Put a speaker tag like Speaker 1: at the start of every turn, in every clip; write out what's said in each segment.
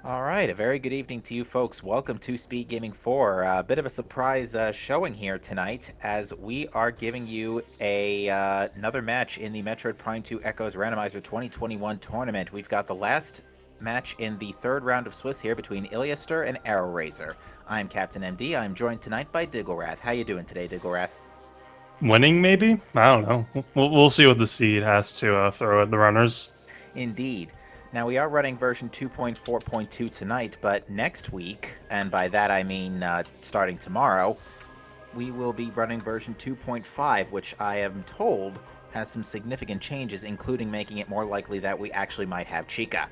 Speaker 1: All right, a very good evening to you folks. Welcome to Speed Gaming 4. A bit of a surprise showing here tonight as we are giving you another match in the Metroid Prime 2 Echoes Randomizer 2021 tournament. We've got the last match in the third round of Swiss here between Illiaster and AeroRaiser. I'm Captain MD. I'm joined tonight by Digglerath. How you doing today, Digglerath?
Speaker 2: Winning, maybe? I don't know. We'll see what the seed has to throw at the runners.
Speaker 1: Indeed. Now, we are running version 2.4.2 tonight, but next week, and by that I mean starting tomorrow, we will be running version 2.5, which I am told has some significant changes, including making it more likely that we actually might have Chica.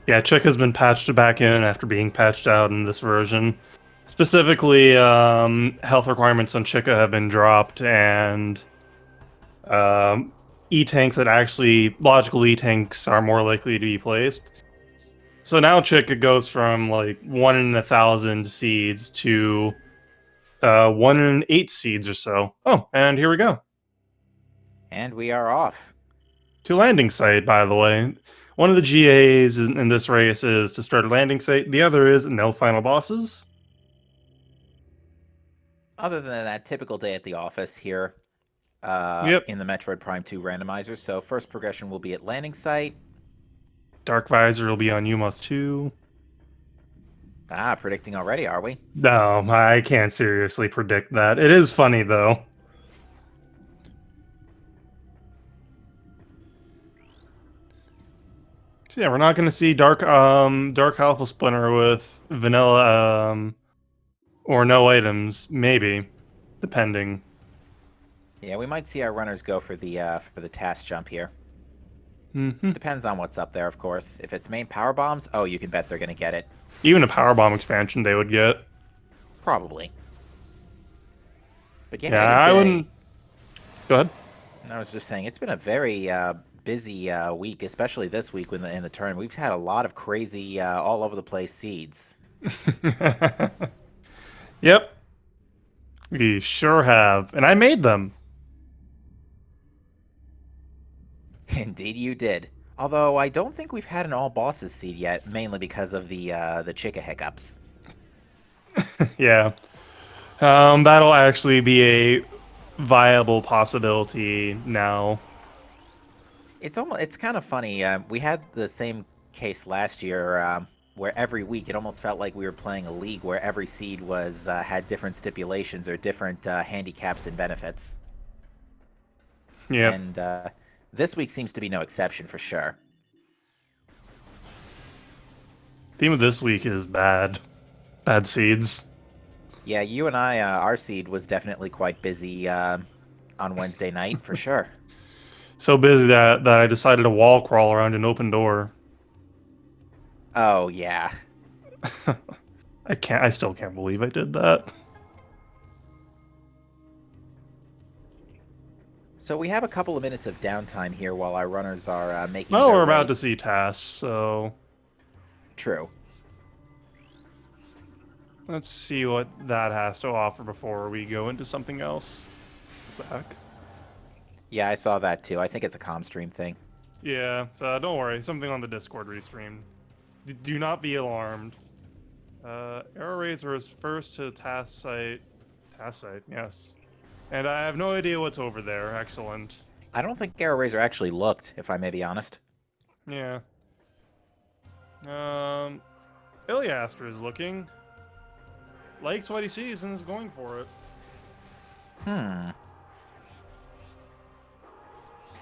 Speaker 2: Yeah, Chick has been patched back in after being patched out in this version. Specifically, health requirements on Chica have been dropped, and E-tanks that actually, logical E-tanks are more likely to be placed. So now Chica goes from like 1 in 1,000 seeds to 1 in 8 seeds or so. Oh, and here we go.
Speaker 1: And we are off.
Speaker 2: To landing site, by the way. One of the GAs in this race is to start a landing site. The other is no final bosses.
Speaker 1: Other than that, typical day at the office here
Speaker 2: Yep.
Speaker 1: in the Metroid Prime 2 randomizer. So first progression will be at landing site.
Speaker 2: Dark Visor will be on UMOS 2.
Speaker 1: Ah, predicting already, are we?
Speaker 2: No, I can't seriously predict that. It is funny, though. So yeah, we're not going to see Dark Alpha Splinter with vanilla or no items, maybe, depending.
Speaker 1: Yeah, we might see our runners go for the task jump here.
Speaker 2: Mm-hmm.
Speaker 1: Depends on what's up there, of course. If it's main power bombs, oh, you can bet they're gonna get it.
Speaker 2: Even a Power Bomb expansion they would get.
Speaker 1: Probably. But yeah,
Speaker 2: Yeah,
Speaker 1: it has
Speaker 2: I
Speaker 1: been
Speaker 2: wouldn't. Go ahead.
Speaker 1: I was just saying, it's been a very busy week, especially this week in the tournament. We've had a lot of crazy, all over the place seeds.
Speaker 2: Yep, we sure have. And I made them.
Speaker 1: Indeed, you did. Although I don't think we've had an all bosses seed yet, mainly because of the Chica hiccups.
Speaker 2: Yeah. That'll actually be a viable possibility now.
Speaker 1: It's kind of funny. We had the same case last year, where every week it almost felt like we were playing a league where every seed was had different stipulations or different handicaps and benefits.
Speaker 2: Yep.
Speaker 1: And this week seems to be no exception for sure.
Speaker 2: Theme of this week is bad. Bad seeds.
Speaker 1: Yeah, you and I, our seed was definitely quite busy on Wednesday night for sure.
Speaker 2: So busy that I decided to wall crawl around an open door.
Speaker 1: Oh yeah.
Speaker 2: I still can't believe I did that.
Speaker 1: So we have a couple of minutes of downtime here while our runners are making
Speaker 2: Well,
Speaker 1: their
Speaker 2: we're
Speaker 1: way.
Speaker 2: about to see tasks, so
Speaker 1: True.
Speaker 2: let's see what that has to offer before we go into something else. What the heck?
Speaker 1: Yeah, I saw that too. I think it's a comm stream thing.
Speaker 2: Yeah, so don't worry. Something on the Discord restream. Do not be alarmed. AeroRaiser is first to task site. Task site, yes. And I have no idea what's over there. Excellent.
Speaker 1: I don't think AeroRaiser actually looked, if I may be honest.
Speaker 2: Yeah. Illiaster is looking. Likes what he sees and is going for it.
Speaker 1: Hmm.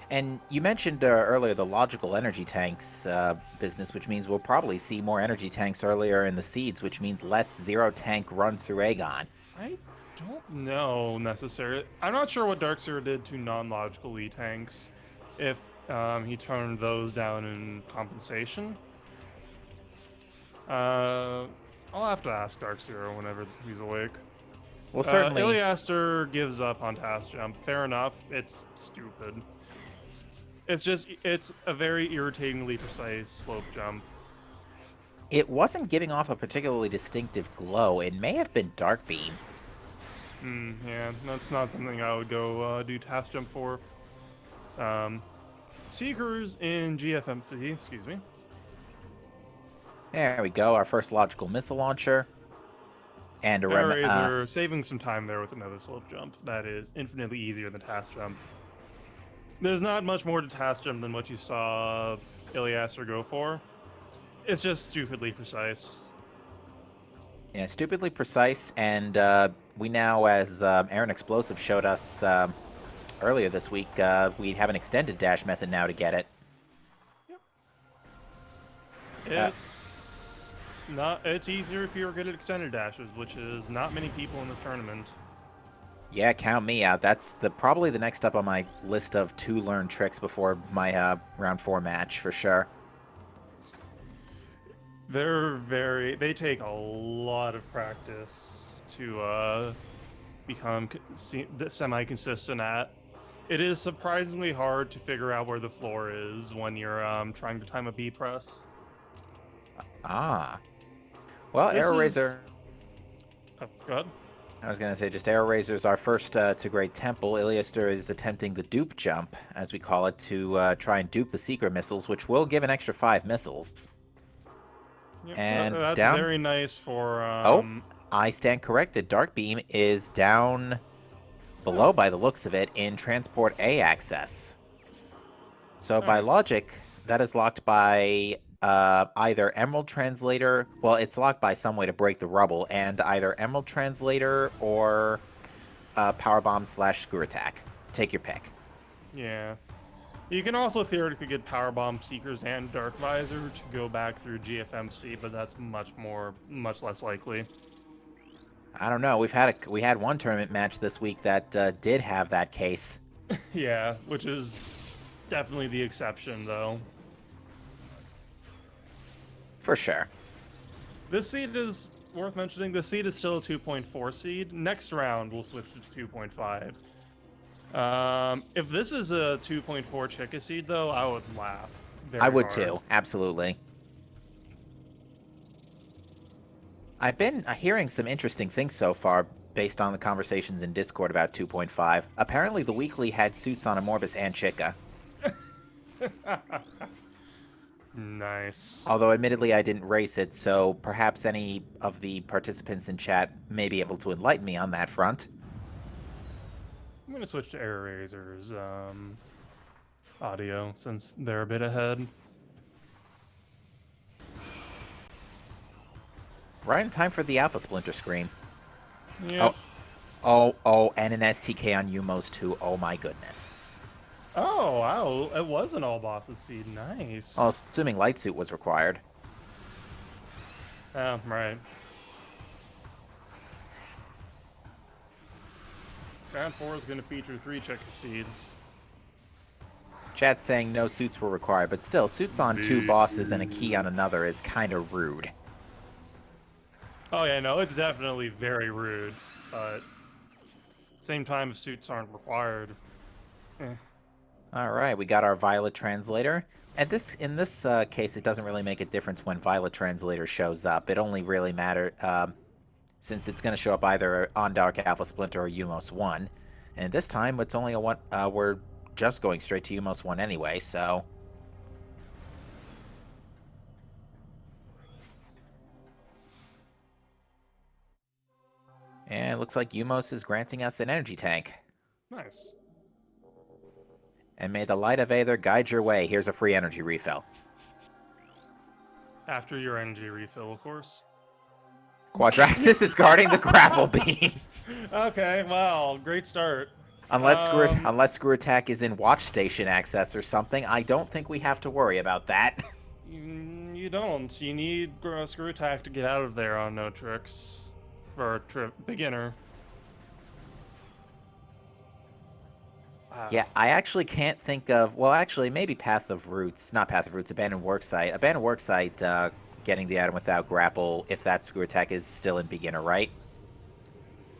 Speaker 1: And you mentioned earlier the logical energy tanks business, which means we'll probably see more energy tanks earlier in the seeds, which means less zero tank runs through Aegon.
Speaker 2: I don't know necessarily. I'm not sure what Darkseer did to non-logical E-tanks. If he turned those down in compensation. I'll have to ask Darkseer whenever he's awake.
Speaker 1: Well, certainly.
Speaker 2: Illiaster gives up on task jump. Fair enough. It's stupid. It's a very irritatingly precise slope jump.
Speaker 1: It wasn't giving off a particularly distinctive glow. It may have been Dark Beam.
Speaker 2: Yeah, that's not something I would go do task jump for. Seekers in GFMC, excuse me.
Speaker 1: There we go, our first logical missile launcher. And a
Speaker 2: AeroRaiser saving some time there with another slope jump. That is infinitely easier than task jump. There's not much more to task jump than what you saw Illiaster go for. It's just stupidly precise.
Speaker 1: yeah, stupidly precise, and we now, as Aaron Explosive showed us earlier this week, we have an extended dash method now to get it.
Speaker 2: Yep. It's easier if you're good at extended dashes, which is not many people in this tournament.
Speaker 1: Yeah, count me out. That's probably the next up on my list of to learn tricks before my round 4 match for sure.
Speaker 2: They take a lot of practice to become semi-consistent at. It is surprisingly hard to figure out where the floor is when you're trying to time a B press.
Speaker 1: Ah. Well,
Speaker 2: This
Speaker 1: AeroRaiser...
Speaker 2: is... Oh, go ahead.
Speaker 1: I was going to say, just AeroRaiser is our first to Great Temple. Illiaster is attempting the dupe jump, as we call it, to try and dupe the secret missiles, which will give an extra 5 missiles.
Speaker 2: Yep,
Speaker 1: And
Speaker 2: that's
Speaker 1: down...
Speaker 2: very nice for...
Speaker 1: Oh, I stand corrected. Dark Beam is down below, by the looks of it, in Transport A access. So by
Speaker 2: nice.
Speaker 1: logic, that is locked by either Emerald Translator... Well, it's locked by some way to break the rubble, and either Emerald Translator or Power Bomb / Screw Attack. Take your pick.
Speaker 2: Yeah. You can also theoretically get Power Bomb Seekers and Dark Visor to go back through GFMC, but that's much less likely.
Speaker 1: I don't know. We had one tournament match this week that did have that case.
Speaker 2: Yeah, which is definitely the exception, though.
Speaker 1: For sure.
Speaker 2: This seed is worth mentioning. The seed is still a 2.4 seed. Next round, we'll switch to 2.5. If this is a 2.4 Chicka seed, though, I would laugh.
Speaker 1: I would
Speaker 2: hard.
Speaker 1: too, absolutely. I've been hearing some interesting things so far based on the conversations in Discord about 2.5. Apparently the weekly had suits on Amorbus and Chica.
Speaker 2: Nice.
Speaker 1: Although admittedly I didn't race it, so perhaps any of the participants in chat may be able to enlighten me on that front.
Speaker 2: I'm gonna switch to AeroRaiser's audio since they're a bit ahead.
Speaker 1: Right in time for the Alpha Splinter screen.
Speaker 2: Yep.
Speaker 1: Oh, and an STK on Umos too. Oh my goodness.
Speaker 2: Oh, wow. It was an all bosses seed. Nice.
Speaker 1: Well, assuming light suit was required.
Speaker 2: Oh, right. Round 4 is going to feature 3 Chicka seeds.
Speaker 1: Chat's saying no suits were required, but still, suits on 2 bosses and a key on another is kind of rude.
Speaker 2: Oh yeah, no, it's definitely very rude, but at the same time, if suits aren't required.
Speaker 1: Alright, we got our Violet Translator. In this case, it doesn't really make a difference when Violet Translator shows up. It only really matters, since it's going to show up either on Dark Alpha Splinter or Umos 1. And this time, it's only a one, we're just going straight to Umos 1 anyway, so... And it looks like Umos is granting us an energy tank.
Speaker 2: Nice.
Speaker 1: And may the light of Aether guide your way. Here's a free energy refill.
Speaker 2: After your energy refill, of course.
Speaker 1: Quadraxis is guarding the grapple beam.
Speaker 2: Okay, well, great start.
Speaker 1: Unless Screw Attack is in Watch Station access or something, I don't think we have to worry about that.
Speaker 2: You don't. You need Screw Attack to get out of there on no tricks. For beginner.
Speaker 1: Yeah, I actually can't think of... Well, actually, maybe Path of Roots. Not Path of Roots, Abandoned Worksite. Abandoned Worksite, getting the item without grapple, if that Screw Attack is still in beginner, right?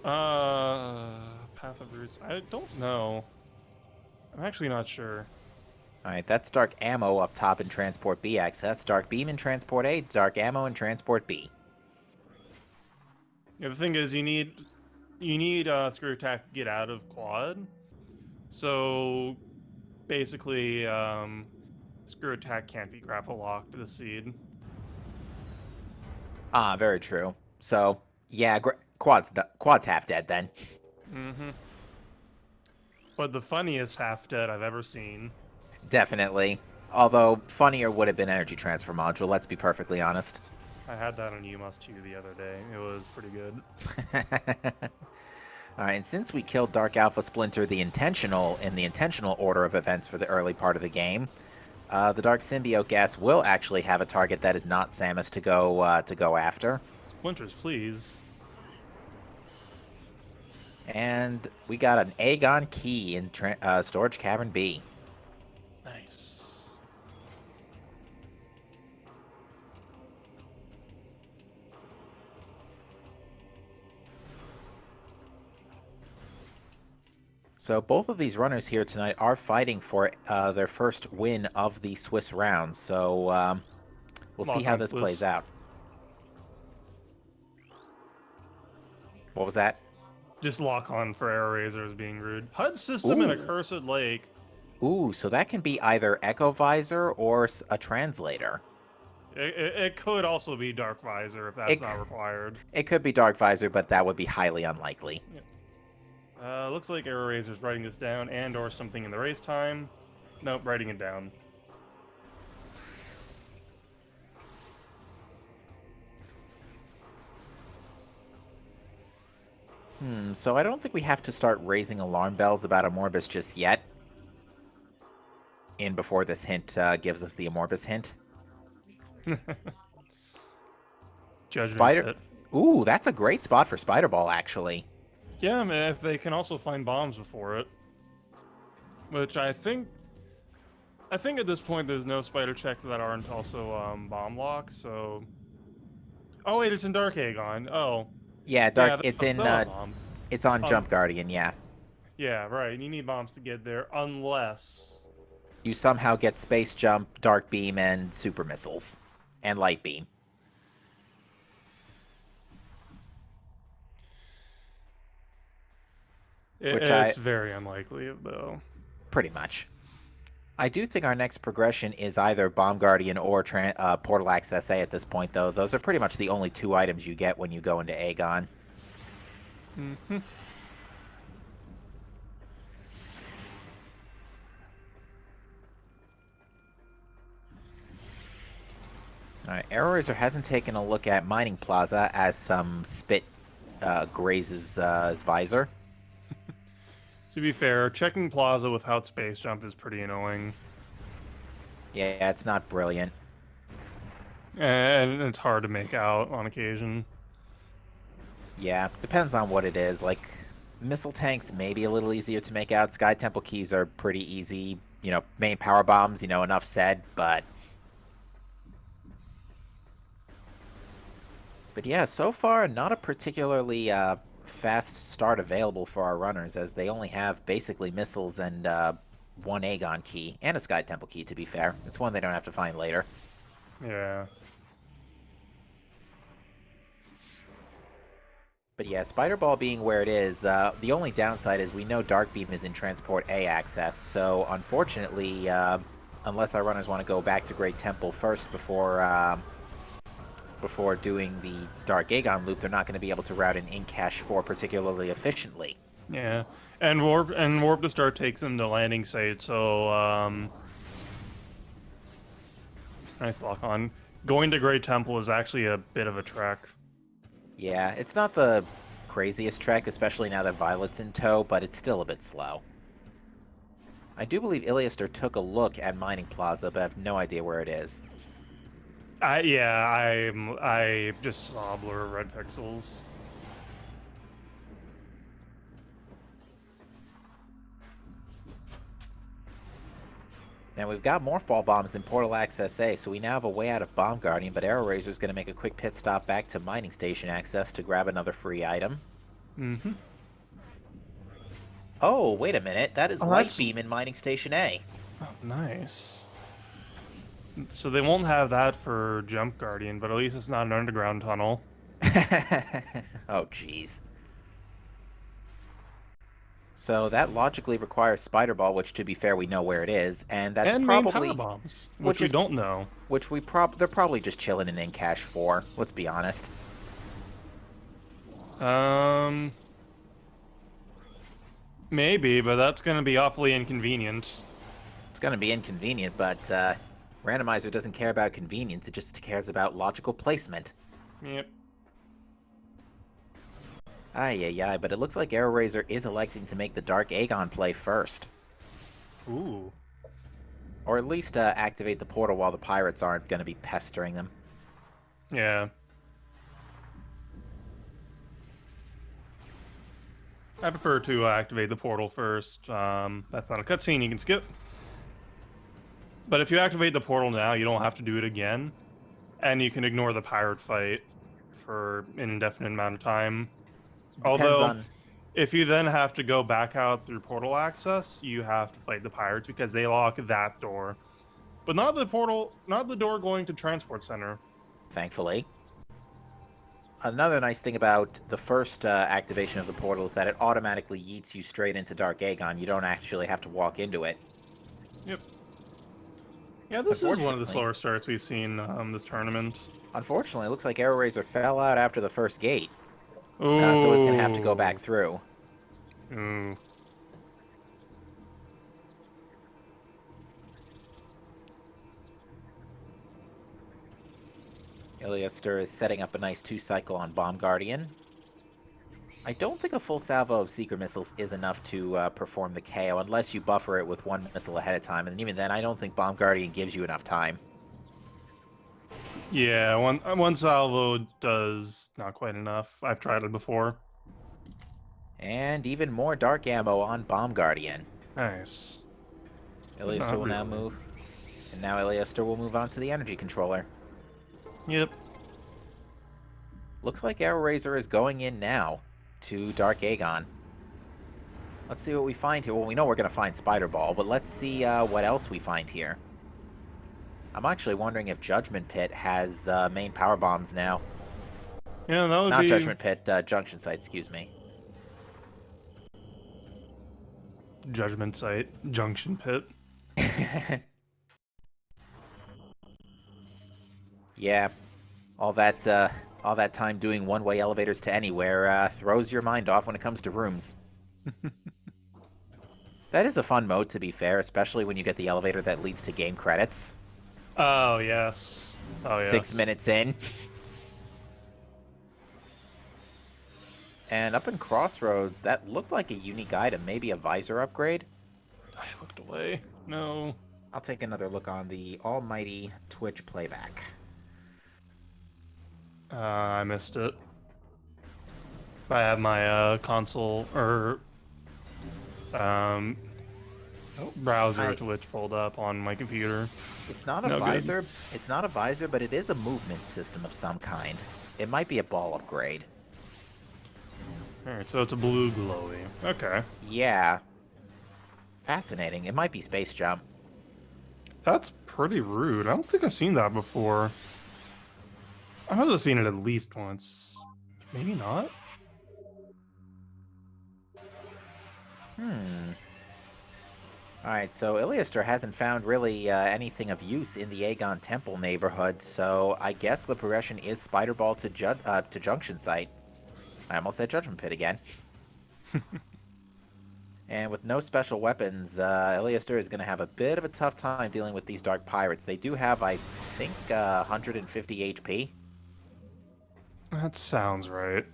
Speaker 2: Path of Roots. I don't know. I'm actually not sure.
Speaker 1: Alright, that's Dark Ammo up top in Transport B access. Dark Beam in Transport A, Dark Ammo in Transport B.
Speaker 2: Yeah, the thing is, you need Screw Attack to get out of quad. So basically, Screw Attack can't be grapple locked to the seed.
Speaker 1: Ah, very true. So, yeah, quad's half dead then.
Speaker 2: Mm-hmm. But the funniest half dead I've ever seen.
Speaker 1: Definitely. Although, funnier would have been Energy Transfer Module, let's be perfectly honest.
Speaker 2: I had that on UMass 2 the other day. It was pretty good.
Speaker 1: Alright, and since we killed Dark Alpha Splinter in the intentional order of events for the early part of the game, the Dark Symbiote gas will actually have a target that is not Samus to go after.
Speaker 2: Splinters, please.
Speaker 1: And we got an Aegon key in Storage Cavern B.
Speaker 2: Nice.
Speaker 1: So both of these runners here tonight are fighting for their first win of the Swiss round. So we'll see
Speaker 2: Lock
Speaker 1: how
Speaker 2: on
Speaker 1: this plays
Speaker 2: Bliss.
Speaker 1: out. What was that?
Speaker 2: Just lock on for AeroRaiser is being rude. HUD system in a
Speaker 1: Ooh.
Speaker 2: cursed lake.
Speaker 1: Ooh, so that can be either Echo Visor or a translator.
Speaker 2: It could also be Dark Visor if that's
Speaker 1: It,
Speaker 2: not required.
Speaker 1: it could be Dark Visor, but that would be highly unlikely.
Speaker 2: Looks like AeroRaiser's writing this down and or something in the race time. Nope, writing it down.
Speaker 1: So I don't think we have to start raising alarm bells about Amorbus just yet. In before this hint gives us the Amorbus hint.
Speaker 2: Judgment
Speaker 1: Spider.
Speaker 2: Pit.
Speaker 1: Ooh, that's a great spot for Spider Ball, actually.
Speaker 2: Yeah, I mean, if they can also find bombs before it. Which I think at this point there's no spider checks that aren't also bomb locks, so... Oh wait, it's in Dark Aegon. Oh.
Speaker 1: Yeah,
Speaker 2: Yeah,
Speaker 1: Dark. It's
Speaker 2: they'll
Speaker 1: in.
Speaker 2: have bombs.
Speaker 1: It's on Jump Guardian. Yeah.
Speaker 2: Yeah, right. You need bombs to get there, unless...
Speaker 1: You somehow get Space Jump, Dark Beam, and Super Missiles, and Light Beam.
Speaker 2: It's very unlikely, though.
Speaker 1: Pretty much. I do think our next progression is either Bomb Guardian or Portal Access A at this point, though. Those are pretty much the only two items you get when you go into Aegon.
Speaker 2: Mm-hmm.
Speaker 1: Alright, AeroRaiser hasn't taken a look at Mining Plaza as some spit grazes his visor.
Speaker 2: To be fair, checking Plaza without space jump is pretty annoying.
Speaker 1: Yeah, it's not brilliant.
Speaker 2: And it's hard to make out on occasion.
Speaker 1: Yeah, depends on what it is. Like, missile tanks may be a little easier to make out. Sky Temple keys are pretty easy. You know, main power bombs, enough said, but... But yeah, so far, not a particularly fast start available for our runners, as they only have basically missiles and one Aegon key, and a Sky Temple key, to be fair. It's one they don't have to find later.
Speaker 2: Yeah.
Speaker 1: But yeah, Spider Ball being where it is, the only downside is we know Dark Beam is in Transport A access, so unfortunately, unless our runners want to go back to Great Temple first before doing the Dark Aegon loop, they're not going to be able to route an in-cache 4 particularly efficiently.
Speaker 2: Yeah. And warp to start takes them to landing site, so nice lock on. Going to Great Temple is actually a bit of a trek.
Speaker 1: Yeah, it's not the craziest trek, especially now that Violet's in tow, but it's still a bit slow. I do believe Illiaster took a look at Mining Plaza, but I have no idea where it is.
Speaker 2: I just saw a blur of red pixels.
Speaker 1: Now we've got Morph Ball bombs in Portal Access A, so we now have a way out of Bomb Guardian, but AeroRaiser is going to make a quick pit stop back to Mining Station Access to grab another free item.
Speaker 2: Mm-hmm.
Speaker 1: Oh, wait a minute. That is Light
Speaker 2: that's...
Speaker 1: Beam in Mining Station A.
Speaker 2: Oh, nice. So they won't have that for Jump Guardian, but at least it's not an underground tunnel.
Speaker 1: Oh, jeez. So that logically requires Spider Ball, which, to be fair, we know where it is, and that's
Speaker 2: And main power
Speaker 1: probably,
Speaker 2: bombs, which
Speaker 1: which
Speaker 2: we
Speaker 1: is,
Speaker 2: don't know.
Speaker 1: they're probably just chilling in Cache 4. Let's be honest.
Speaker 2: Um, Maybe, but that's going to be awfully inconvenient.
Speaker 1: It's going to be inconvenient, but Randomizer doesn't care about convenience. It just cares about logical placement.
Speaker 2: Yep.
Speaker 1: Ay, ay, ay, but it looks like AeroRaiser is electing to make the Dark Aegon play first.
Speaker 2: Ooh.
Speaker 1: Or at least activate the portal while the pirates aren't going to be pestering them.
Speaker 2: Yeah. I prefer to activate the portal first. That's not a cutscene you can skip. But if you activate the portal now, you don't have to do it again. And you can ignore the pirate fight for an indefinite amount of time.
Speaker 1: Depends
Speaker 2: Although,
Speaker 1: on...
Speaker 2: if you then have to go back out through portal access, you have to fight the pirates because they lock that door. But not the portal, not the door going to transport center.
Speaker 1: Thankfully. Another nice thing about the first activation of the portal is that it automatically yeets you straight into Dark Aegon. You don't actually have to walk into it.
Speaker 2: Yep. Yeah, this is one of the
Speaker 1: Unfortunately,
Speaker 2: slower starts we've seen this tournament.
Speaker 1: it looks like AeroRaiser fell out after the first gate. So it's going to have to go back
Speaker 2: Ooh.
Speaker 1: through.
Speaker 2: Ooh.
Speaker 1: Illiaster is setting up a nice 2-cycle on Bomb Guardian. I don't think a full salvo of Seeker missiles is enough to perform the KO unless you buffer it with one missile ahead of time, and even then I don't think Bomb Guardian gives you enough time.
Speaker 2: Yeah, one salvo does not quite enough. I've tried it before.
Speaker 1: And even more Dark Ammo on Bomb Guardian.
Speaker 2: Nice.
Speaker 1: Illiaster
Speaker 2: Not
Speaker 1: will now
Speaker 2: really.
Speaker 1: move. And now Illiaster will move on to the energy controller.
Speaker 2: Yep.
Speaker 1: Looks like AeroRaiser is going in now to Dark Aegon. Let's see what we find here. Well, we know we're going to find Spider Ball, but let's see what else we find here. I'm actually wondering if Judgment Pit has main power bombs now.
Speaker 2: Yeah, that would
Speaker 1: Not
Speaker 2: be...
Speaker 1: Judgment Pit, Junction Site, excuse me.
Speaker 2: Judgment Site, Junction Pit.
Speaker 1: Yeah, all that time doing one-way elevators to anywhere throws your mind off when it comes to rooms. That is a fun mode, to be fair, especially when you get the elevator that leads to game credits.
Speaker 2: Oh, yes. Oh, yes.
Speaker 1: 6 minutes in. And up in Crossroads, that looked like a unique item, maybe a visor upgrade.
Speaker 2: I looked away. No.
Speaker 1: I'll take another look on the almighty Twitch playback.
Speaker 2: I missed it. I have my console or browser Twitch pulled up on my computer.
Speaker 1: It's not a visor. It's not a visor, but it is a movement system of some kind. It might be a ball upgrade.
Speaker 2: Alright, so it's a blue glowy. Okay.
Speaker 1: Yeah. Fascinating. It might be Space Jump.
Speaker 2: That's pretty rude. I don't think I've seen that before. I must have seen it at least once. Maybe not?
Speaker 1: Alright, so Illiaster hasn't found really anything of use in the Aegon Temple neighborhood, so I guess the progression is Spider Ball to Junction Site. I almost said Judgment Pit again. And with no special weapons, Illiaster is going to have a bit of a tough time dealing with these Dark Pirates. They do have, I think, 150 HP.
Speaker 2: That sounds right.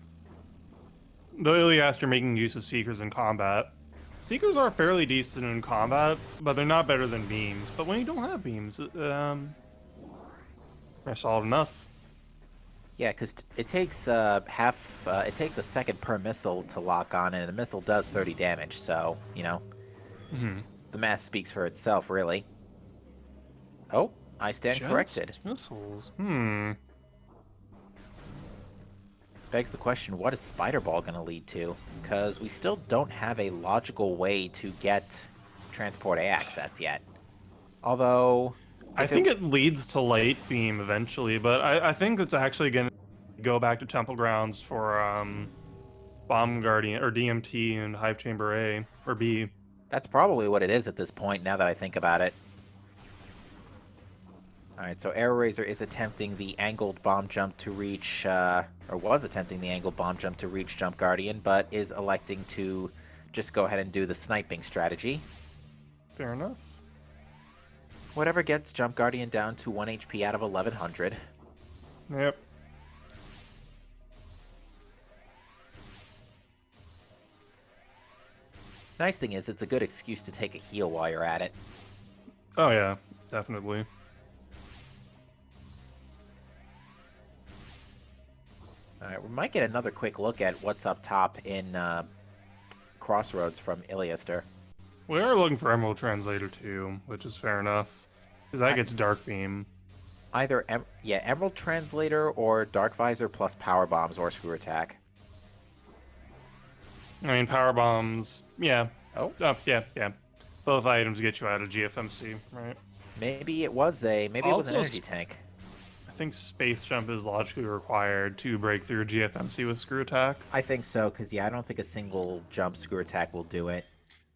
Speaker 2: The Illiaster making use of Seekers in combat. Seekers are fairly decent in combat, but they're not better than beams. But when you don't have beams, they're solid enough.
Speaker 1: Yeah, because it takes it takes a second per missile to lock on, and a missile does 30 damage. So you know, the math speaks for itself, really. Oh, I stand corrected.
Speaker 2: Missiles.
Speaker 1: Begs the question, what is Spider Ball going to lead to? Because we still don't have a logical way to get Transport A access yet. Although...
Speaker 2: I think it leads to Light Beam eventually, but I think it's actually going to go back to Temple Grounds for Bomb Guardian or DMT and Hive Chamber A or B.
Speaker 1: That's probably what it is at this point, now that I think about it. Alright, so AeroRaiser is attempting the angled bomb jump to reach, or was attempting the angled bomb jump to reach Jump Guardian, but is electing to just go ahead and do the sniping strategy.
Speaker 2: Fair enough.
Speaker 1: Whatever gets Jump Guardian down to 1 HP out of 1100.
Speaker 2: Yep.
Speaker 1: Nice thing is, it's a good excuse to take a heal while you're at it.
Speaker 2: Oh yeah, definitely.
Speaker 1: Alright, we might get another quick look at what's up top in Crossroads from Illiaster.
Speaker 2: We are looking for Emerald Translator too, which is fair enough. Because that gets Dark Beam.
Speaker 1: Either, Emerald Translator or Dark Visor plus Power Bombs or Screw Attack.
Speaker 2: I mean, Power Bombs, yeah.
Speaker 1: Oh.
Speaker 2: Yeah. Both items get you out of GFMC, right?
Speaker 1: Maybe it was an
Speaker 2: Also,
Speaker 1: energy tank.
Speaker 2: I think Space Jump is logically required to break through GFMC with Screw Attack.
Speaker 1: I think so, because I don't think a single jump Screw Attack will do it.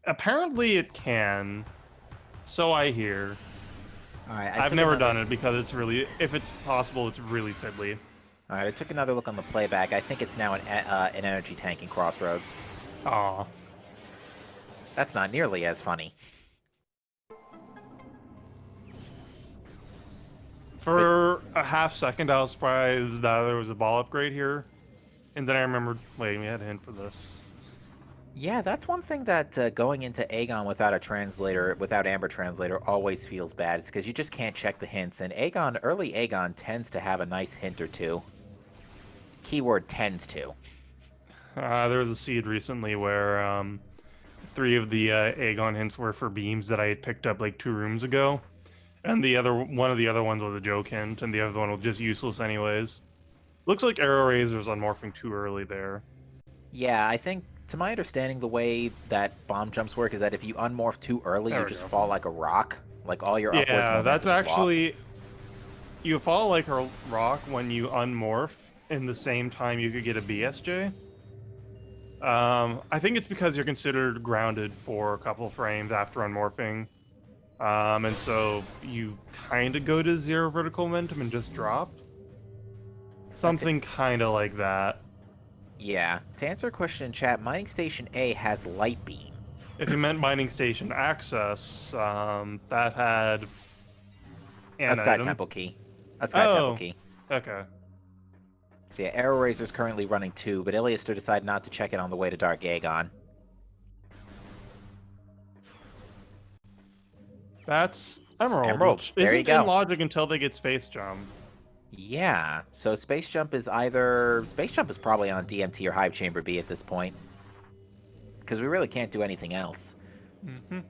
Speaker 2: Apparently it can. So I hear.
Speaker 1: Alright,
Speaker 2: I've never done it because it's really, if it's possible, it's really fiddly.
Speaker 1: Alright, I took another look on the playback. I think it's now an energy tank in Crossroads.
Speaker 2: Aw.
Speaker 1: That's not nearly as funny.
Speaker 2: For a half second, I was surprised that there was a ball upgrade here. And then I remembered, wait, we had a hint for this.
Speaker 1: Yeah, that's one thing that going into Aegon without a translator, without Amber Translator, always feels bad. It's because you just can't check the hints. And early Aegon tends to have a nice hint or two. Keyword tends to.
Speaker 2: There was a seed recently where 3 of the Aegon hints were for beams that I had picked up like 2 rooms ago. And one of the other ones was a joke hint, and the other one was just useless anyways. Looks like AeroRaiser's unmorphing too early there.
Speaker 1: Yeah, I think, to my understanding, the way that bomb jumps work is that if you unmorph too early, you just fall like a rock. Like, all your upwards momentum
Speaker 2: Yeah, that's
Speaker 1: is
Speaker 2: actually...
Speaker 1: lost.
Speaker 2: You fall like a rock when you unmorph in the same time you could get a BSJ. I think it's because you're considered grounded for a couple frames after unmorphing. And so you kind of go to 0 vertical momentum and just drop. Something kind of like that.
Speaker 1: Yeah. To answer a question in chat, Mining Station A has Light Beam.
Speaker 2: If you meant Mining Station Access, that had
Speaker 1: A Sky
Speaker 2: item.
Speaker 1: Temple Key. A Sky Temple Key.
Speaker 2: Okay.
Speaker 1: So yeah, AeroRaiser's currently running 2, but Illiaster decided not to check it on the way to Dark Aegon.
Speaker 2: That's Emerald.
Speaker 1: Emerald. There you go.
Speaker 2: Isn't in logic until they get Space Jump.
Speaker 1: Yeah, so Space Jump is probably on DMT or Hive Chamber B at this point. Because we really can't do anything else.
Speaker 2: Mm-hmm.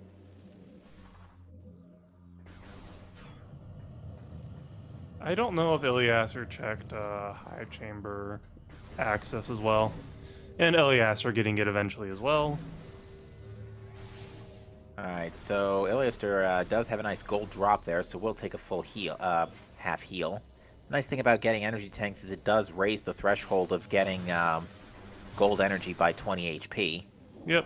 Speaker 2: I don't know if Illiaster checked Hive Chamber access as well. And Illiaster getting it eventually as well.
Speaker 1: Alright, so Illiaster does have a nice gold drop there, so we'll take a full heal, half heal. Nice thing about getting energy tanks is it does raise the threshold of getting gold energy by 20 HP.
Speaker 2: Yep.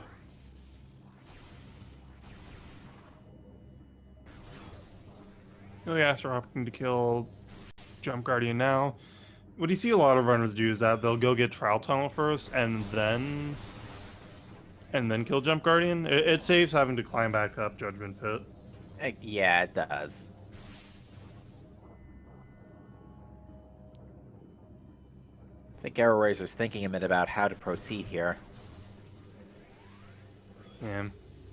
Speaker 2: Illiaster opting to kill Jump Guardian now. What you see a lot of runners do is that they'll go get Trial Tunnel first and then kill Jump Guardian. It saves having to climb back up Judgment Pit.
Speaker 1: Yeah, it does. I think AeroRaiser's thinking a bit about how to proceed here.
Speaker 2: Yeah.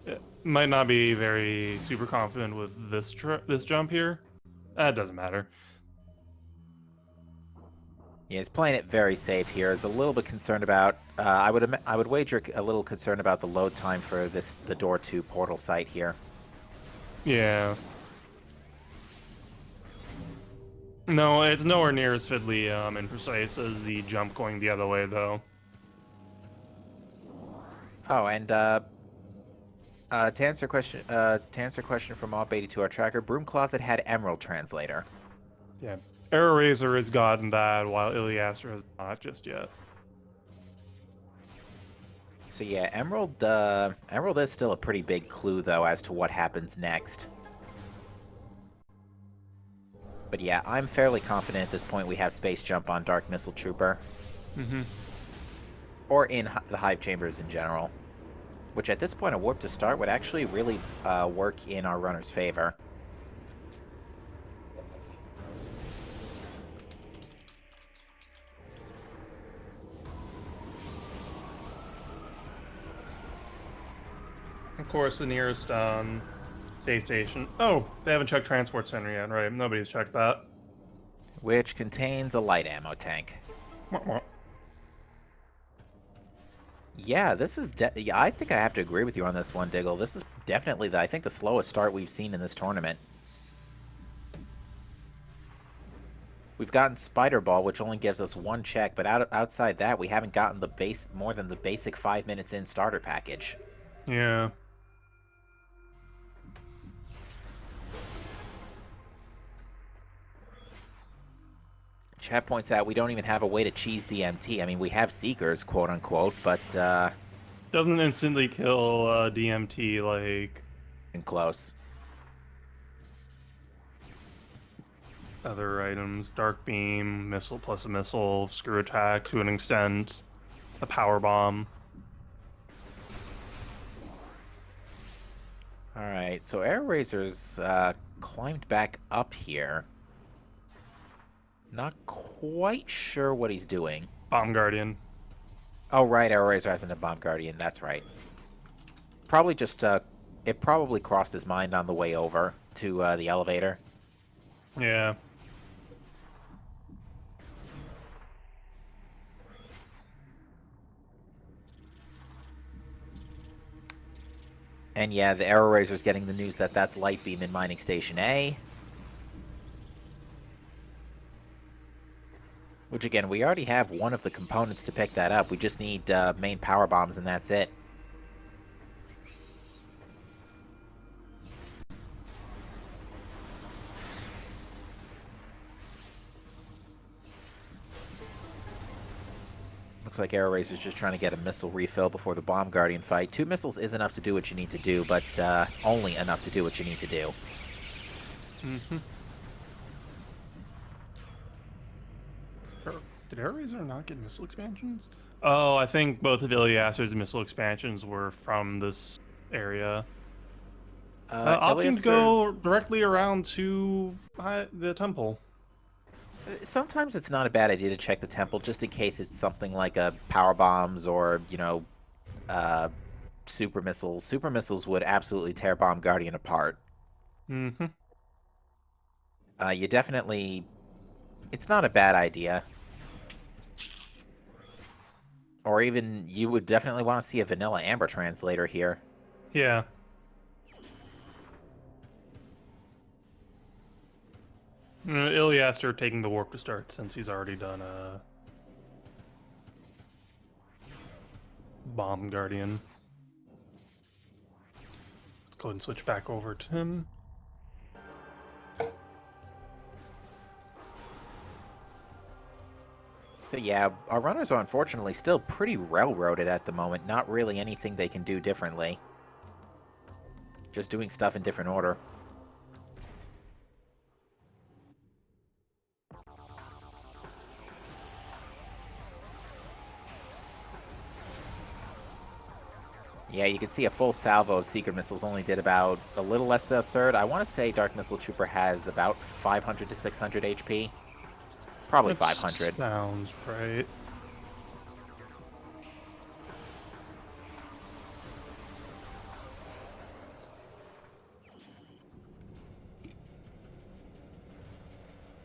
Speaker 2: It might not be very super confident with this jump here. That doesn't matter.
Speaker 1: Yeah, he's playing it very safe here. He's a little bit concerned about... I would wager a little concerned about the load time for the door to portal site here.
Speaker 2: Yeah. No, it's nowhere near as fiddly and precise as the jump going the other way, though.
Speaker 1: Oh, and to answer a question from Op82, our tracker, Broom Closet had Emerald Translator.
Speaker 2: Yeah. AeroRaiser has gotten that, while Illiaster has not just yet.
Speaker 1: So yeah, Emerald is still a pretty big clue though as to what happens next. But yeah, I'm fairly confident at this point we have space jump on Dark Missile Trooper.
Speaker 2: Mm-hmm.
Speaker 1: Or in the Hive Chambers in general. Which at this point a warp to start would actually really work in our runner's favor.
Speaker 2: Of course, the nearest safe station. Oh, they haven't checked Transport Center yet, right? Nobody's checked that.
Speaker 1: Which contains a light ammo tank.
Speaker 2: Wah, wah.
Speaker 1: Yeah, this is yeah, I think I have to agree with you on this one, Diggle. This is definitely, I think, the slowest start we've seen in this tournament. We've gotten Spider Ball, which only gives us one check, but outside that, we haven't gotten more than the basic 5 minutes in starter package.
Speaker 2: Yeah.
Speaker 1: Chat points out we don't even have a way to cheese DMT. I mean, we have Seekers, quote unquote, but
Speaker 2: Doesn't instantly kill DMT like
Speaker 1: and close.
Speaker 2: other items. Dark Beam, Missile plus a Missile, Screw Attack to an extent, a Power Bomb.
Speaker 1: Alright, so AeroRaiser's climbed back up here. Not quite sure what he's doing.
Speaker 2: Bomb Guardian.
Speaker 1: Oh, right, AeroRaiser hasn't a Bomb Guardian, that's right. Probably just, it probably crossed his mind on the way over to the elevator.
Speaker 2: Yeah.
Speaker 1: And yeah, the AeroRaiser's getting the news that that's Light Beam in Mining Station A. Which again, we already have one of the components to pick that up. We just need main power bombs and that's it. Looks like AeroRaiser's just trying to get a missile refill before the Bomb Guardian fight. 2 missiles is enough to do what you need to do, but only enough to do what you need to do.
Speaker 2: Mm-hmm. Did AeroRaiser not get missile expansions? Oh, I think both of Illiaster's missile expansions were from this area. Opting to go directly around to the temple.
Speaker 1: Sometimes it's not a bad idea to check the temple just in case it's something like a power bombs or, you know, super missiles. Super missiles would absolutely tear Bomb Guardian apart.
Speaker 2: Mm-hmm.
Speaker 1: You definitely... It's not a bad idea. Or even, you would definitely want to see a vanilla amber translator here.
Speaker 2: Yeah. Illiaster taking the warp to start since he's already done a Bomb Guardian. Let's go ahead and switch back over to him.
Speaker 1: So yeah, our runners are unfortunately still pretty railroaded at the moment. Not really anything they can do differently. Just doing stuff in different order. Yeah, you can see a full salvo of Secret Missiles only did about a little less than a third. I want to say Dark Missile Trooper has about 500 to 600 HP. Probably
Speaker 2: That
Speaker 1: 500.
Speaker 2: Sounds right.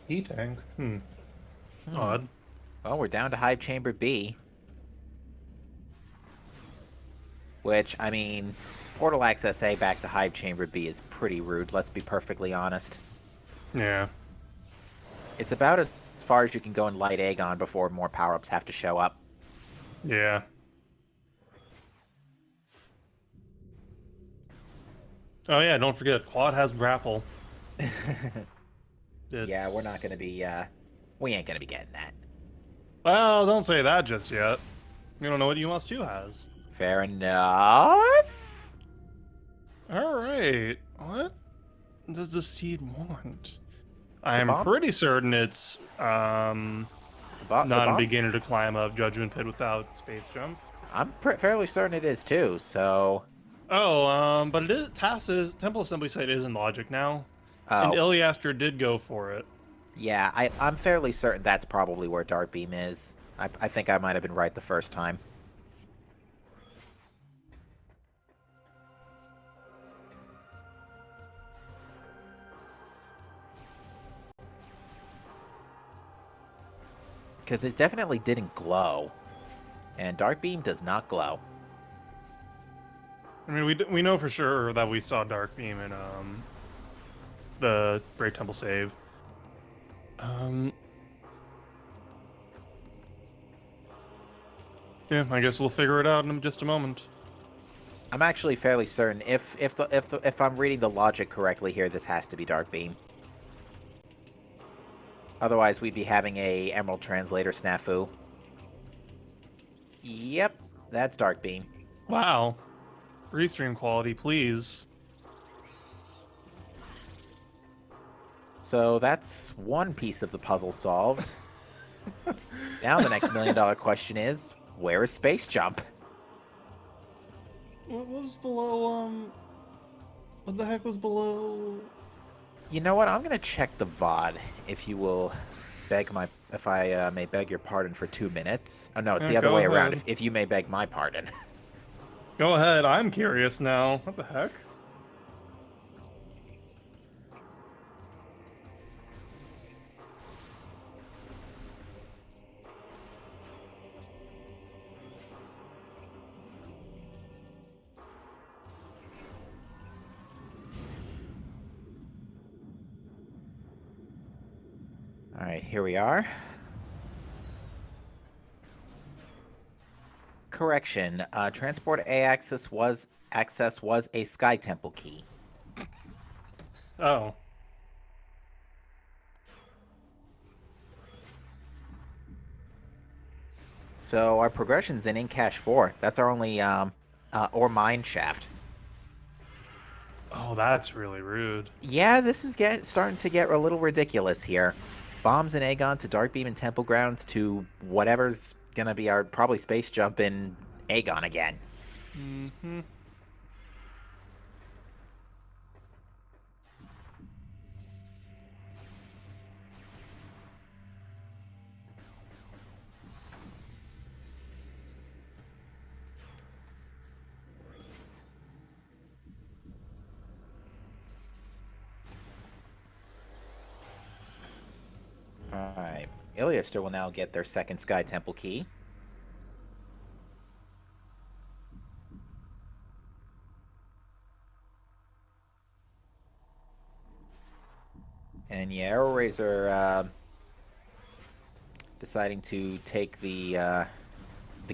Speaker 2: E-tank. Odd.
Speaker 1: Well, we're down to Hive Chamber B. Which, I mean, Portal Access A back to Hive Chamber B is pretty rude, let's be perfectly honest.
Speaker 2: Yeah.
Speaker 1: It's about as far as you can go in Light Aegon before more power-ups have to show up.
Speaker 2: Yeah. Oh yeah, don't forget, Quad has grapple.
Speaker 1: Yeah, we're not going to be, we ain't going to be getting that.
Speaker 2: Well, don't say that just yet. You don't know what US2 has.
Speaker 1: Fair enough.
Speaker 2: All right. What does the seed want?
Speaker 1: The
Speaker 2: I'm
Speaker 1: bomb.
Speaker 2: pretty certain it's
Speaker 1: The
Speaker 2: not a
Speaker 1: bomb.
Speaker 2: beginner to climb up Judgment Pit without space jump.
Speaker 1: I'm fairly certain it is too. So,
Speaker 2: Oh, but it is Tass's Temple Assembly site is in Logic now, and
Speaker 1: oh
Speaker 2: Illiaster did go for it.
Speaker 1: yeah, I'm fairly certain that's probably where Dark Beam is. I think I might have been right the first time. Because it definitely didn't glow. And Dark Beam does not glow.
Speaker 2: I mean, we know for sure that we saw Dark Beam in the Great Temple save. Yeah, I guess we'll figure it out in just a moment.
Speaker 1: I'm actually fairly certain if I'm reading the logic correctly here, this has to be Dark Beam. Otherwise, we'd be having a Emerald Translator snafu. Yep, that's Dark Beam.
Speaker 2: Wow. Restream quality, please.
Speaker 1: So that's one piece of the puzzle solved. Now the next $1 million question is, where is Space Jump?
Speaker 2: What was below, what the heck was below?
Speaker 1: You know what? I'm gonna check the VOD, if you will if I may beg your pardon for 2 minutes. Oh no, it's
Speaker 2: Yeah,
Speaker 1: the other
Speaker 2: go
Speaker 1: way around.
Speaker 2: ahead.
Speaker 1: If you may beg my pardon.
Speaker 2: Go ahead, I'm curious now. What the heck?
Speaker 1: All right, here we are. Correction. Transport access was a Sky Temple key.
Speaker 2: Oh.
Speaker 1: So our progression's in Cache 4. That's our only or mine shaft.
Speaker 2: Oh, that's really rude.
Speaker 1: Yeah, this is starting to get a little ridiculous here. Bombs in Aegon to Dark Beam and Temple Grounds to whatever's gonna be our probably space jump in Aegon again.
Speaker 2: Mm-hmm.
Speaker 1: Alright. Illiaster will now get their second Sky Temple key. And yeah, AeroRaiser deciding to take the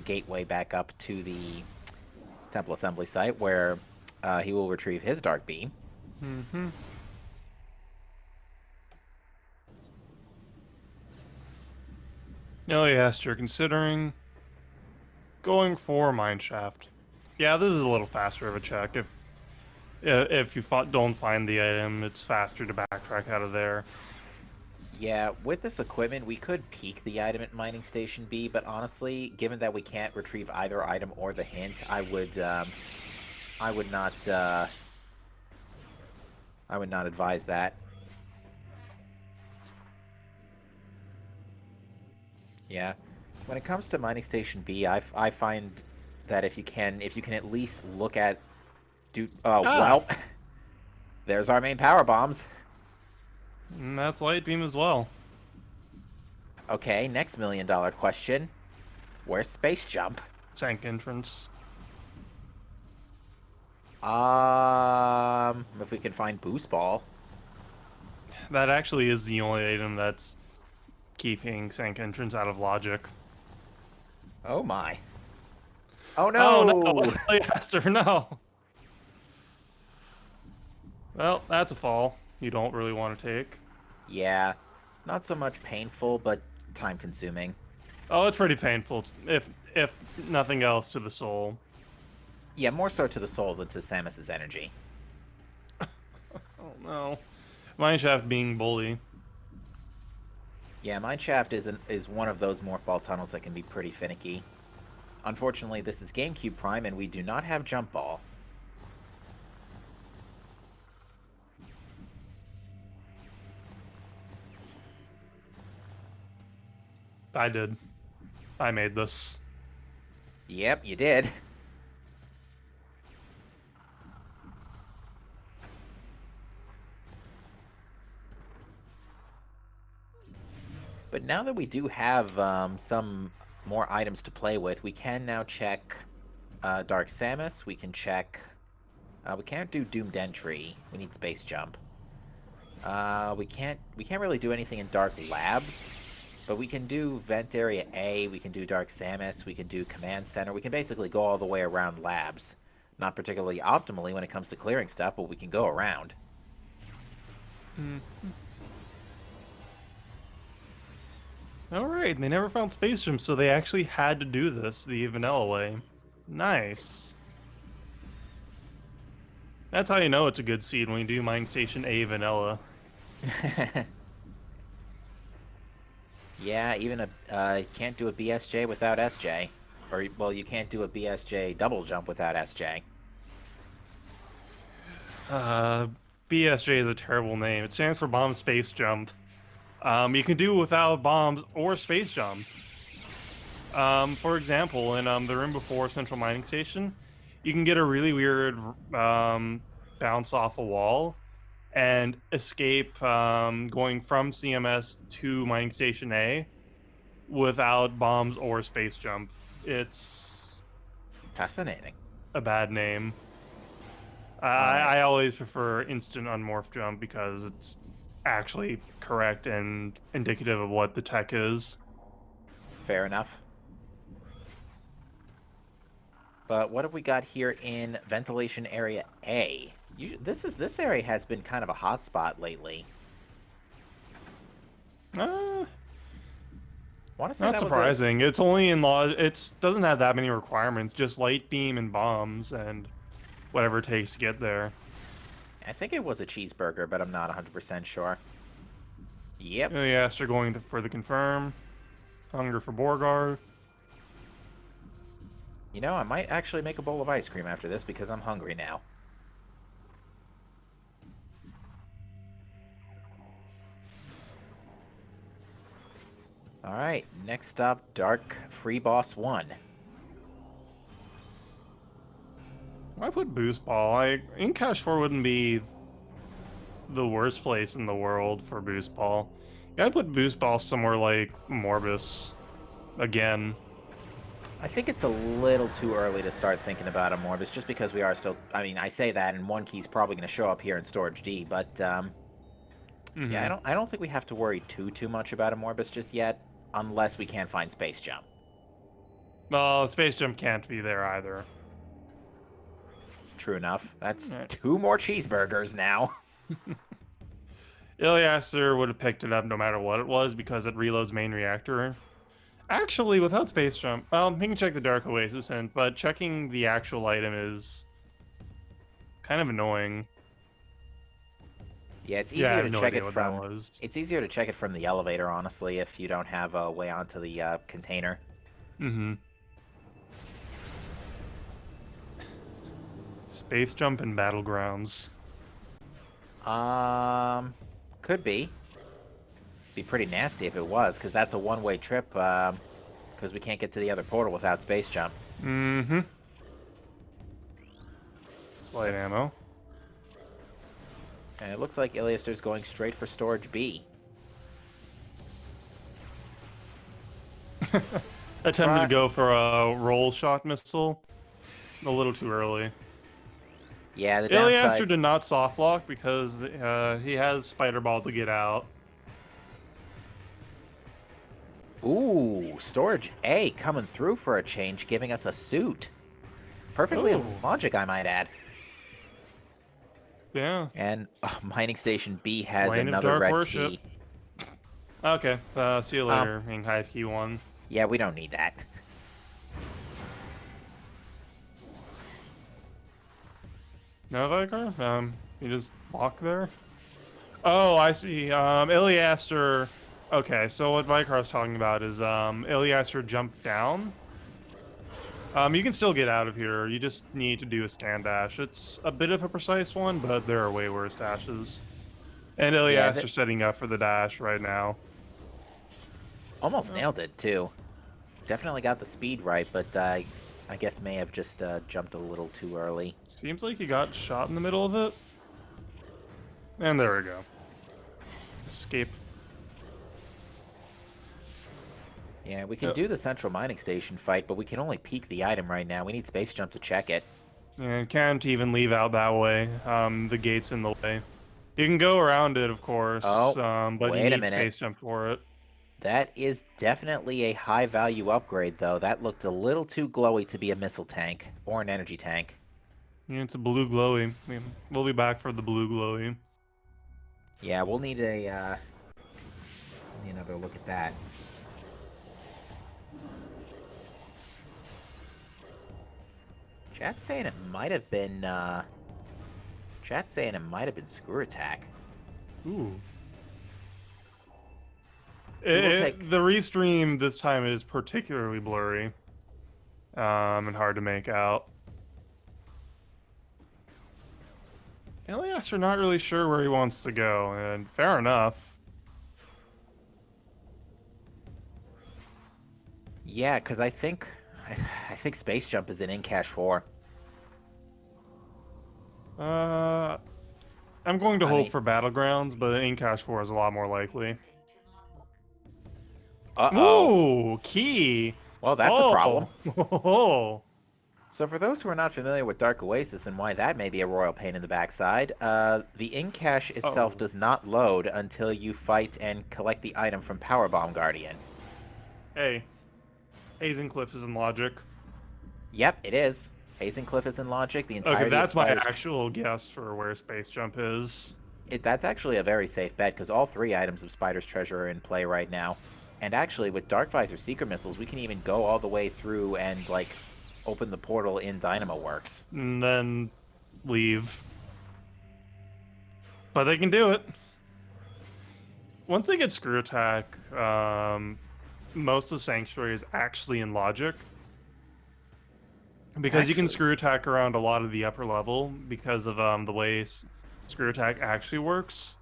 Speaker 1: gateway back up to the Temple Assembly site where he will retrieve his Dark Beam.
Speaker 2: Mm-hmm. Oh, yes, you're considering going for Mineshaft. Yeah, this is a little faster of a check. If you don't find the item, it's faster to backtrack out of there.
Speaker 1: Yeah, with this equipment, we could peek the item at Mining Station B, but honestly, given that we can't retrieve either item or the hint, I would not advise that. Yeah, when it comes to Mining Station B, I find that if you can at least look at well, there's our main power bombs.
Speaker 2: And that's Light Beam as well.
Speaker 1: Okay, next $1 million question. Where's Space Jump?
Speaker 2: Sank entrance.
Speaker 1: If we can find Boost Ball.
Speaker 2: That actually is the only item that's keeping Sank entrance out of Logic.
Speaker 1: Oh my. Oh
Speaker 2: Oh
Speaker 1: no!
Speaker 2: no! Illiaster, no! Well, that's a fall you don't really want to take.
Speaker 1: Yeah, not so much painful, but time consuming.
Speaker 2: Oh, it's pretty painful, if nothing else, to the soul.
Speaker 1: Yeah, more so to the soul than to Samus's energy.
Speaker 2: Oh no. Mineshaft being bully.
Speaker 1: Yeah, Mineshaft is one of those morph ball tunnels that can be pretty finicky. Unfortunately, this is GameCube Prime, and we do not have Jump Ball.
Speaker 2: I did. I made this.
Speaker 1: Yep, you did. But now that we do have some more items to play with, we can now check Dark Samus. We can check... we can't do Doomed Entry. We need Space Jump. We can't really do anything in Dark Labs, but we can do Vent Area A, we can do Dark Samus, we can do Command Center. We can basically go all the way around Labs. Not particularly optimally when it comes to clearing stuff, but we can go around.
Speaker 2: Alright, they never found Space Jump, so they actually had to do this the vanilla way. Nice. That's how you know it's a good seed, when you do Mining Station A vanilla.
Speaker 1: Yeah, even can't do a BSJ without SJ. Or, well, you can't do a BSJ double jump without SJ.
Speaker 2: BSJ is a terrible name. It stands for Bomb Space Jump. You can do without bombs or space jump. For example, in the room before Central Mining Station, you can get a really weird bounce off a wall and escape going from CMS to Mining Station A without bombs or space jump. It's
Speaker 1: Fascinating.
Speaker 2: a bad name. I always prefer instant unmorph jump because it's actually correct and indicative of what the tech is.
Speaker 1: Fair enough. But what have we got here in Ventilation Area A? This area has been kind of a hot spot lately.
Speaker 2: Not
Speaker 1: That
Speaker 2: surprising. It's only in law. It doesn't have that many requirements. Just light beam and bombs and whatever it takes to get there.
Speaker 1: I think it was a cheeseburger, but I'm not 100% sure. Yep.
Speaker 2: Illiaster going for the confirm. Hunger for Borgar.
Speaker 1: You know, I might actually make a bowl of ice cream after this because I'm hungry now. Alright, next up, Dark Free Boss 1.
Speaker 2: Why put Boost Ball? Incash 4 wouldn't be the worst place in the world for Boost Ball. You gotta put Boost Ball somewhere like Morbus. Again.
Speaker 1: I think it's a little too early to start thinking about a Morbus, just because we are still... I mean, I say that, and one key's probably going to show up here in Storage D, but, yeah, I don't think we have to worry too much about a Morbus just yet, unless we can't find Space Jump.
Speaker 2: Well, Space Jump can't be there either.
Speaker 1: True enough. That's 2 more cheeseburgers now.
Speaker 2: Illiaster would have picked it up no matter what it was because it reloads main reactor. Actually, without Space Jump, he can check the Dark Oasis hint, but checking the actual item is kind of annoying.
Speaker 1: Yeah, it's easier to check it
Speaker 2: from.
Speaker 1: It's easier to check it from the elevator, honestly, if you don't have a way onto the container.
Speaker 2: Space Jump in Battlegrounds.
Speaker 1: Could be. Be pretty nasty if it was, because that's a one-way trip, because we can't get to the other portal without Space Jump.
Speaker 2: Slight ammo.
Speaker 1: And it looks like Illiaster's going straight for Storage B.
Speaker 2: Attempted to go for a roll shot missile. A little too early.
Speaker 1: Yeah, the downside...
Speaker 2: Illiaster did not soft lock because he has Spider Ball to get out.
Speaker 1: Ooh, Storage A coming through for a change, giving us a suit. Perfectly logic, I might add.
Speaker 2: Yeah.
Speaker 1: And Mining Station B has
Speaker 2: Lane
Speaker 1: another red key.
Speaker 2: Okay, see you later, in Hive Key 1.
Speaker 1: Yeah, we don't need that.
Speaker 2: No Vicar? You just walk there? Oh, I see. Illiaster. Okay, so what Vicar's talking about is Illiaster jumped down. You can still get out of here. You just need to do a scan dash. It's a bit of a precise one, but there are way worse dashes. And
Speaker 1: Yeah,
Speaker 2: Illiaster's setting up for the dash right now.
Speaker 1: almost nailed it too. Definitely got the speed right, but I guess may have just jumped a little too early.
Speaker 2: Seems like he got shot in the middle of it. And there we go. Escape.
Speaker 1: Yeah, we can do the central mining station fight, but we can only peek the item right now. We need space jump to check it.
Speaker 2: And can't even leave out that way. The gate's in the way. You can go around it, of course,
Speaker 1: Oh,
Speaker 2: but you
Speaker 1: wait a
Speaker 2: need
Speaker 1: minute.
Speaker 2: space jump for it.
Speaker 1: That is definitely a high value upgrade, though. That looked a little too glowy to be a missile tank or an energy tank.
Speaker 2: Yeah, it's a blue glowy. We'll be back for the blue glowy.
Speaker 1: Yeah, we'll need another look at that. Chat's saying it might have been screw attack.
Speaker 2: Ooh.
Speaker 1: Take...
Speaker 2: The restream this time is particularly blurry. And hard to make out. Illiaster not really sure where he wants to go, and fair enough.
Speaker 1: Yeah, because I think space jump is in cache 4.
Speaker 2: I'm going to hope for Battlegrounds, but in cache 4 is a lot more likely. Ooh, key.
Speaker 1: Well, that's a problem.
Speaker 2: Oh.
Speaker 1: So for those who are not familiar with Dark Oasis and why that may be a royal pain in the backside, the in-cache itself does not load until you fight and collect the item from Powerbomb Guardian.
Speaker 2: Hey, Hazencliff is in logic.
Speaker 1: Yep, it is. Hazencliff is in logic. The entirety
Speaker 2: Okay, that's
Speaker 1: of
Speaker 2: my
Speaker 1: Spider's...
Speaker 2: actual guess for where Space Jump is.
Speaker 1: That's actually a very safe bet, because all 3 items of Spider's Treasure are in play right now. And actually, with Dark Visor Seeker Missiles, we can even go all the way through and, like, open the portal in Dynamo Works.
Speaker 2: And then leave. But they can do it. Once they get Screw Attack, most of Sanctuary is actually in logic. Because you can Screw Attack around a lot of the upper level because of the way Screw Attack actually works.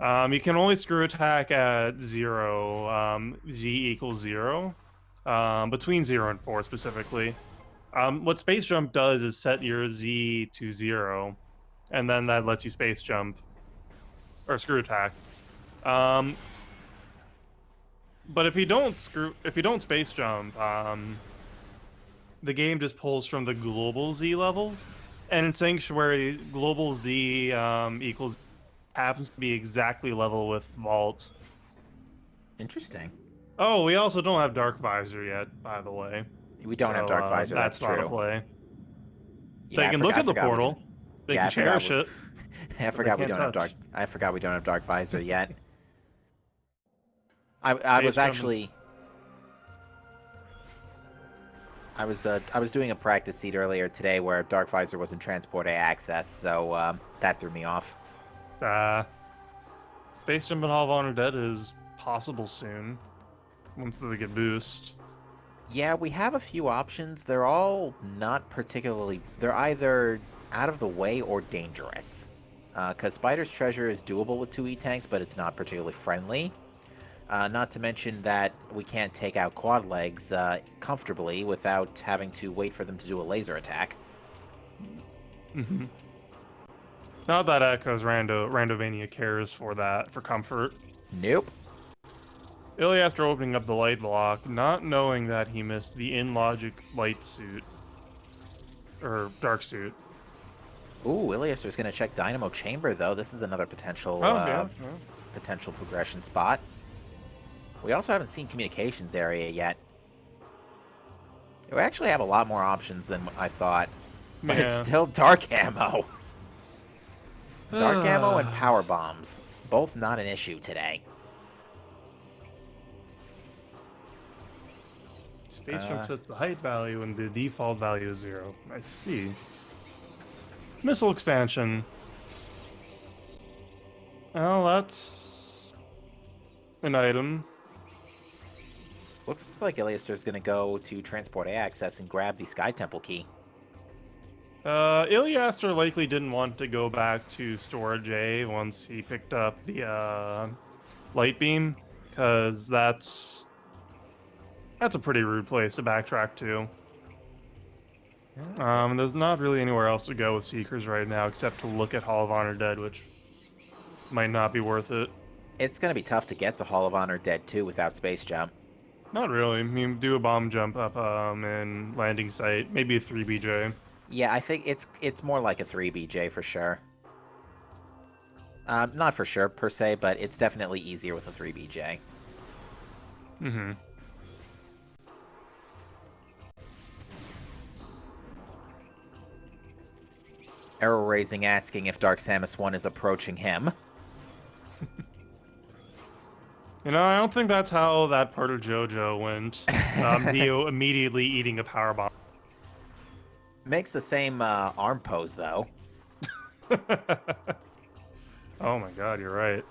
Speaker 2: You can only Screw Attack at 0, Z equals 0, between 0 and 4 specifically. What Space Jump does is set your Z to 0, and then that lets you Space Jump, or Screw Attack. But if you don't Space Jump, the game just pulls from the global Z levels, and in Sanctuary, global Z equals happens to be exactly level with Vault.
Speaker 1: Interesting.
Speaker 2: Oh, we also don't have Dark Visor yet, by the way.
Speaker 1: We don't have Dark Visor, that's true.
Speaker 2: Not a play.
Speaker 1: Yeah,
Speaker 2: they can look at the portal. They can cherish it.
Speaker 1: I forgot we don't have Dark. I forgot we don't have Dark Visor yet. I was actually. I was doing a practice seed earlier today where Dark Visor was in Transport A access, so that threw me off.
Speaker 2: Space Jump and Hall of Honor Dead is possible soon, once they get boost.
Speaker 1: Yeah, we have a few options. They're all not particularly... They're either out of the way or dangerous. Because Spider's Treasure is doable with 2 E-Tanks, but it's not particularly friendly. Not to mention that we can't take out Quad Legs comfortably without having to wait for them to do a laser attack.
Speaker 2: Mm-hmm. Not that Echo's Randovania cares for that, for comfort.
Speaker 1: Nope.
Speaker 2: Illiaster opening up the light block, not knowing that he missed the in-logic light suit. Or dark suit.
Speaker 1: Ooh, Illiaster's going to check Dynamo Chamber, though. This is another potential potential progression spot. We also haven't seen Communications Area yet. We actually have a lot more options than I thought. But it's still Dark Ammo. Dark Ammo and Power Bombs. Both not an issue today.
Speaker 2: Space Jump sets the height value and the default value is 0. I see. Missile expansion. Well, that's an item.
Speaker 1: Looks like Illiaster's going to go to Transport A access and grab the Sky Temple key.
Speaker 2: Illiaster likely didn't want to go back to storage A once he picked up the light beam, because that's a pretty rude place to backtrack to. There's not really anywhere else to go with Seekers right now except to look at Hall of Honor Dead, which might not be worth it.
Speaker 1: It's going to be tough to get to Hall of Honor Dead 2 without Space Jump.
Speaker 2: Not really. I mean, do a bomb jump up in landing site, maybe a 3BJ.
Speaker 1: Yeah, I think it's more like a 3BJ for sure. Not for sure, per se, but it's definitely easier with a 3BJ.
Speaker 2: Mm-hmm.
Speaker 1: AeroRaising asking if Dark Samus 1 is approaching him.
Speaker 2: You know, I don't think that's how that part of JoJo went. Neo immediately eating a power bomb.
Speaker 1: Makes the same arm pose, though.
Speaker 2: Oh my god, you're right.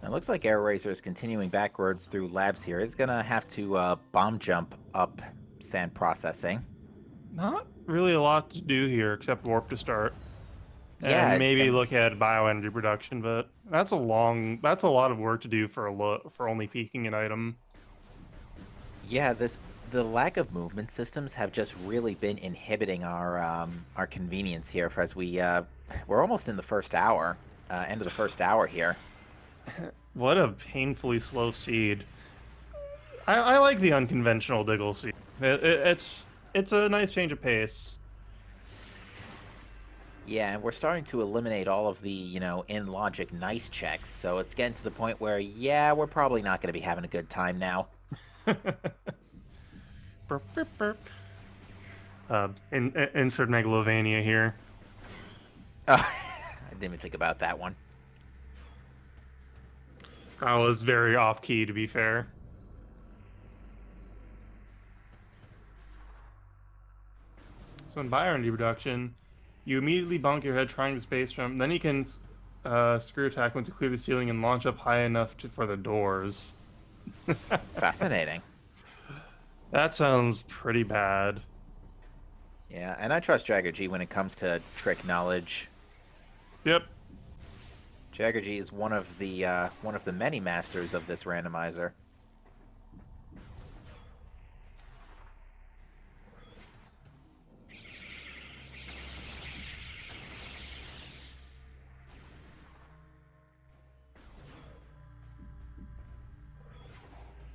Speaker 1: It looks like AeroRaiser is continuing backwards through labs here. He's going to have to bomb jump up sand processing.
Speaker 2: Not really a lot to do here except warp to start.
Speaker 1: Yeah,
Speaker 2: And maybe look at bioenergy production, but that's a lot of work to do for only peeking an item.
Speaker 1: Yeah, the lack of movement systems have just really been inhibiting our convenience here as we're almost in the first hour, end of the first hour here.
Speaker 2: What a painfully slow seed. I like the unconventional Diggle seed. It's a nice change of pace.
Speaker 1: Yeah, and we're starting to eliminate all of the, in logic nice checks, so it's getting to the point where, yeah, we're probably not going to be having a good time now.
Speaker 2: Burp, burp, burp. Insert Megalovania here.
Speaker 1: Oh, I didn't even think about that one.
Speaker 2: I was very off-key, to be fair. So in bioenergy reduction, you immediately bonk your head trying to space jump. Then you can screw attack when to clear the ceiling and launch up high enough for the doors.
Speaker 1: Fascinating.
Speaker 2: That sounds pretty bad.
Speaker 1: Yeah, and I trust Jagger G when it comes to trick knowledge.
Speaker 2: Yep.
Speaker 1: Jagger G is one of the many masters of this randomizer.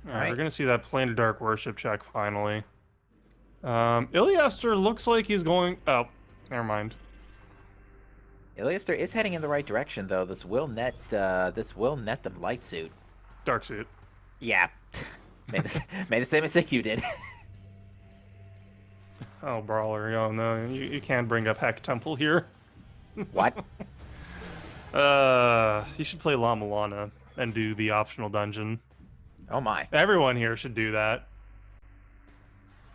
Speaker 2: Alright, we're gonna see that Plane of Dark Worship check finally. Illiaster looks like he's going. Oh, never mind.
Speaker 1: Illiaster is heading in the right direction, though. This will net them light suit.
Speaker 2: Dark suit.
Speaker 1: Yeah, made the same mistake you did.
Speaker 2: Oh, Brawler. Oh no, you can't bring up Heck Temple here.
Speaker 1: What?
Speaker 2: You should play La Milana and do the optional dungeon.
Speaker 1: Oh my.
Speaker 2: Everyone here should do that.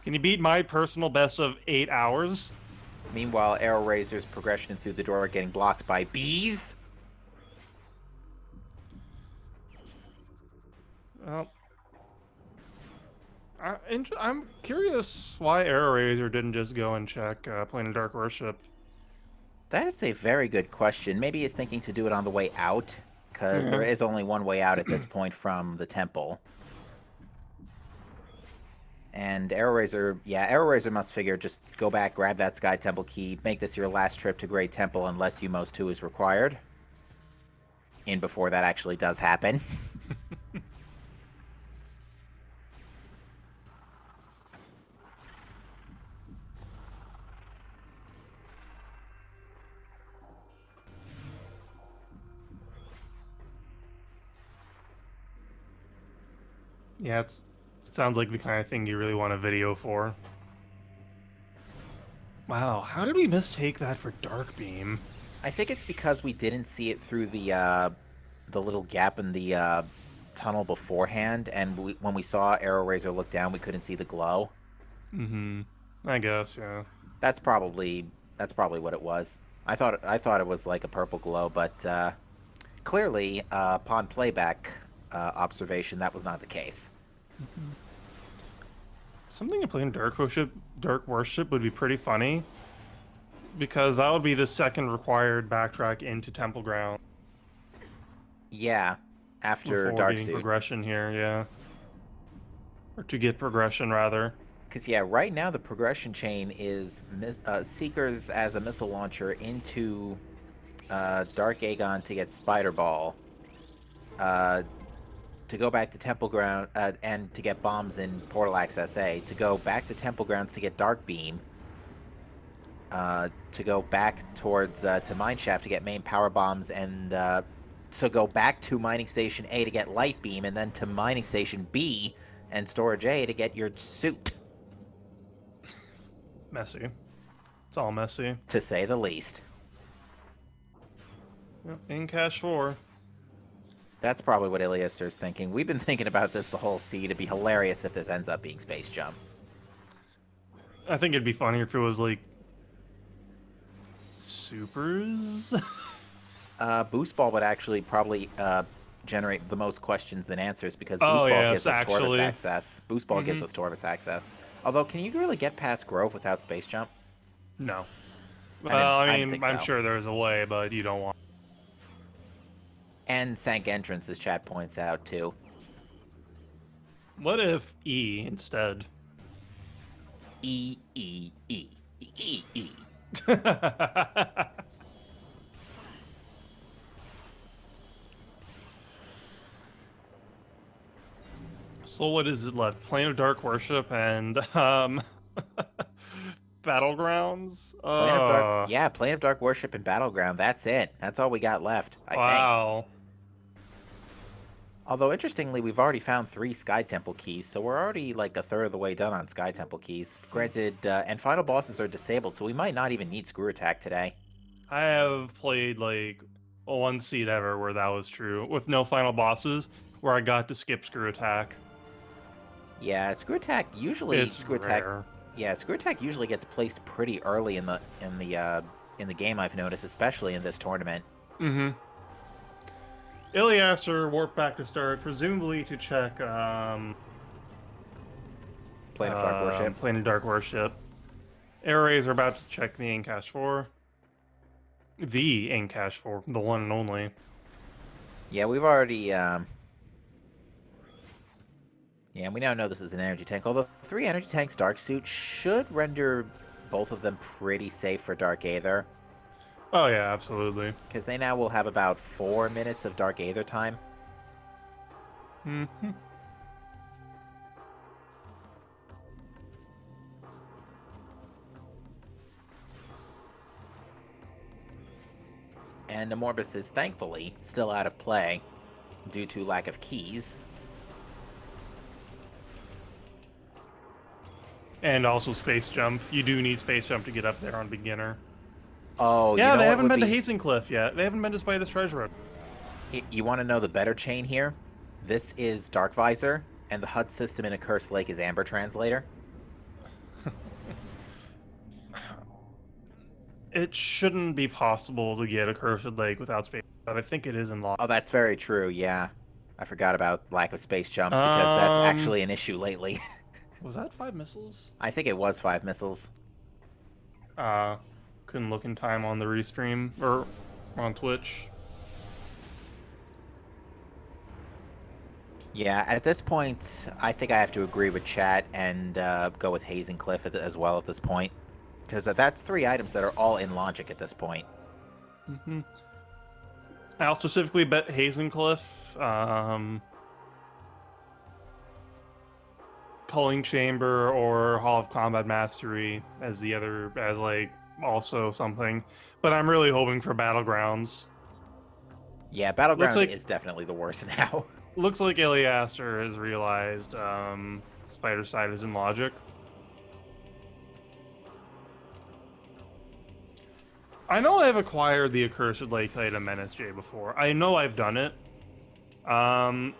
Speaker 2: Can you beat my personal best of 8 hours?
Speaker 1: Meanwhile, AeroRaiser's progression through the door getting blocked by bees.
Speaker 2: Well, I'm curious why AeroRaiser didn't just go and check Plane of Dark Worship.
Speaker 1: That is a very good question. Maybe he's thinking to do it on the way out, because there is only one way out at this point from the temple. And AeroRaiser must figure, just go back, grab that Sky Temple key, make this your last trip to Great Temple unless UMOS 2 is required. In before that actually does happen.
Speaker 2: Yeah, it sounds like the kind of thing you really want a video for. Wow, how did we mistake that for Dark Beam?
Speaker 1: I think it's because we didn't see it through the the little gap in the tunnel beforehand, and when we saw AeroRaiser look down, we couldn't see the glow.
Speaker 2: Mm-hmm. I guess, yeah.
Speaker 1: That's probably what it was. I thought it was like a purple glow, but clearly, upon playback observation, that was not the case.
Speaker 2: Mm-hmm. Something in playing Dark Worship would be pretty funny, because that would be the second required backtrack into Temple Ground
Speaker 1: Yeah, after
Speaker 2: before
Speaker 1: Dark
Speaker 2: getting
Speaker 1: Suit.
Speaker 2: progression here, yeah. Or to get progression, rather.
Speaker 1: Because, yeah, right now the progression chain is Seekers as a missile launcher into Dark Aegon to get Spider Ball, uh, to go back to Temple Ground, and to get bombs in Portal Access A, to go back to Temple Grounds to get Dark Beam, to go back towards to Mineshaft to get main power bombs, and to go back to Mining Station A to get Light Beam, and then to Mining Station B and Storage A to get your suit.
Speaker 2: Messy. It's all messy.
Speaker 1: To say the least.
Speaker 2: Yep, in Cache 4.
Speaker 1: That's probably what Illiaster's thinking. We've been thinking about this the whole sea. It'd be hilarious if this ends up being Space Jump.
Speaker 2: I think it'd be funnier if it was like Supers.
Speaker 1: Boost Ball would actually probably generate the most questions than answers, because Boost Ball gives us Tortoise access. Boost Ball gives us Tortoise access. Although, can you really get past Grove without Space Jump?
Speaker 2: No.
Speaker 1: I
Speaker 2: mean,
Speaker 1: think
Speaker 2: I'm
Speaker 1: so.
Speaker 2: sure there's a way, but you don't want.
Speaker 1: And Sank Entrance, as chat points out, too.
Speaker 2: What if E instead?
Speaker 1: E, E, E, E, E, E.
Speaker 2: So what is it left? Plane of Dark Worship and Battlegrounds?
Speaker 1: Plane of Dark Worship and Battleground. That's it. That's all we got left, I think.
Speaker 2: Wow.
Speaker 1: Although, interestingly, we've already found 3 Sky Temple keys, so we're already like a third of the way done on Sky Temple keys. Granted, and final bosses are disabled, so we might not even need Screw Attack today.
Speaker 2: I have played like one seed ever where that was true, with no final bosses, where I got to skip Screw Attack.
Speaker 1: Yeah, Screw Attack usually
Speaker 2: It's rare.
Speaker 1: Screw Attack usually gets placed pretty early in the game, I've noticed, especially in this tournament.
Speaker 2: Mm-hmm. Illiaster warped back to start, presumably to check
Speaker 1: Plane of Dark Worship.
Speaker 2: Plane of Dark Worship. AeroRaiser about to check the Cache 4. The Cache 4, the one and only.
Speaker 1: Yeah, we've already yeah, we now know this is an energy tank, although 3 energy tanks Dark Suit should render both of them pretty safe for Dark Aether.
Speaker 2: Oh yeah, absolutely.
Speaker 1: Because they now will have about 4 minutes of Dark Aether time.
Speaker 2: Mm-hmm.
Speaker 1: And Amorbus is thankfully still out of play due to lack of keys.
Speaker 2: And also Space Jump. You do need Space Jump to get up there on beginner.
Speaker 1: Oh,
Speaker 2: yeah,
Speaker 1: you know
Speaker 2: they
Speaker 1: what
Speaker 2: haven't
Speaker 1: would
Speaker 2: been to
Speaker 1: be...
Speaker 2: Hazencliff yet. They haven't been to Spider's Treasure.
Speaker 1: You want to know the better chain here? This is Dark Visor, and the HUD system in Accursed Lake is Amber Translator.
Speaker 2: It shouldn't be possible to get a Cursed Lake without space, but I think it is in law.
Speaker 1: Oh, that's very true, yeah. I forgot about lack of space jump, because that's actually an issue lately.
Speaker 2: Was that 5 missiles?
Speaker 1: I think it was 5 missiles.
Speaker 2: Couldn't look in time on the restream, or on Twitch.
Speaker 1: Yeah, at this point, I think I have to agree with chat and go with Hazencliff as well at this point. Because that's 3 items that are all in logic at this point.
Speaker 2: Mm-hmm. I'll specifically bet Hazencliff, Culling Chamber, or Hall of Combat Mastery as the other, as like also something. But I'm really hoping for Battlegrounds.
Speaker 1: Yeah, Battleground is definitely the worst now.
Speaker 2: Looks like Illiaster has realized Spider Side is in logic. I know I've acquired the Accursed Lake item NSJ before. I know I've done it, Um,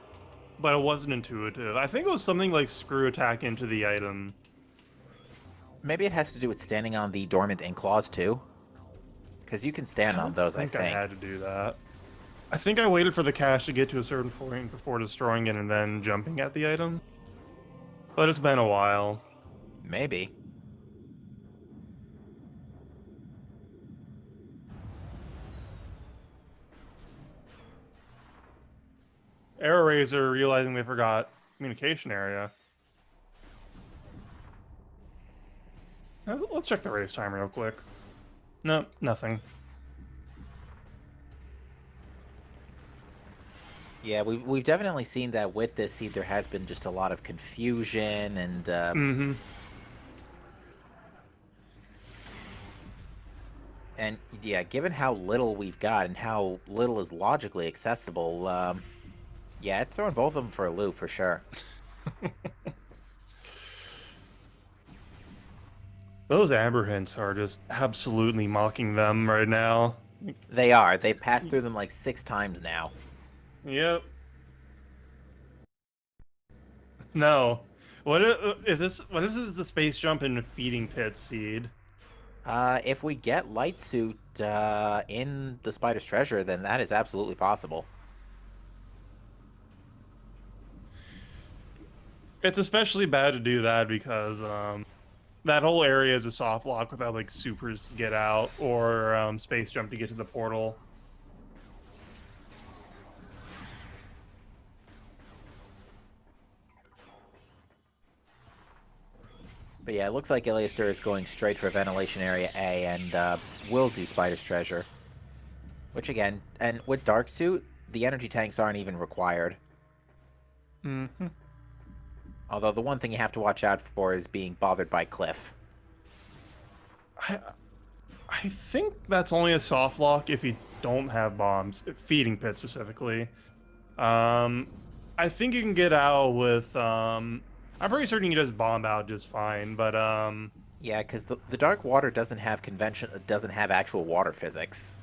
Speaker 2: but it wasn't intuitive. I think it was something like screw attack into the item.
Speaker 1: Maybe it has to do with standing on the dormant ink claws too, because you can
Speaker 2: I
Speaker 1: stand on
Speaker 2: don't
Speaker 1: those, I
Speaker 2: think I
Speaker 1: think.
Speaker 2: had to do that. I think I waited for the cache to get to a certain point before destroying it and then jumping at the item. But it's been a while.
Speaker 1: Maybe.
Speaker 2: AeroRaiser realizing they forgot communication area. Let's check the race time real quick. No, nothing.
Speaker 1: Yeah, we've definitely seen that with this seed. There has been just a lot of confusion and
Speaker 2: Mm-hmm.
Speaker 1: and yeah, given how little we've got and how little is logically accessible, yeah, it's throwing both of them for a loop for sure.
Speaker 2: Those amber hints are just absolutely mocking them right now.
Speaker 1: They are. They've passed through them like 6 times now.
Speaker 2: Yep. No. If this? What if this is the space jump and feeding pit seed?
Speaker 1: If we get Light Suit in the Spider's Treasure, then that is absolutely possible.
Speaker 2: It's especially bad to do that because that whole area is a soft lock without like supers to get out or space jump to get to the portal.
Speaker 1: But yeah, it looks like Illiaster is going straight for Ventilation Area A and will do Spider's Treasure. Which again, and with Dark Suit, the energy tanks aren't even required.
Speaker 2: Mm-hmm.
Speaker 1: Although the one thing you have to watch out for is being bothered by Cliff.
Speaker 2: I, I think that's only a soft lock if you don't have bombs, feeding pit specifically. I think you can get out with I'm pretty certain you can just bomb out just fine, but
Speaker 1: Yeah, because the Dark Water doesn't have actual water physics.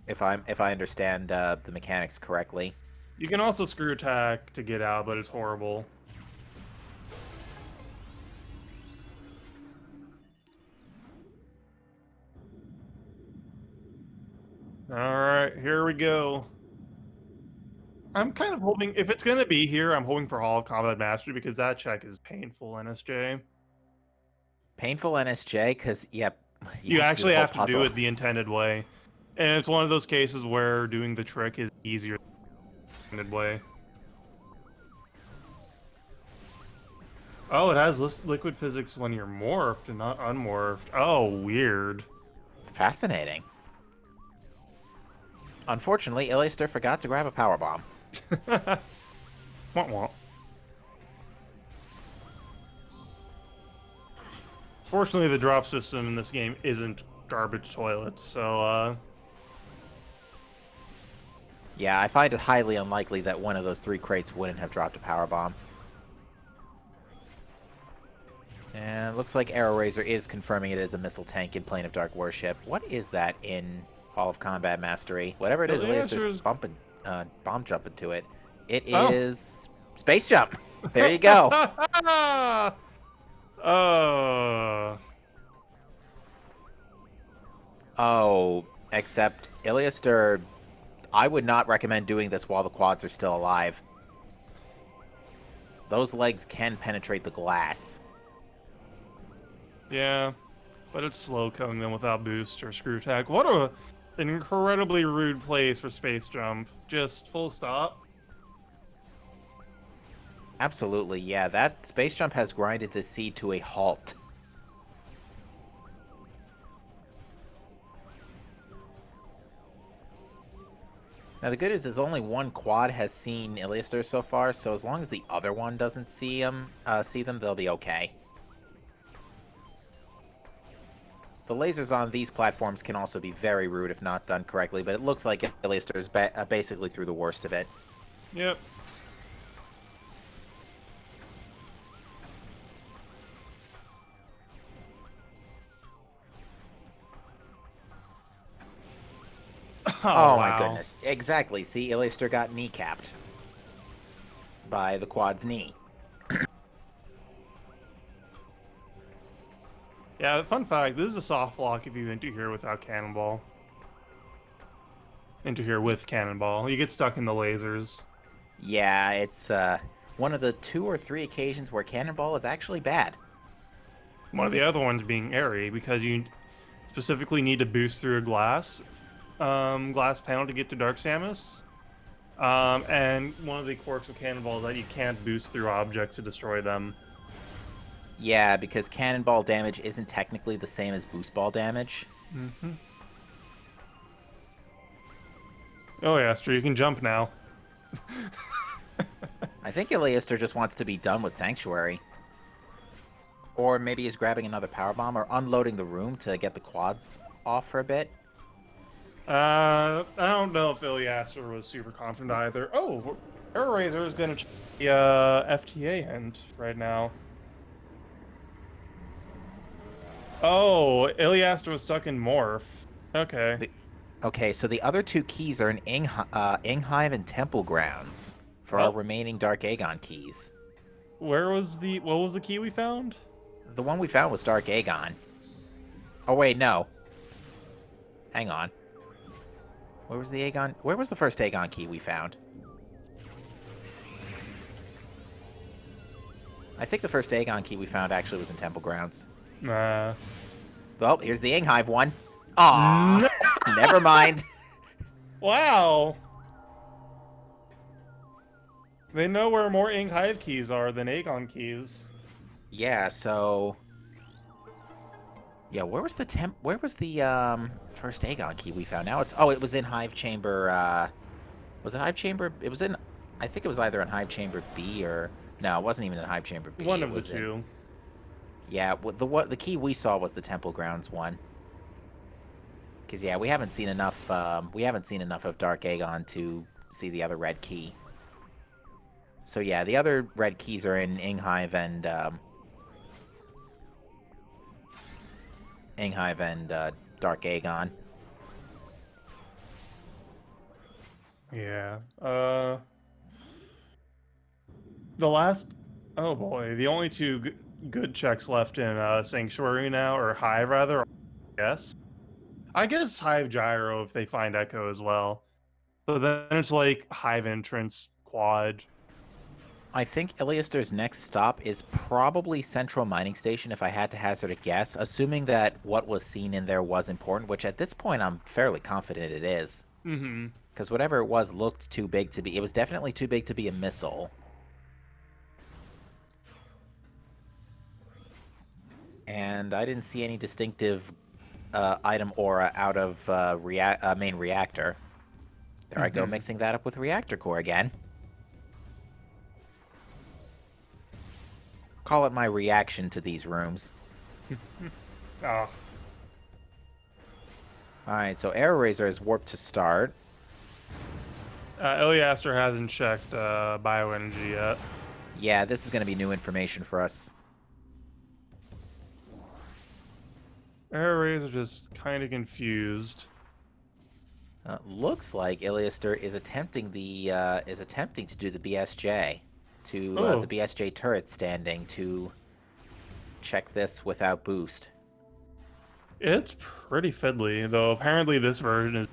Speaker 1: If I understand the mechanics correctly.
Speaker 2: you can also screw attack to get out, but it's horrible. All right, here we go. I'm kind of hoping, if it's gonna be here, I'm hoping for Hall of Combat Mastery because that check is painful, NSJ.
Speaker 1: Painful NSJ, because, yep, you
Speaker 2: You
Speaker 1: have to do the
Speaker 2: actually
Speaker 1: whole
Speaker 2: have to do
Speaker 1: puzzle.
Speaker 2: it the intended way. And it's one of those cases where doing the trick is easier than the intended way. Oh, it has liquid physics when you're morphed and not unmorphed. Oh, weird.
Speaker 1: Fascinating. Unfortunately, Illiaster forgot to grab a power bomb.
Speaker 2: Womp womp. Fortunately, the drop system in this game isn't garbage toilets, so,
Speaker 1: Yeah, I find it highly unlikely that one of those 3 crates wouldn't have dropped a power bomb. And looks like AeroRaiser is confirming it is a missile tank in Plane of Dark Worship. What is that in Hall of Combat Mastery? Whatever it is,
Speaker 2: the answer
Speaker 1: Illiaster's
Speaker 2: is...
Speaker 1: bumping, bomb jumping to it. It
Speaker 2: Oh.
Speaker 1: is Space Jump. There you go.
Speaker 2: Oh.
Speaker 1: Oh, except Illiaster, I would not recommend doing this while the quads are still alive. Those legs can penetrate the glass.
Speaker 2: Yeah, but it's slow coming in without boost or screw attack. What an incredibly rude place for space jump. Just full stop.
Speaker 1: Absolutely, yeah. That Space Jump has grinded the seed to a halt. Now the good news is only one quad has seen Illiaster so far, so as long as the other one doesn't see them, they'll be okay. The lasers on these platforms can also be very rude if not done correctly, but it looks like Illiaster is basically through the worst of it.
Speaker 2: Yep. Oh,
Speaker 1: Oh my
Speaker 2: wow.
Speaker 1: goodness. Exactly. See, Illiaster got kneecapped by the quad's knee.
Speaker 2: Yeah, fun fact, this is a soft lock if you enter here without Cannonball. Enter here with Cannonball. You get stuck in the lasers.
Speaker 1: Yeah, it's one of the 2 or 3 occasions where Cannonball is actually bad.
Speaker 2: One of the other ones being Airy, because you specifically need to boost through a glass panel to get to Dark Samus. And one of the quirks of Cannonball is that you can't boost through objects to destroy them.
Speaker 1: Yeah, because Cannonball damage isn't technically the same as Boost Ball damage.
Speaker 2: Mm-hmm. Oh, yeah, Astro, you can jump now.
Speaker 1: I think Illiaster just wants to be done with Sanctuary. Or maybe he's grabbing another power bomb or unloading the room to get the quads off for a bit.
Speaker 2: I don't know if Illiaster was super confident either. Oh, AeroRaiser is going to check the FTA end right now. Oh, Illiaster was stuck in Morph. Okay.
Speaker 1: Okay, so the other 2 keys are in Inghive and Temple Grounds for our remaining Dark Aegon keys.
Speaker 2: What was the key we found?
Speaker 1: The one we found was Dark Aegon. Oh wait, no. Hang on. Where was the Aegon? Where was the first Aegon key we found? I think the first Aegon key we found actually was in Temple Grounds.
Speaker 2: Nah.
Speaker 1: Well, here's the Inghive one. Aww.
Speaker 2: No.
Speaker 1: Never mind.
Speaker 2: Wow. They know where more Inghive keys are than Aegon keys.
Speaker 1: Yeah, so... Yeah, where was the first Aegon key we found? Now it's... Oh, it was in Hive Chamber, Was it Hive Chamber? It was in... I think it was either in Hive Chamber B or... No, it wasn't even in Hive Chamber B.
Speaker 2: One of the two.
Speaker 1: Yeah, the key we saw was the Temple Grounds one. Because, yeah, we haven't seen enough of Dark Aegon to see the other red key. So, yeah, the other red keys are in Inghive and... Dark Aegon.
Speaker 2: Yeah. The last... Oh, boy. The only 2 good checks left in Sanctuary now, or Hive, rather, yes. I guess Hive Gyro if they find Echo as well. So then it's like Hive entrance, quad.
Speaker 1: I think Illiaster's next stop is probably Central Mining Station, if I had to hazard a guess, assuming that what was seen in there was important, which at this point I'm fairly confident it is.
Speaker 2: Mm-hmm.
Speaker 1: Because whatever it was looked too big to be... It was definitely too big to be a missile. And I didn't see any distinctive item aura out of main reactor. There I go, mixing that up with reactor core again. Call it my reaction to these rooms.
Speaker 2: Oh.
Speaker 1: Alright, so AeroRaiser is warped to start.
Speaker 2: Illiaster hasn't checked bioenergy yet.
Speaker 1: Yeah, this is going to be new information for us.
Speaker 2: AeroRaiser just kind of confused.
Speaker 1: Looks like Illiaster is attempting to do the BSJ to the BSJ turret standing to check this without boost.
Speaker 2: It's pretty fiddly, though apparently this version is...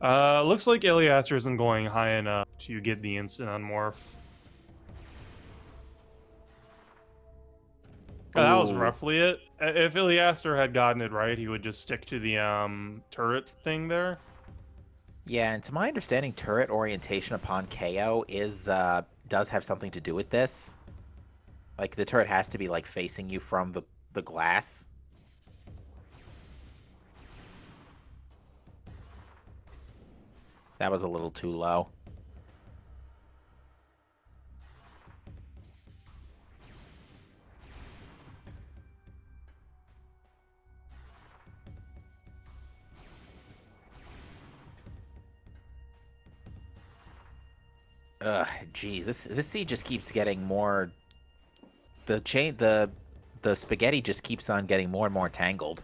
Speaker 2: looks like Illiaster isn't going high enough to get the instant unmorph. That was roughly it. If Illiaster had gotten it right, he would just stick to the turret thing there.
Speaker 1: Yeah, and to my understanding, turret orientation upon KO does have something to do with this. Like, the turret has to be, like, facing you from the glass. That was a little too low. Ugh, geez, this seed just keeps getting more... The spaghetti just keeps on getting more and more tangled.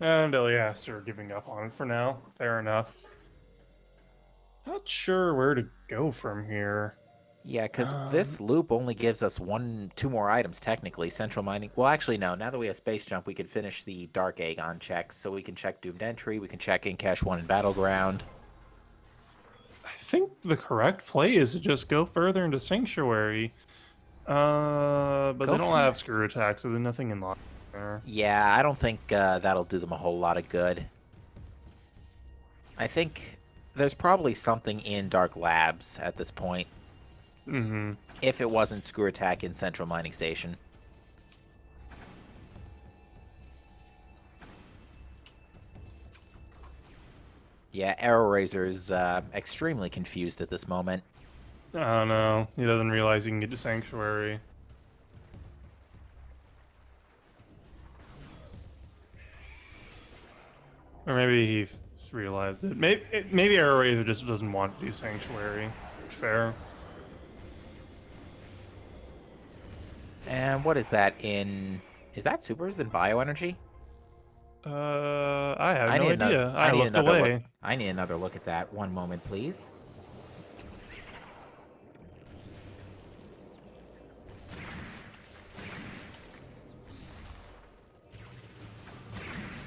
Speaker 2: And Illiaster giving up on it for now. Fair enough. Not sure where to go from here.
Speaker 1: Yeah, because this loop only gives us two more items, technically. Central mining. Well, actually, no. Now that we have Space Jump, we can finish the Dark Aegon checks. So we can check Doomed Entry, we can check In Cache 1 in Battleground.
Speaker 2: I think the correct play is to just go further into Sanctuary. But they don't have Screw Attack, so there's nothing in lock there.
Speaker 1: Yeah, I don't think that'll do them a whole lot of good. I think there's probably something in Dark Labs at this point.
Speaker 2: Mm-hmm.
Speaker 1: If it wasn't Screw Attack in Central Mining Station. Yeah, AeroRaiser is extremely confused at this moment.
Speaker 2: I don't know. He doesn't realize he can get to Sanctuary. Or maybe he realized it. Maybe AeroRaiser just doesn't want to do Sanctuary. Fair.
Speaker 1: And what is that in... Is that Supers in Bioenergy?
Speaker 2: I have no idea. I looked away.
Speaker 1: I need another look at that. One moment, please.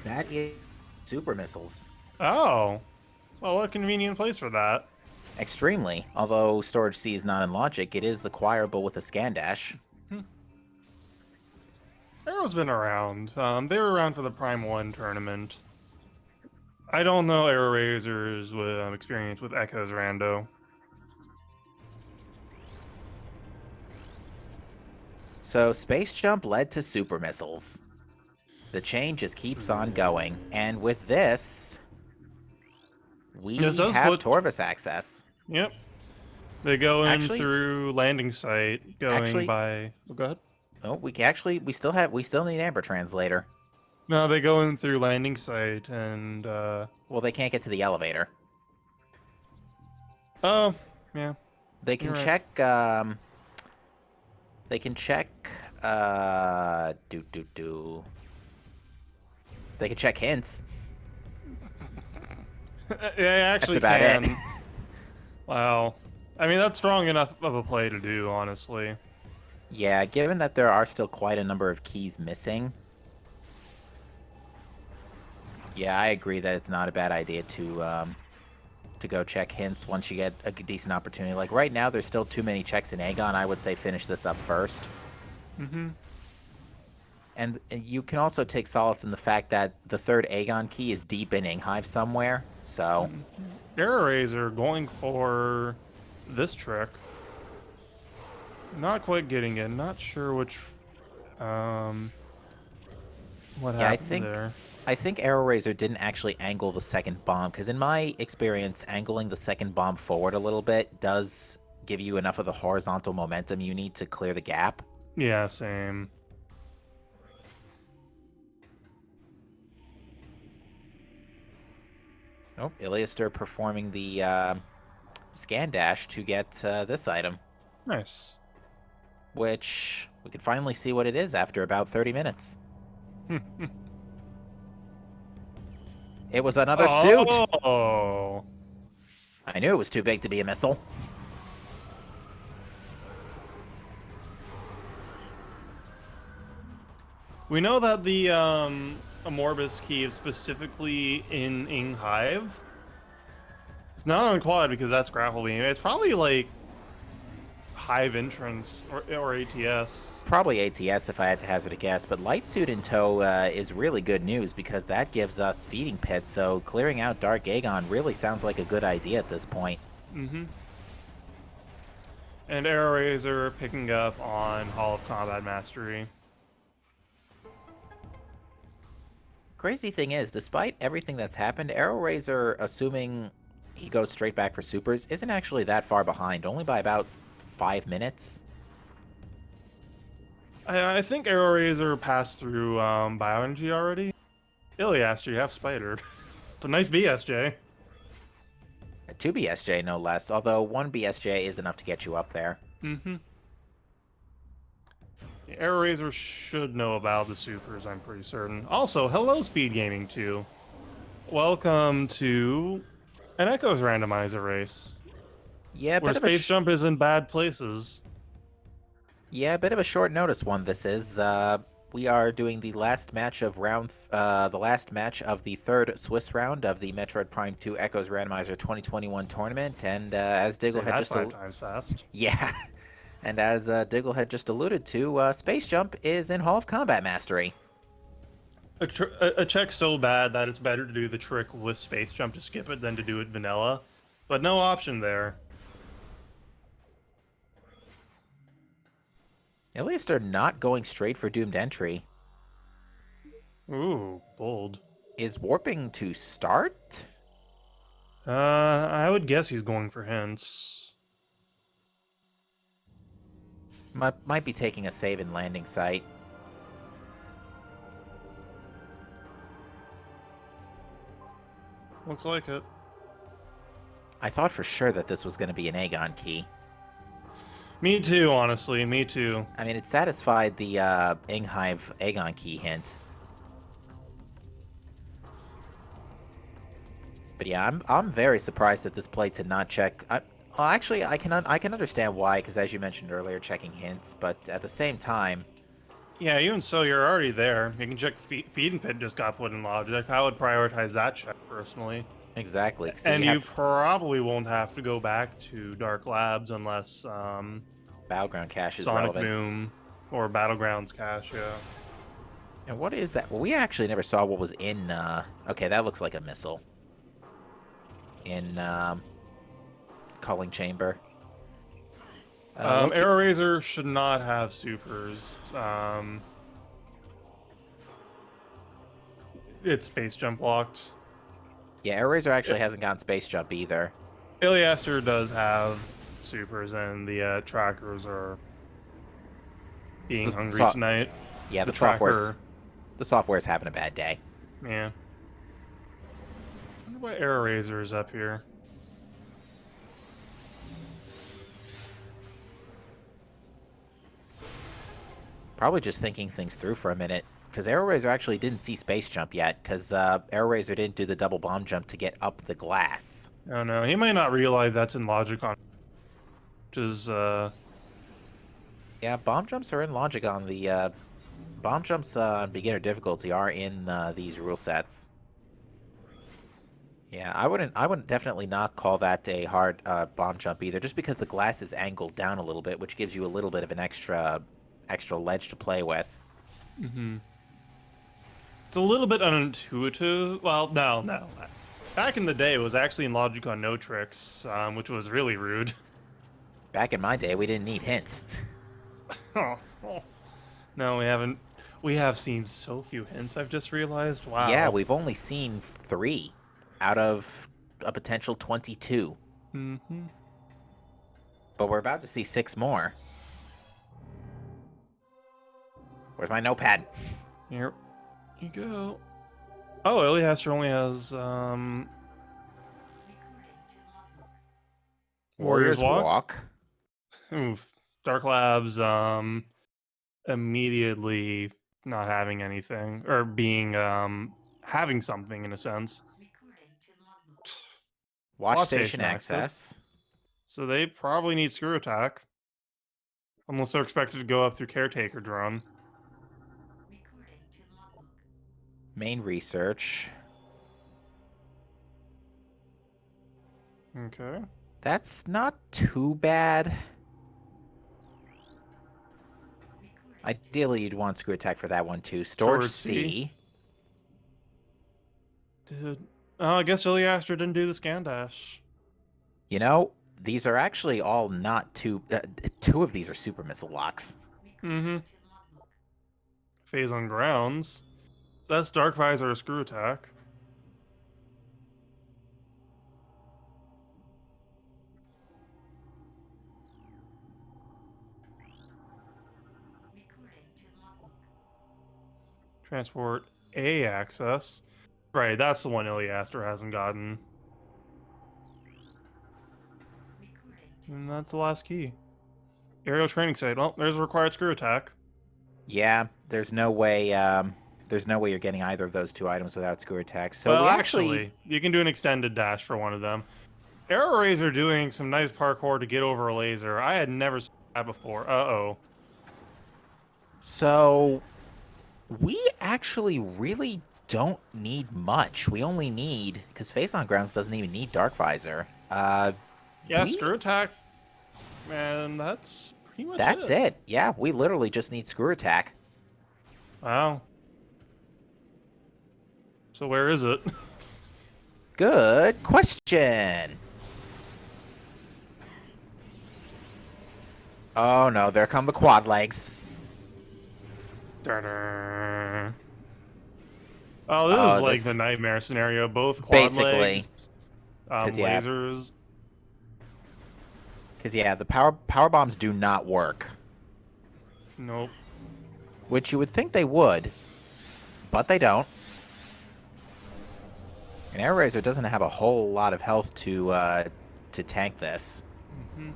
Speaker 1: That is super missiles.
Speaker 2: Oh. Well, what a convenient place for that.
Speaker 1: Extremely. Although Storage C is not in Logic, it is acquirable with a scan dash.
Speaker 2: Arrow's been around. They were around for the Prime 1 tournament. I don't know AeroRaiser's experience with Echo's Rando.
Speaker 1: So Space Jump led to super missiles. The chain just keeps on going. And with this, we have Torvus access.
Speaker 2: Yep. They go in through landing site, going by... Oh, go ahead.
Speaker 1: Oh, we still need Amber Translator.
Speaker 2: No, they go in through landing site and
Speaker 1: well, they can't get to the elevator.
Speaker 2: Oh, yeah.
Speaker 1: They can check they can check They can check hints.
Speaker 2: Yeah, actually
Speaker 1: that's about it.
Speaker 2: Wow. I mean, that's strong enough of a play to do, honestly.
Speaker 1: Yeah, given that there are still quite a number of keys missing. Yeah, I agree that it's not a bad idea to go check hints once you get a decent opportunity. Like right now, there's still too many checks in Aegon. I would say finish this up first.
Speaker 2: Mm-hmm.
Speaker 1: And you can also take solace in the fact that the third Aegon key is deep in Inghive somewhere, so...
Speaker 2: AeroRaiser going for this trick. Not quite getting it. Not sure which... what happened there.
Speaker 1: I think AeroRaiser didn't actually angle the second bomb, because in my experience, angling the second bomb forward a little bit does give you enough of the horizontal momentum you need to clear the gap.
Speaker 2: Yeah, same.
Speaker 1: Oh, Illiaster performing the scan dash to get this item.
Speaker 2: Nice.
Speaker 1: Which we can finally see what it is after about 30 minutes. It was another suit!
Speaker 2: Oh!
Speaker 1: I knew it was too big to be a missile.
Speaker 2: We know that the Amorbus key is specifically in Inghive. It's not on Quad because that's Grapple Beam. It's probably like Hive Entrance or ATS.
Speaker 1: Probably ATS if I had to hazard a guess, but Light Suit in tow is really good news because that gives us Feeding Pits, so clearing out Dark Aegon really sounds like a good idea at this point.
Speaker 2: Mm-hmm. And AeroRaiser picking up on Hall of Combat Mastery.
Speaker 1: Crazy thing is, despite everything that's happened, AeroRaiser, assuming he goes straight back for supers, isn't actually that far behind, only by about 5 minutes.
Speaker 2: I think AeroRaiser passed through Bioenergy already. Illiaster, you have Spider. It's a nice BSJ.
Speaker 1: 2 BSJ, no less, although 1 BSJ is enough to get you up there.
Speaker 2: Mm-hmm. The AeroRaiser should know about the supers, I'm pretty certain. Also, hello, SpeedGaming 2. Welcome to an Echoes randomizer race,
Speaker 1: Yeah, a
Speaker 2: where
Speaker 1: bit of a
Speaker 2: space jump is in bad places.
Speaker 1: yeah, a bit of a short notice one. This is. We are doing the last match of the last match of the third Swiss round of the Metroid Prime 2 Echoes Randomizer 2021 tournament, and as Diggle
Speaker 2: Say
Speaker 1: had
Speaker 2: that
Speaker 1: just
Speaker 2: five times fast.
Speaker 1: yeah, and as Diggle had just alluded to, Space Jump is in Hall of Combat Mastery.
Speaker 2: A check's so bad that it's better to do the trick with space jump to skip it than to do it vanilla, but no option there.
Speaker 1: Illiaster not going straight for doomed entry.
Speaker 2: Ooh, bold.
Speaker 1: Is warping to start?
Speaker 2: I would guess he's going for hints.
Speaker 1: Might be taking a save in landing site.
Speaker 2: Looks like it.
Speaker 1: I thought for sure that this was going to be an Aegon key.
Speaker 2: Me too, honestly. Me too.
Speaker 1: I mean, it satisfied the Inghive Aegon key hint. But yeah, I'm very surprised that this play to not check. Well, actually, I can understand why, because as you mentioned earlier, checking hints. But at the same time,
Speaker 2: Yeah, even so, you're already there. You can check feeding pit just got put in logic. I would prioritize that check personally.
Speaker 1: exactly. So
Speaker 2: And
Speaker 1: you
Speaker 2: you
Speaker 1: have
Speaker 2: probably won't have to go back to Dark Labs unless
Speaker 1: Battleground Cache is
Speaker 2: Sonic
Speaker 1: relevant.
Speaker 2: Boom or Battlegrounds cache, yeah.
Speaker 1: And what is that? Well, we actually never saw what was in. Okay, that looks like a missile. In Culling Chamber.
Speaker 2: AeroRaiser should not have supers. It's space jump locked.
Speaker 1: Yeah, AeroRaiser actually hasn't gotten Space Jump either.
Speaker 2: Illiaster does have supers, and the trackers are being hungry tonight.
Speaker 1: Yeah,
Speaker 2: The
Speaker 1: the software's having a bad day.
Speaker 2: Yeah. I wonder why AeroRaiser is up here.
Speaker 1: Probably just thinking things through for a minute, because AeroRaiser actually didn't see Space Jump yet, because AeroRaiser didn't do the double bomb jump to get up the glass.
Speaker 2: Oh no, he might not realize that's in Logicon. Which is,
Speaker 1: Yeah, bomb jumps are in logic on the bomb jumps on beginner difficulty are in these rule sets. Yeah, I wouldn't definitely not call that a hard bomb jump either, just because the glass is angled down a little bit, which gives you a little bit of an extra ledge to play with.
Speaker 2: it's a little bit unintuitive. Well, no. Back in the day, it was actually in Logicon no tricks, which was really rude.
Speaker 1: Back in my day, we didn't need hints.
Speaker 2: Oh. No, we haven't. We have seen so few hints, I've just realized. Wow.
Speaker 1: Yeah, we've only seen 3 out of a potential 22.
Speaker 2: Mm-hmm.
Speaker 1: But we're about to see 6 more. Where's my notepad?
Speaker 2: Here you go. Oh, Illiaster only has, Warriors Walk? Oof. Dark Labs, immediately not having anything, or being, having something in a sense.
Speaker 1: Watch station access.
Speaker 2: So they probably need screw attack. Unless they're expected to go up through caretaker drone.
Speaker 1: Main research.
Speaker 2: Okay.
Speaker 1: That's not too bad. Ideally, you'd want screw attack for that one too. Storage C.
Speaker 2: Dude. Oh, I guess Illiaster didn't do the scan dash.
Speaker 1: You know, these are actually all not too... 2 of these are super missile locks.
Speaker 2: Mm-hmm. Phase on grounds. That's Dark Visor or screw attack. Transport A access. Right, that's the one Illiaster hasn't gotten. And that's the last key. Aerial training site. Well, there's a required screw attack.
Speaker 1: Yeah, there's no way. There's no way you're getting either of those two items without screw attack. So
Speaker 2: Well,
Speaker 1: we actually.
Speaker 2: actually, you can do an extended dash for one of them. AeroRaiser doing some nice parkour to get over a laser. I had never seen that before. Uh-oh.
Speaker 1: So we actually really don't need much. We only need, because Face on Grounds doesn't even need Dark Visor.
Speaker 2: Yeah,
Speaker 1: We
Speaker 2: screw attack. And that's pretty much
Speaker 1: That's
Speaker 2: it.
Speaker 1: it. Yeah, we literally just need screw attack.
Speaker 2: Wow. So where is it?
Speaker 1: Good question. Oh no, there come the quad legs.
Speaker 2: Da-da. Oh, this is
Speaker 1: Oh,
Speaker 2: like the
Speaker 1: this
Speaker 2: nightmare scenario. Both quad
Speaker 1: basically,
Speaker 2: legs,
Speaker 1: because
Speaker 2: lasers.
Speaker 1: the power bombs do not work,
Speaker 2: Nope.
Speaker 1: which you would think they would, but they don't. And AeroRaiser doesn't have a whole lot of health to tank this.
Speaker 2: Hmm.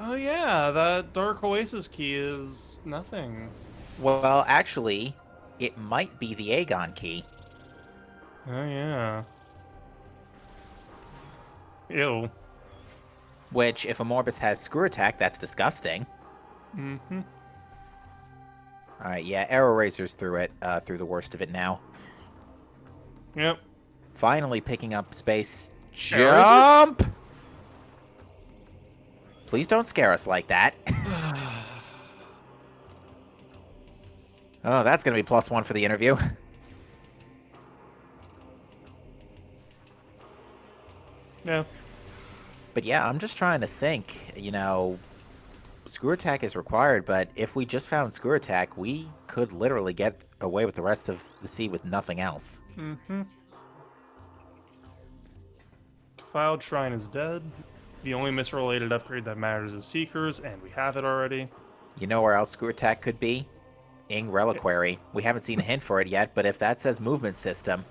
Speaker 2: Oh yeah, that Dark Oasis key is nothing.
Speaker 1: Well, actually, it might be the Aegon key.
Speaker 2: Oh yeah. Ew.
Speaker 1: Which, if a Morbus has screw attack, that's disgusting.
Speaker 2: Mm-hmm.
Speaker 1: All right, yeah, AeroRaiser's through it, through the worst of it now.
Speaker 2: Yep.
Speaker 1: Finally picking up space.
Speaker 2: AeroRaiser?
Speaker 1: Jump! Please don't scare us like that. Oh, that's going to be +1 for the interview.
Speaker 2: Yeah.
Speaker 1: But yeah, I'm just trying to think, screw attack is required, but if we just found screw attack, we could literally get away with the rest of the seed with nothing else.
Speaker 2: Mm-hmm. Defiled Shrine is dead. The only misrelated upgrade that matters is Seekers, and we have it already.
Speaker 1: You know where else screw attack could be? Ing Reliquary. We haven't seen a hint for it yet, but if that says movement system...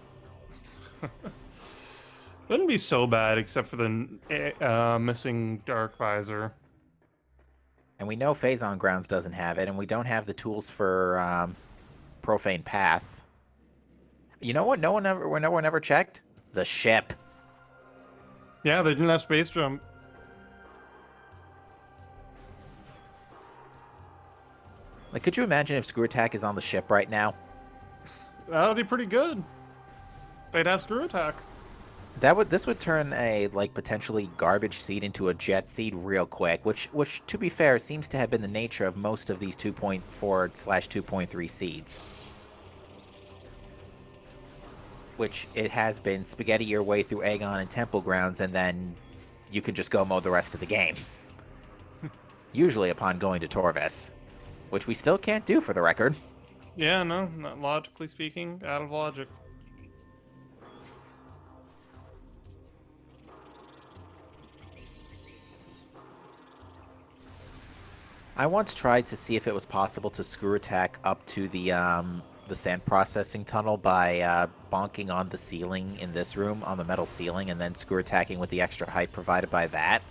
Speaker 2: Wouldn't be so bad, except for the missing Dark Visor.
Speaker 1: And we know Phazon Grounds doesn't have it, and we don't have the tools for Profane Path. You know what? No one ever checked? The ship.
Speaker 2: Yeah, they didn't have space jump.
Speaker 1: Like, could you imagine if Screw Attack is on the ship right now?
Speaker 2: That would be pretty good. They'd have screw attack.
Speaker 1: This would turn a potentially garbage seed into a jet seed real quick, which to be fair seems to have been the nature of most of these 2.4/2.3 seeds. Which it has been spaghetti your way through Aegon and Temple Grounds, and then you can just go mode the rest of the game. Usually upon going to Torvis, which we still can't do for the record.
Speaker 2: Yeah, no, not logically speaking, out of logic.
Speaker 1: I once tried to see if it was possible to screw attack up to the sand processing tunnel by bonking on the ceiling in this room, on the metal ceiling, and then screw attacking with the extra height provided by that.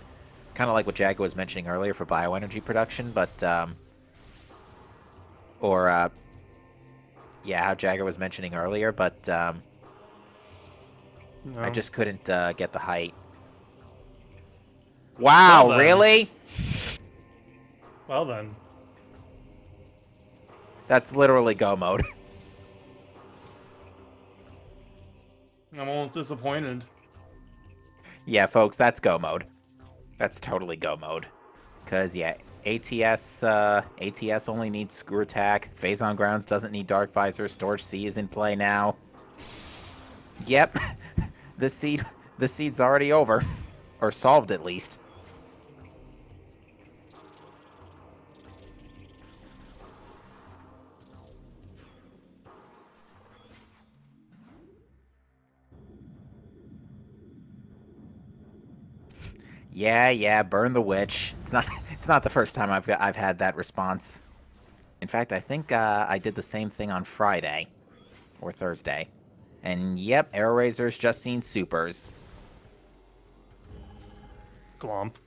Speaker 1: Kind of like what Jago was mentioning earlier for bioenergy production, but yeah, how Jagger was mentioning earlier, but
Speaker 2: No.
Speaker 1: I just couldn't get the height. Wow,
Speaker 2: Well then.
Speaker 1: really?
Speaker 2: Well then.
Speaker 1: That's literally go mode.
Speaker 2: I'm almost disappointed.
Speaker 1: Yeah, folks, that's go mode. That's totally go mode. Because, yeah, ATS only needs screw attack. Phazon Grounds doesn't need Dark Visor. Storage C is in play now. Yep. the seed's already over. Or solved, at least. Yeah, burn the witch. It's not the first time I've had that response. In fact, I think I did the same thing on Friday or Thursday. And yep, AeroRaiser's just seen supers.
Speaker 2: Glomp. 。 . 。 . 。 . 。 . . . . . . . . . . . . . . . . . . . . . . . . 。 . . . . . . 。 . 。 . . 。 . . 。 . 。 。 . . . 。 .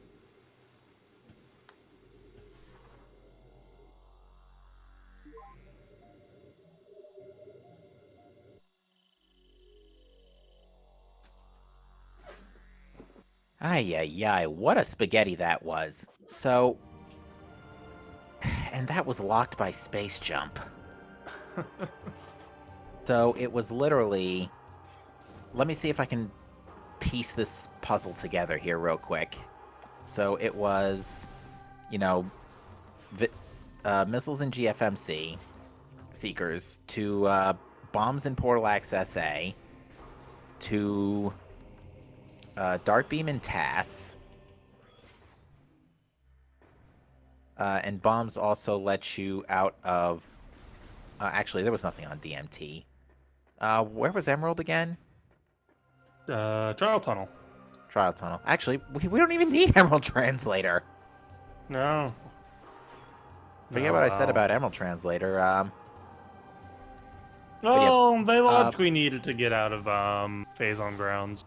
Speaker 1: Ay, ay, ay, what a spaghetti that was. So, and that was locked by space jump. So it was literally... Let me see if I can piece this puzzle together here real quick. So it was, you know, missiles in GFMC, Seekers, to bombs in Portal Access A, to Dart Beam in TAS, and bombs also let you out of... actually, there was nothing on DMT. Where was Emerald again?
Speaker 2: Trial tunnel.
Speaker 1: Trial Tunnel. Actually, we don't even need Emerald Translator.
Speaker 2: No.
Speaker 1: Forget
Speaker 2: Oh,
Speaker 1: what I said
Speaker 2: wow.
Speaker 1: about Emerald Translator.
Speaker 2: Oh, they logically needed to get out of phase on grounds.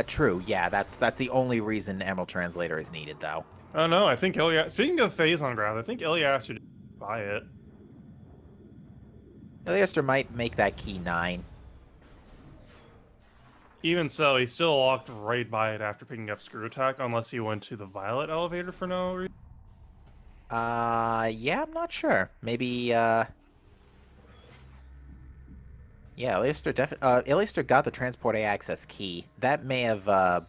Speaker 1: True. Yeah, that's the only reason Emerald Translator is needed, though.
Speaker 2: Oh no, I think Illiaster. Speaking of phase on grounds, I think Illiaster did buy it.
Speaker 1: Illiaster might make that key 9.
Speaker 2: Even so, he still walked right by it after picking up Screw Attack, unless he went to the Violet elevator for no reason.
Speaker 1: Yeah, I'm not sure. Maybe, yeah, Illiaster got the Transport A access key. That may have,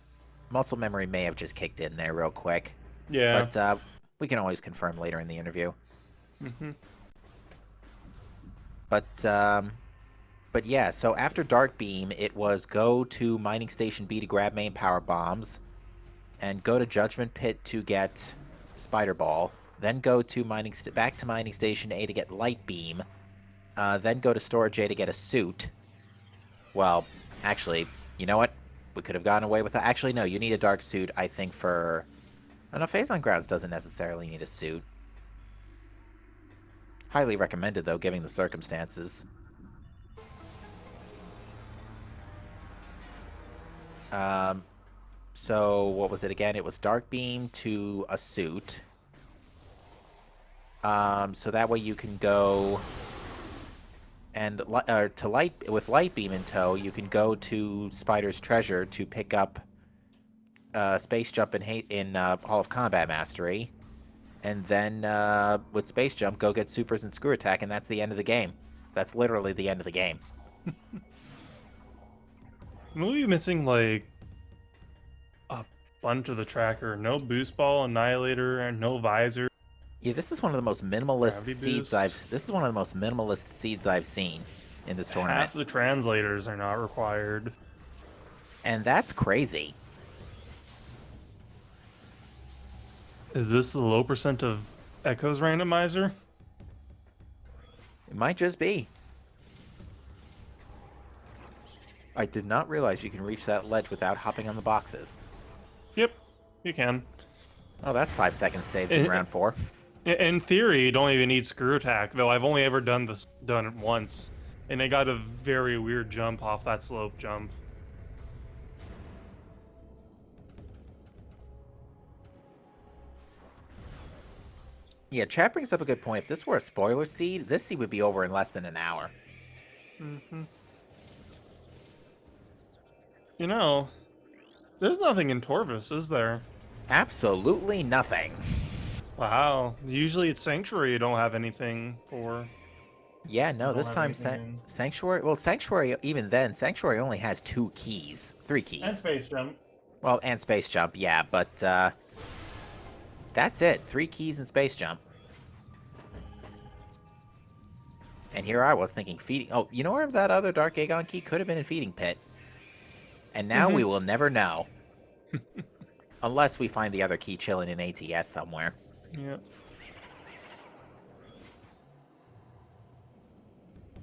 Speaker 1: muscle memory may have just kicked in there real quick.
Speaker 2: Yeah.
Speaker 1: But, we can always confirm later in the interview.
Speaker 2: Mm-hmm.
Speaker 1: But yeah, so after Dark Beam, it was go to Mining Station B to grab main power bombs, and go to Judgment Pit to get Spider Ball, then go to back to Mining Station A to get Light Beam, then go to Storage A to get a suit. Well, actually, you know what? We could have gotten away with that. Actually, no, you need a dark suit, I think, for... Oh, no, Phase on Grounds doesn't necessarily need a suit. Highly recommended, though, given the circumstances. So what was it again? It was Dark Beam to a suit. So that way you can go and to with Light Beam in tow, you can go to Spider's Treasure to pick up Space Jump in Hall of Combat Mastery, and then with Space Jump go get Supers and Screw Attack, and that's the end of the game. That's literally the end of the game.
Speaker 2: Will we be missing like a bunch of the tracker? No boost ball, annihilator, and no visor.
Speaker 1: Yeah, this is one of the most minimalist
Speaker 2: Gravity
Speaker 1: seeds
Speaker 2: boost.
Speaker 1: This is one of the most minimalist seeds I've seen in this tournament,
Speaker 2: Half the translators are not required.
Speaker 1: and that's crazy.
Speaker 2: Is this the low percent of Echo's randomizer?
Speaker 1: It might just be. I did not realize you can reach that ledge without hopping on the boxes.
Speaker 2: Yep, you can.
Speaker 1: Oh, that's 5 seconds saved in round 4.
Speaker 2: In theory, you don't even need Screw Attack, though I've only ever done it once, and I got a very weird jump off that slope jump.
Speaker 1: Yeah, chat brings up a good point. If this were a spoiler seed, this seed would be over in less than an hour.
Speaker 2: Mm-hmm. You know, there's nothing in Torvus, is there?
Speaker 1: Absolutely nothing.
Speaker 2: Wow. Usually it's Sanctuary you don't have anything for.
Speaker 1: Yeah, no,
Speaker 2: Don't
Speaker 1: this
Speaker 2: have
Speaker 1: time
Speaker 2: anything in.
Speaker 1: Sanctuary... Well, Sanctuary, even then, Sanctuary only has 2 keys. 3 keys.
Speaker 2: And Space Jump.
Speaker 1: Well, and Space Jump, yeah, but that's it. 3 keys and Space Jump. And here I was thinking feeding... Oh, you know where that other Dark Aegon key could have been? In Feeding Pit. And now we will never know. Unless we find the other key chilling in ATS somewhere.
Speaker 2: Yeah.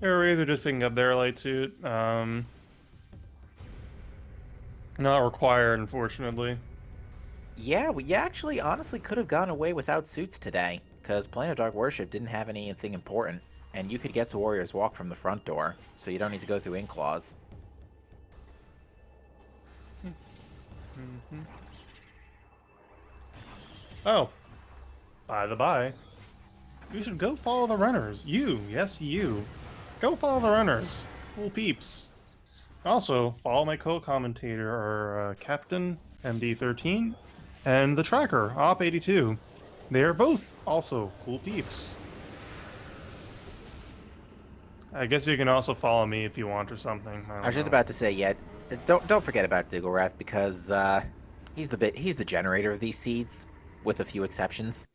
Speaker 2: AeroRaiser just picking up their light suit. Not required, unfortunately.
Speaker 1: Yeah, we actually honestly could have gone away without suits today. Because Planet of Dark Worship didn't have anything important. And you could get to Warrior's Walk from the front door. So you don't need to go through Inkclaws.
Speaker 2: Oh. By the by. You should go follow the runners. You, yes, you. Go follow the runners. Cool peeps. Also, follow my co-commentator, or Captain MD13, and the tracker, Op82. They are both also cool peeps. I guess you can also follow me if you want or something.
Speaker 1: I was just about to say, yeah, don't forget about Digglerath because he's the generator of these seeds, with a few exceptions.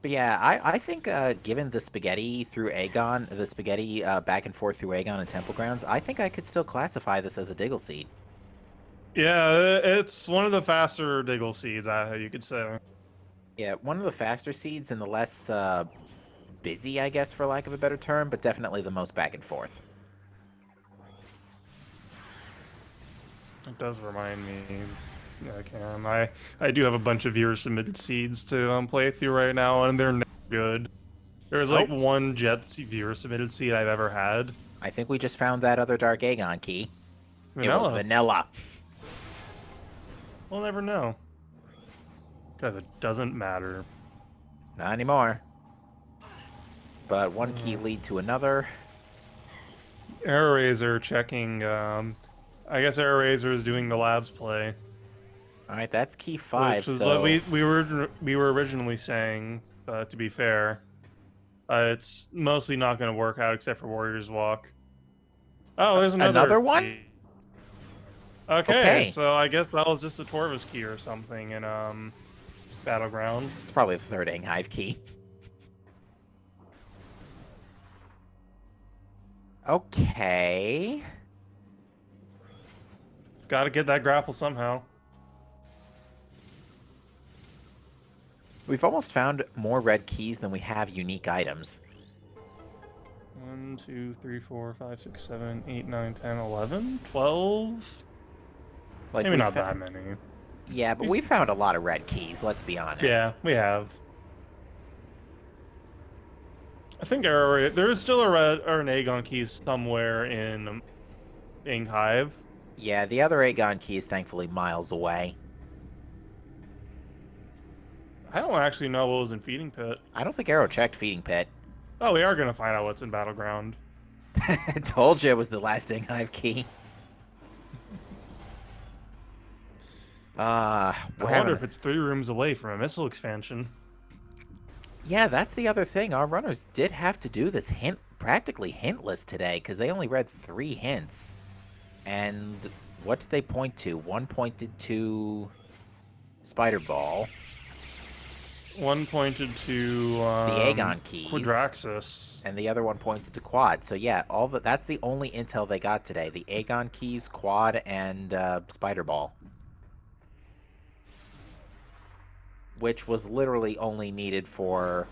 Speaker 1: But yeah, I think given the spaghetti through Aegon, the spaghetti back and forth through Aegon and Temple Grounds, I think I could still classify this as a Diggle seed.
Speaker 2: Yeah, it's one of the faster Diggle seeds, you could say.
Speaker 1: Yeah, one of the faster seeds and the less busy, I guess, for lack of a better term, but definitely the most back and forth.
Speaker 2: It does remind me. Yeah, I do have a bunch of viewer submitted seeds to play through right now, and they're never good. There's like one viewer submitted seed I've ever had.
Speaker 1: I think we just found that other Dark Aegon key.
Speaker 2: Vanilla.
Speaker 1: It was vanilla.
Speaker 2: We'll never know. Because it doesn't matter.
Speaker 1: Not anymore. But one key lead to another.
Speaker 2: AeroRaiser checking. I guess AeroRaiser is doing the labs play.
Speaker 1: All right, that's key 5.
Speaker 2: Which is
Speaker 1: so...
Speaker 2: what we were originally saying. To be fair, it's mostly not going to work out except for Warrior's Walk. Oh, there's another
Speaker 1: one.
Speaker 2: Key. Okay, so I guess that was just a Torvus key or something in Battleground.
Speaker 1: It's probably the third Hive key. Okay.
Speaker 2: Gotta get that grapple somehow.
Speaker 1: We've almost found more red keys than we have unique items.
Speaker 2: 1, 2, 3, 4, 5, 6, 7, 8, 9, 10, 11, 12.
Speaker 1: Like,
Speaker 2: maybe not that many.
Speaker 1: Yeah, but we found a lot of red keys, let's be honest.
Speaker 2: Yeah, we have. I think there is still a red or an Aegon key somewhere in Hive.
Speaker 1: Yeah, the other Aegon key is thankfully miles away.
Speaker 2: I don't actually know what was in Feeding Pit.
Speaker 1: I don't think Arrow checked Feeding Pit.
Speaker 2: Oh, we are going to find out what's in Battleground.
Speaker 1: I told you it was the last Hive key.
Speaker 2: I wonder if it's 3 rooms away from a missile expansion.
Speaker 1: Yeah, that's the other thing. Our runners did have to do this practically hintless today, because they only read 3 hints. And what did they point to? One pointed to Spider Ball.
Speaker 2: One pointed to
Speaker 1: the Aegon keys,
Speaker 2: Quadraxis,
Speaker 1: and the other one pointed to Quad. So yeah, that's the only intel they got today: the Aegon keys, Quad, and Spider Ball, which was literally only needed for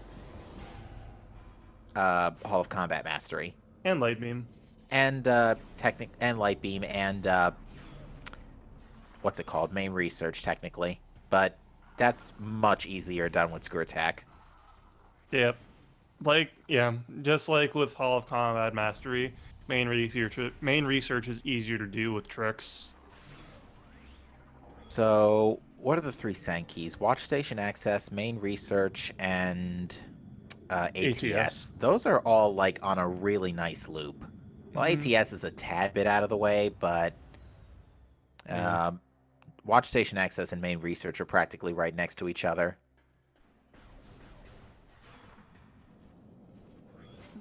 Speaker 1: Hall of Combat Mastery
Speaker 2: and Light Beam,
Speaker 1: and Light Beam, and what's it called? Main Research, technically, but. That's much easier done with Screw Attack.
Speaker 2: Yep. Just like with Hall of Combat Mastery, main research is easier to do with tricks.
Speaker 1: So, what are the 3 Sang keys? Watch Station Access, Main Research, and ATS. Those are all, like, on a really nice loop. Well, ATS is a tad bit out of the way, but... Watch Station Access and Main Research are practically right next to each other.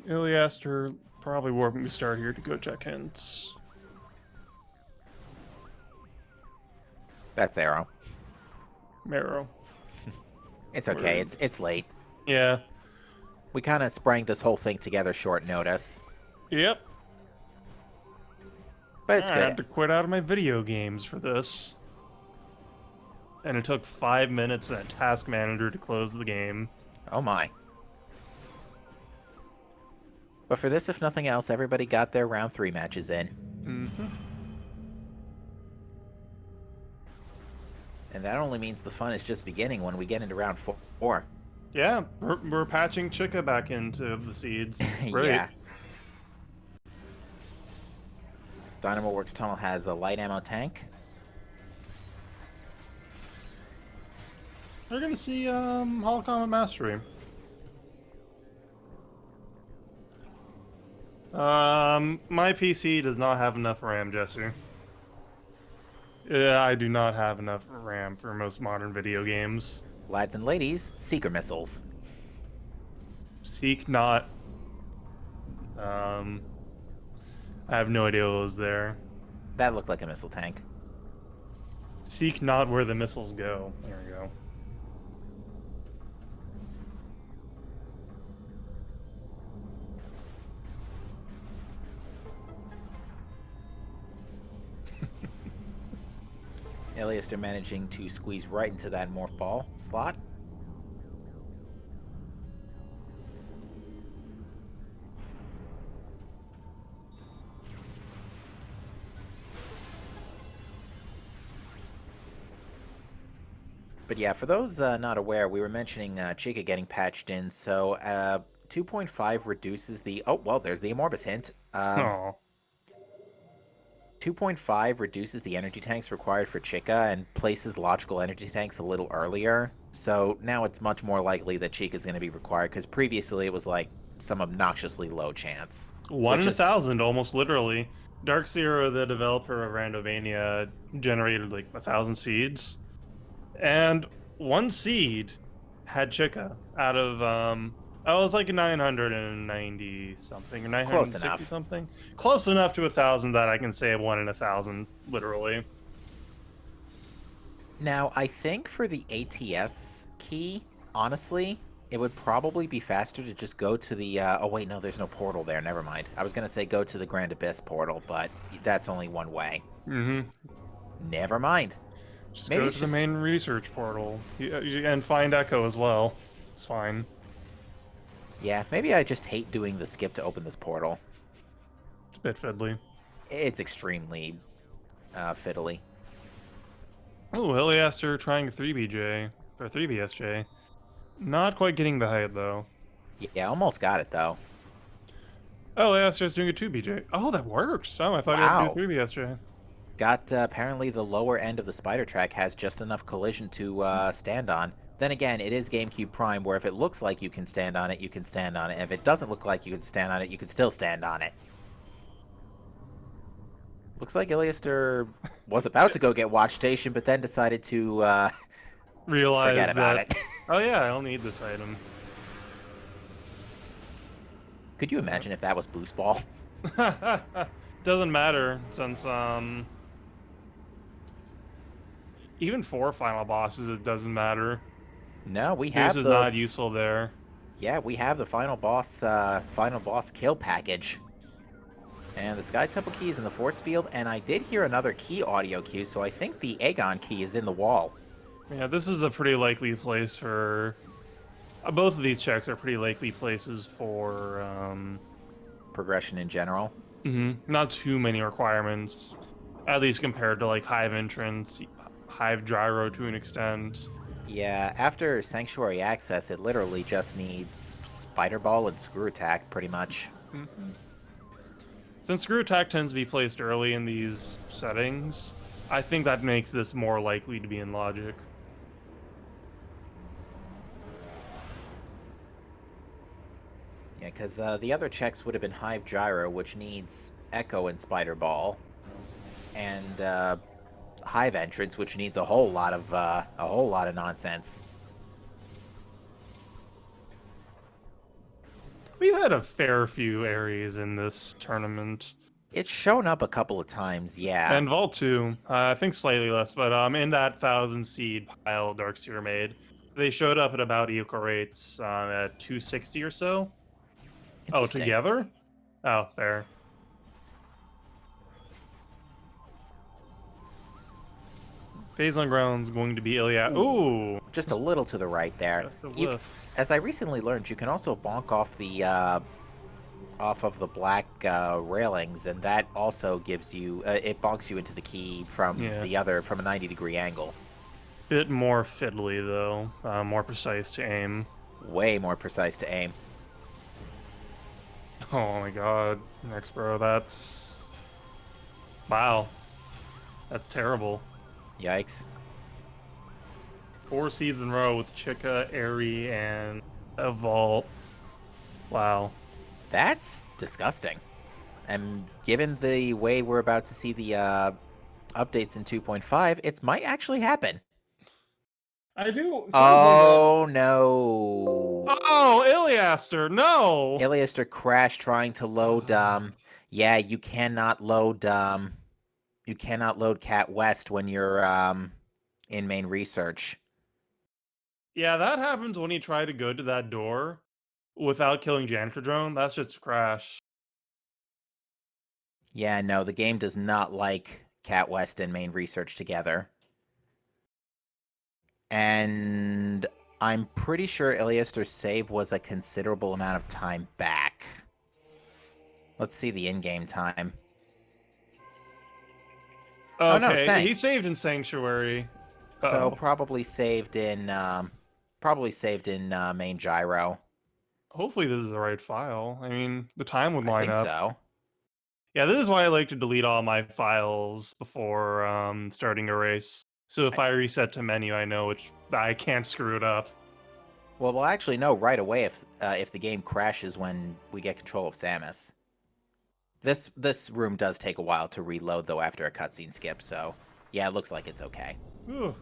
Speaker 2: Illiaster probably warping to start here to go check hints.
Speaker 1: That's Arrow.
Speaker 2: Marrow.
Speaker 1: It's okay. It's late.
Speaker 2: Yeah.
Speaker 1: We kind of sprang this whole thing together short notice.
Speaker 2: Yep.
Speaker 1: But it's good.
Speaker 2: I had to quit out of my video games for this. And it took 5 minutes in that task manager to close the game.
Speaker 1: Oh my. But for this, if nothing else, everybody got their round 3 matches in.
Speaker 2: Mm-hmm.
Speaker 1: And that only means the fun is just beginning when we get into round 4.
Speaker 2: Yeah, we're patching Chica back into the seeds. Great.
Speaker 1: Yeah. Dynamo Works Tunnel has a light ammo tank.
Speaker 2: We're gonna see Hall Combat Mastery. My PC does not have enough RAM, Jesse. Yeah, I do not have enough RAM for most modern video games.
Speaker 1: Lads and ladies, seeker missiles.
Speaker 2: Seek not. Um, I have no idea what was there.
Speaker 1: That looked like a missile tank.
Speaker 2: Seek not where the missiles go. There we go.
Speaker 1: Illiaster managing to squeeze right into that morph ball slot. But yeah, for those not aware, we were mentioning Chica getting patched in, so 2.5 reduces the... Oh, well, there's the Amorbus hint.
Speaker 2: Oh,
Speaker 1: 2.5 reduces the energy tanks required for Chica and places logical energy tanks a little earlier. So now it's much more likely that Chica is going to be required, because previously it was like some obnoxiously low chance.
Speaker 2: 1 in 1,000, almost literally. Dark Zero, the developer of Randomania, generated like 1,000 seeds, and 1 seed had Chica out of I was like 990 something or
Speaker 1: Close
Speaker 2: 960
Speaker 1: enough.
Speaker 2: something. Close enough to 1,000 that I can say 1 in 1,000, literally.
Speaker 1: Now, I think for the ATS key, honestly, it would probably be faster to just go to the... oh, wait, no, there's no portal there. Never mind. I was going to say go to the Grand Abyss portal, but that's only one way.
Speaker 2: Mm-hmm.
Speaker 1: Never mind.
Speaker 2: Just
Speaker 1: Maybe
Speaker 2: go
Speaker 1: it's
Speaker 2: to the
Speaker 1: just...
Speaker 2: main research portal. And find Echo as well. It's fine.
Speaker 1: Yeah, maybe I just hate doing the skip to open this portal.
Speaker 2: It's a bit fiddly.
Speaker 1: It's extremely fiddly.
Speaker 2: Oh, Illiaster trying 3BJ, or 3BSJ. Not quite getting the height, though.
Speaker 1: Yeah, almost got it, though.
Speaker 2: Oh, Illiaster's doing a 2BJ. Oh, that works. Oh, I thought he had to do 3BSJ.
Speaker 1: Got, apparently the lower end of the spider track has just enough collision to stand on. Then again, it is GameCube Prime, where if it looks like you can stand on it, you can stand on it. And if it doesn't look like you can stand on it, you can still stand on it. Looks like Illiaster was about to go get Watch Station, but then decided to
Speaker 2: Realize
Speaker 1: forget about
Speaker 2: that,
Speaker 1: it.
Speaker 2: oh yeah, I'll need this item.
Speaker 1: Could you imagine if that was Boost Ball?
Speaker 2: Doesn't matter, since, even for final bosses, it doesn't matter.
Speaker 1: No, we have
Speaker 2: Boost is
Speaker 1: the...
Speaker 2: not useful there.
Speaker 1: Yeah, we have the final boss kill package. And the Sky Temple key is in the force field, and I did hear another key audio cue, so I think the Aegon key is in the wall.
Speaker 2: Yeah, this is a pretty likely place for... both of these checks are pretty likely places for,
Speaker 1: Progression in general.
Speaker 2: not too many requirements, at least compared to, like, Hive Entrance, Hive Gyro to an extent.
Speaker 1: Yeah, after Sanctuary Access, it literally just needs Spider Ball and Screw Attack, pretty much.
Speaker 2: Since Screw Attack tends to be placed early in these settings, I think that makes this more likely to be in logic.
Speaker 1: Yeah, because the other checks would have been Hive Gyro, which needs Echo and Spider Ball, and Hive Entrance, which needs a whole lot of nonsense.
Speaker 2: We've had a fair few Aries in this tournament.
Speaker 1: It's shown up a couple of times, yeah.
Speaker 2: And Vault 2, I think slightly less, but in that 1,000 seed pile Darkseer made, they showed up at about equal rates at 260 or so. Oh, together? Oh, fair. Phase on ground's going to be Illiaster. Ooh!
Speaker 1: Just a little to the right there. As I recently learned, you can also bonk off the off of the black railings, and that also gives you it bonks you into the key from the other from a 90-degree angle.
Speaker 2: Bit more fiddly though, more precise to aim.
Speaker 1: Way more precise to aim.
Speaker 2: Oh my god, next bro, that's... Wow. That's terrible.
Speaker 1: Yikes.
Speaker 2: 4 seeds in a row with Chica, Airy, and a Vault. Wow.
Speaker 1: That's disgusting. And given the way we're about to see the updates in 2.5, it might actually happen.
Speaker 2: I do sort of wonder.
Speaker 1: Oh no.
Speaker 2: Oh, Illiaster, no!
Speaker 1: Illiaster crashed trying to load yeah, you cannot load Cat West when you're in main research.
Speaker 2: Yeah, that happens when you try to go to that door without killing Janitor Drone. That's just a crash.
Speaker 1: Yeah, no, the game does not like Cat West and main research together. And I'm pretty sure Illiaster's save was a considerable amount of time back. Let's see the in-game time. Oh no,
Speaker 2: Okay, he
Speaker 1: sank.
Speaker 2: saved in Sanctuary.
Speaker 1: So
Speaker 2: Uh-oh.
Speaker 1: probably saved in main gyro.
Speaker 2: Hopefully this is the right file. I mean, the time would
Speaker 1: I
Speaker 2: line
Speaker 1: think
Speaker 2: up.
Speaker 1: so.
Speaker 2: Yeah, this is why I like to delete all my files before starting a race. So if I reset to menu, I know which I can't screw it up.
Speaker 1: Well, we'll actually know right away if the game crashes when we get control of Samus. This room does take a while to reload though after a cutscene skip, so yeah, it looks like it's okay.
Speaker 2: Whew.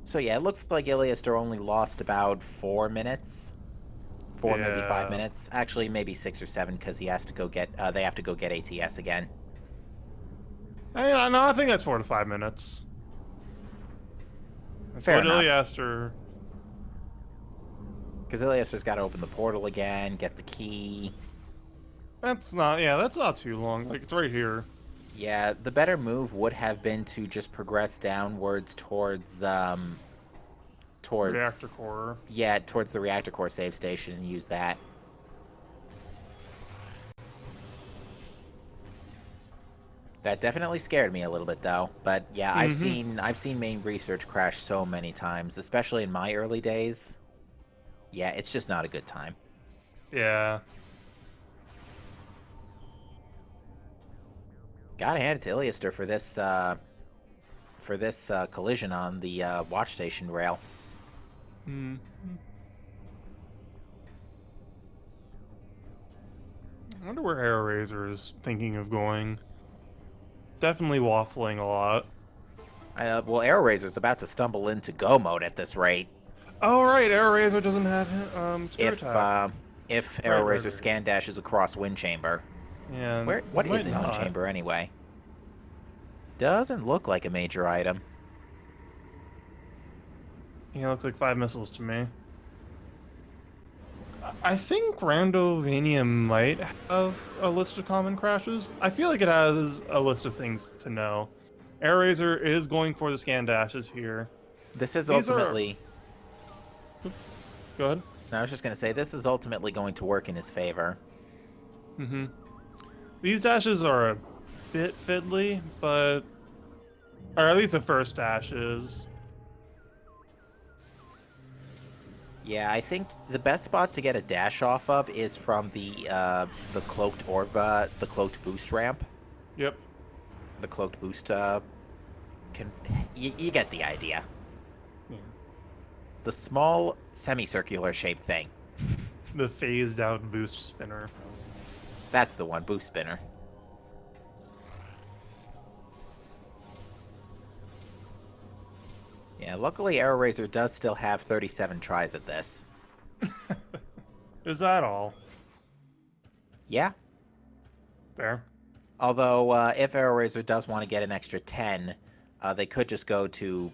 Speaker 1: So yeah, it looks like Illiaster only lost about 4 minutes. 4, maybe 5
Speaker 2: Yeah.
Speaker 1: minutes. Actually, maybe 6 or 7 because he has to go get they have to go get ATS again.
Speaker 2: No, I think that's 4 to 5 minutes. That's
Speaker 1: Fair
Speaker 2: what
Speaker 1: enough.
Speaker 2: Illiaster.
Speaker 1: Because Illiaster's got to open the portal again, get the key.
Speaker 2: That's not too long. Like, it's right here.
Speaker 1: Yeah, the better move would have been to just progress downwards towards
Speaker 2: Reactor core.
Speaker 1: yeah, towards the reactor core save station and use that. That definitely scared me a little bit though. But yeah, I've seen main research crash so many times, especially in my early days. Yeah, it's just not a good time.
Speaker 2: Yeah.
Speaker 1: Gotta hand it to Illiaster for this collision on the watch station rail.
Speaker 2: Hmm. I wonder where AeroRaiser is thinking of going. Definitely waffling a lot.
Speaker 1: Well, AeroRaiser's about to stumble into go mode at this rate.
Speaker 2: Oh right, AeroRaiser doesn't have Spirit
Speaker 1: If
Speaker 2: Attack.
Speaker 1: if
Speaker 2: Right,
Speaker 1: AeroRaiser
Speaker 2: right.
Speaker 1: scan dashes across Wind Chamber.
Speaker 2: Yeah.
Speaker 1: What
Speaker 2: it might
Speaker 1: is in Wind
Speaker 2: not.
Speaker 1: Chamber anyway? Doesn't look like a major item.
Speaker 2: Yeah, looks like 5 missiles to me. I think Randovania might have a list of common crashes. I feel like it has a list of things to know. AirRaiser is going for the scan dashes here.
Speaker 1: This is
Speaker 2: These
Speaker 1: ultimately.
Speaker 2: Go ahead.
Speaker 1: I was just gonna say this is ultimately going to work in his favor.
Speaker 2: Mm-hmm. These dashes are a bit fiddly, but or at least the first dash is.
Speaker 1: Yeah, I think the best spot to get a dash off of is from the cloaked orb, the cloaked boost ramp.
Speaker 2: Yep.
Speaker 1: The cloaked boost. You get the idea.
Speaker 2: Yeah.
Speaker 1: The small semicircular shaped thing.
Speaker 2: The phased out boost spinner.
Speaker 1: That's the one, boost spinner. Yeah, luckily AeroRaiser does still have 37 tries at this.
Speaker 2: Is that all?
Speaker 1: Yeah.
Speaker 2: Fair.
Speaker 1: Although, if AeroRaiser does want to get an extra 10, they could just go to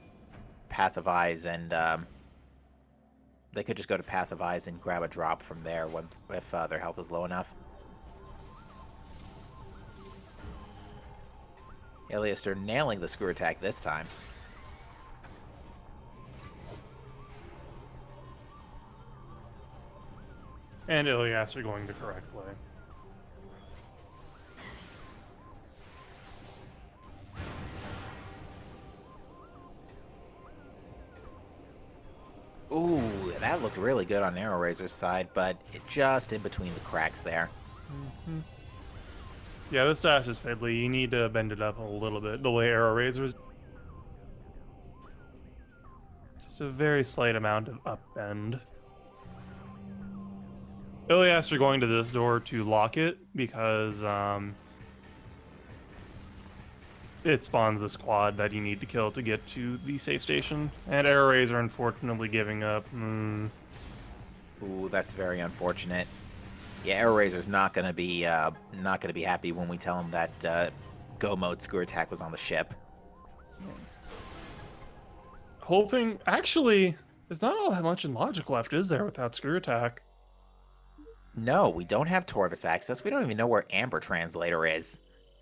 Speaker 1: Path of Eyes and grab a drop from there if their health is low enough. Illiaster nailing the screw attack this time.
Speaker 2: And Illiaster going the correct way.
Speaker 1: Ooh, that looked really good on AeroRaiser's side, but it just in between the cracks there.
Speaker 2: Mm-hmm. Yeah, this dash is fiddly. You need to bend it up a little bit. The way AeroRaiser's. Just a very slight amount of upbend. Illiaster going to this door to lock it because it spawns the squad that you need to kill to get to the safe station. And AeroRaiser unfortunately giving up.
Speaker 1: Ooh, that's very unfortunate. Yeah, AeroRaiser's not gonna be happy when we tell him that go mode screw attack was on the ship.
Speaker 2: Hoping, actually, there's not all that much in logic left, is there, without screw attack?
Speaker 1: No, we don't have Torvis access. We don't even know where Amber Translator is.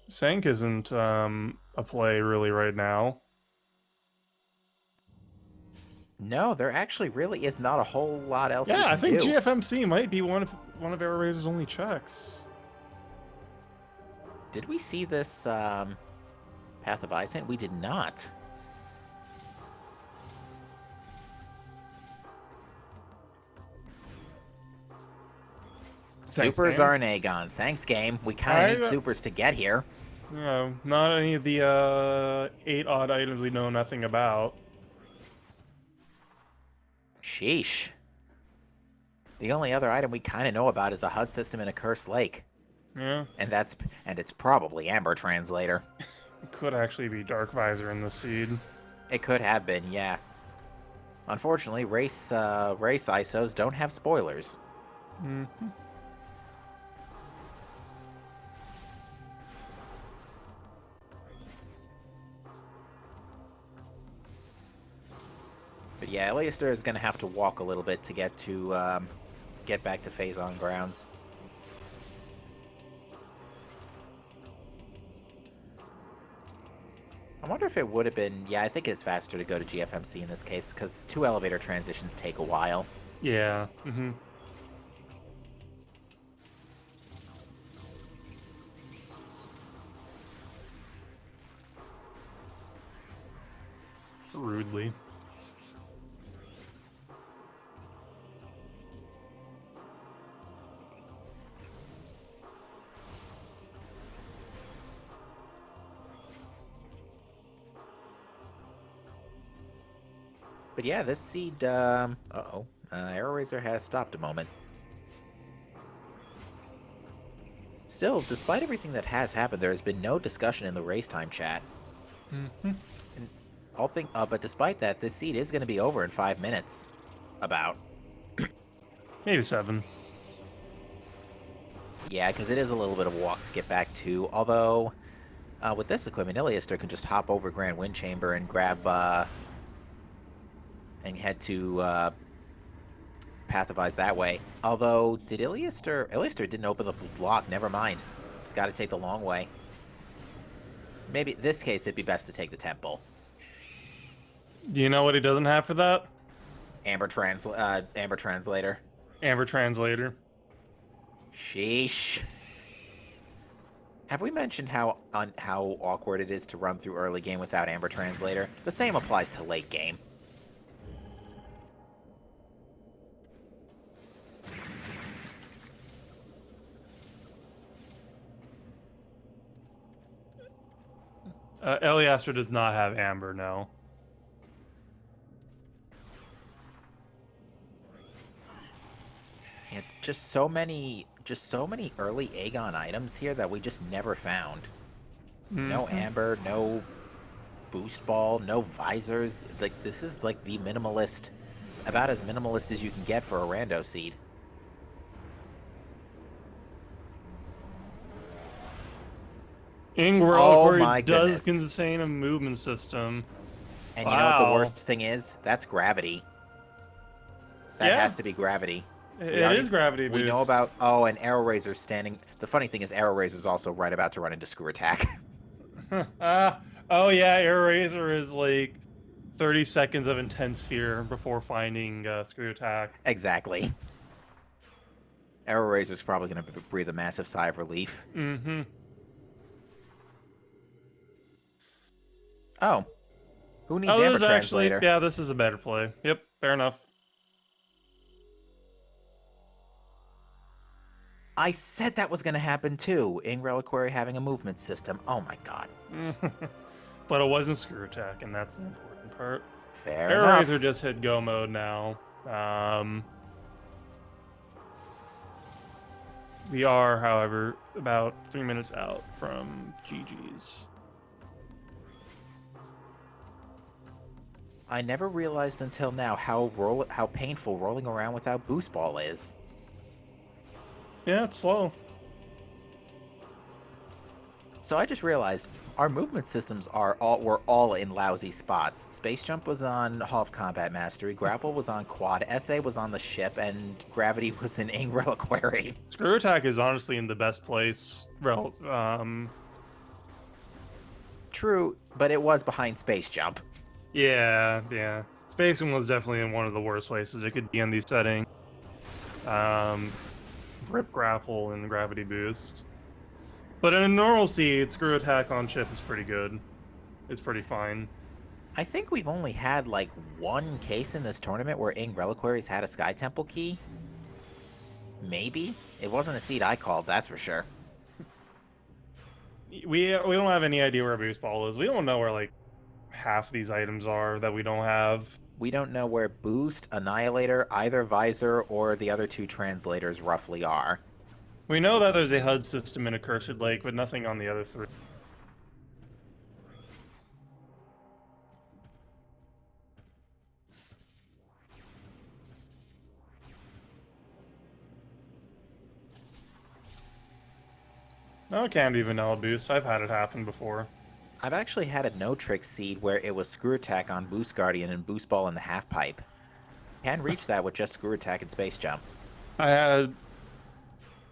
Speaker 2: Sank isn't a play really right now.
Speaker 1: No, there actually really is not a whole lot else we can do.
Speaker 2: Yeah, I think GFMC might be one of AeroRaiser's only checks.
Speaker 1: Did we see this Path of Ice Hint? We did not. Supers are an Aegon. Thanks, game. We kind of need supers to get here.
Speaker 2: No, not any of the 8 odd items we know nothing about.
Speaker 1: Sheesh. The only other item we kind of know about is a HUD system in a cursed lake.
Speaker 2: Yeah.
Speaker 1: And it's probably Amber Translator.
Speaker 2: It could actually be Dark Visor in the seed.
Speaker 1: It could have been, yeah. Unfortunately, race ISOs don't have spoilers.
Speaker 2: Mm-hmm.
Speaker 1: But yeah, Illiaster is going to have to walk a little bit to get back to Phazon grounds. I wonder if it would have been... Yeah, I think it's faster to go to GFMC in this case, because 2 elevator transitions take a while.
Speaker 2: Yeah. Mm-hmm. Rudely.
Speaker 1: But yeah, this seed, AeroRaiser has stopped a moment. Still, despite everything that has happened, there has been no discussion in the race time chat.
Speaker 2: Mm-hmm.
Speaker 1: And but despite that, this seed is going to be over in 5 minutes. About.
Speaker 2: Maybe 7.
Speaker 1: Yeah, because it is a little bit of a walk to get back to. Although, with this equipment, Illiaster can just hop over Grand Wind Chamber and grab, and head to Path of Eyes that way. Although, did Illiaster didn't open the block, never mind. He's got to take the long way. Maybe in this case, it'd be best to take the temple.
Speaker 2: Do you know what he doesn't have for that?
Speaker 1: Amber Translator.
Speaker 2: Amber Translator.
Speaker 1: Sheesh. Have we mentioned how awkward it is to run through early game without Amber Translator? The same applies to late game.
Speaker 2: Illiaster does not have Amber, no.
Speaker 1: Yeah, just so many early Aegon items here that we just never found.
Speaker 2: Mm-hmm.
Speaker 1: No Amber, no boost ball, no visors. Like, this is like the minimalist, about as minimalist as you can get for a rando seed.
Speaker 2: Reliquary does contain a movement system.
Speaker 1: And you know what the worst thing is? That's gravity. That has to be gravity.
Speaker 2: It is gravity boost.
Speaker 1: We know about... Oh, and AeroRaiser standing... The funny thing is AeroRaiser's also right about to run into screw attack.
Speaker 2: Oh yeah, AeroRaiser is like 30 seconds of intense fear before finding screw attack.
Speaker 1: Exactly. AeroRaiser's probably going to breathe a massive sigh of relief.
Speaker 2: Mm-hmm.
Speaker 1: Oh. Who needs Amber Translator?
Speaker 2: Yeah, this is a better play. Yep, fair enough.
Speaker 1: I said that was going to happen too. Reliquary having a movement system. Oh my god.
Speaker 2: But it wasn't screw attack, and that's the important part.
Speaker 1: Fair enough.
Speaker 2: AeroRaiser just hit go mode now. We are, however, about 3 minutes out from GG's.
Speaker 1: I never realized until now how painful rolling around without boost ball is.
Speaker 2: Yeah, it's slow.
Speaker 1: So I just realized our movement systems were all in lousy spots. Space jump was on Hall of Combat Mastery, grapple was on quad, SA was on the ship, and gravity was in Ing Reliquary.
Speaker 2: Screw attack is honestly in the best place.
Speaker 1: True, but it was behind space jump.
Speaker 2: Yeah. Spacing was definitely in one of the worst places it could be in these settings. Rip grapple and gravity boost. But in a normal seed, screw attack on ship is pretty good. It's pretty fine.
Speaker 1: I think we've only had like one case in this tournament where Ing Reliquaries had a Sky Temple key. Maybe? It wasn't a seed I called, that's for sure.
Speaker 2: We don't have any idea where boost ball is. We don't know where like half these items are that we don't have.
Speaker 1: We don't know where Boost, Annihilator, either Visor, or the other two translators roughly are.
Speaker 2: We know that there's a HUD system in Accursed Lake, but nothing on the other three. No, it can't be vanilla boost. I've had it happen before.
Speaker 1: I've actually had a no-trick seed where it was Screw Attack on Boost Guardian and Boost Ball in the half pipe. Can reach that with just Screw Attack and Space Jump.
Speaker 2: I had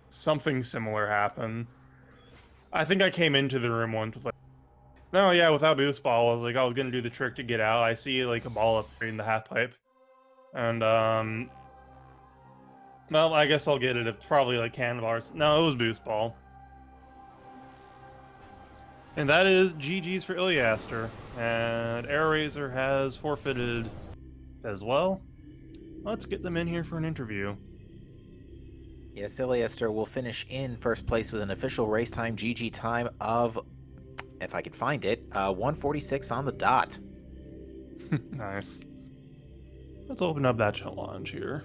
Speaker 2: something similar happen. I think I came into the room once with like, no, yeah, without boost ball, I was like, I was gonna do the trick to get out. I see like a ball up there in the half pipe, and well, I guess I'll get it. It's probably like cannon bars. No, it was boost ball. And that is GG's for Illiaster. And AeroRaiser has forfeited as well. Let's get them in here for an interview.
Speaker 1: Yes, Illiaster will finish in first place with an official race time GG time of, if I can find it, 1:46 on the dot.
Speaker 2: Nice. Let's open up that challenge here.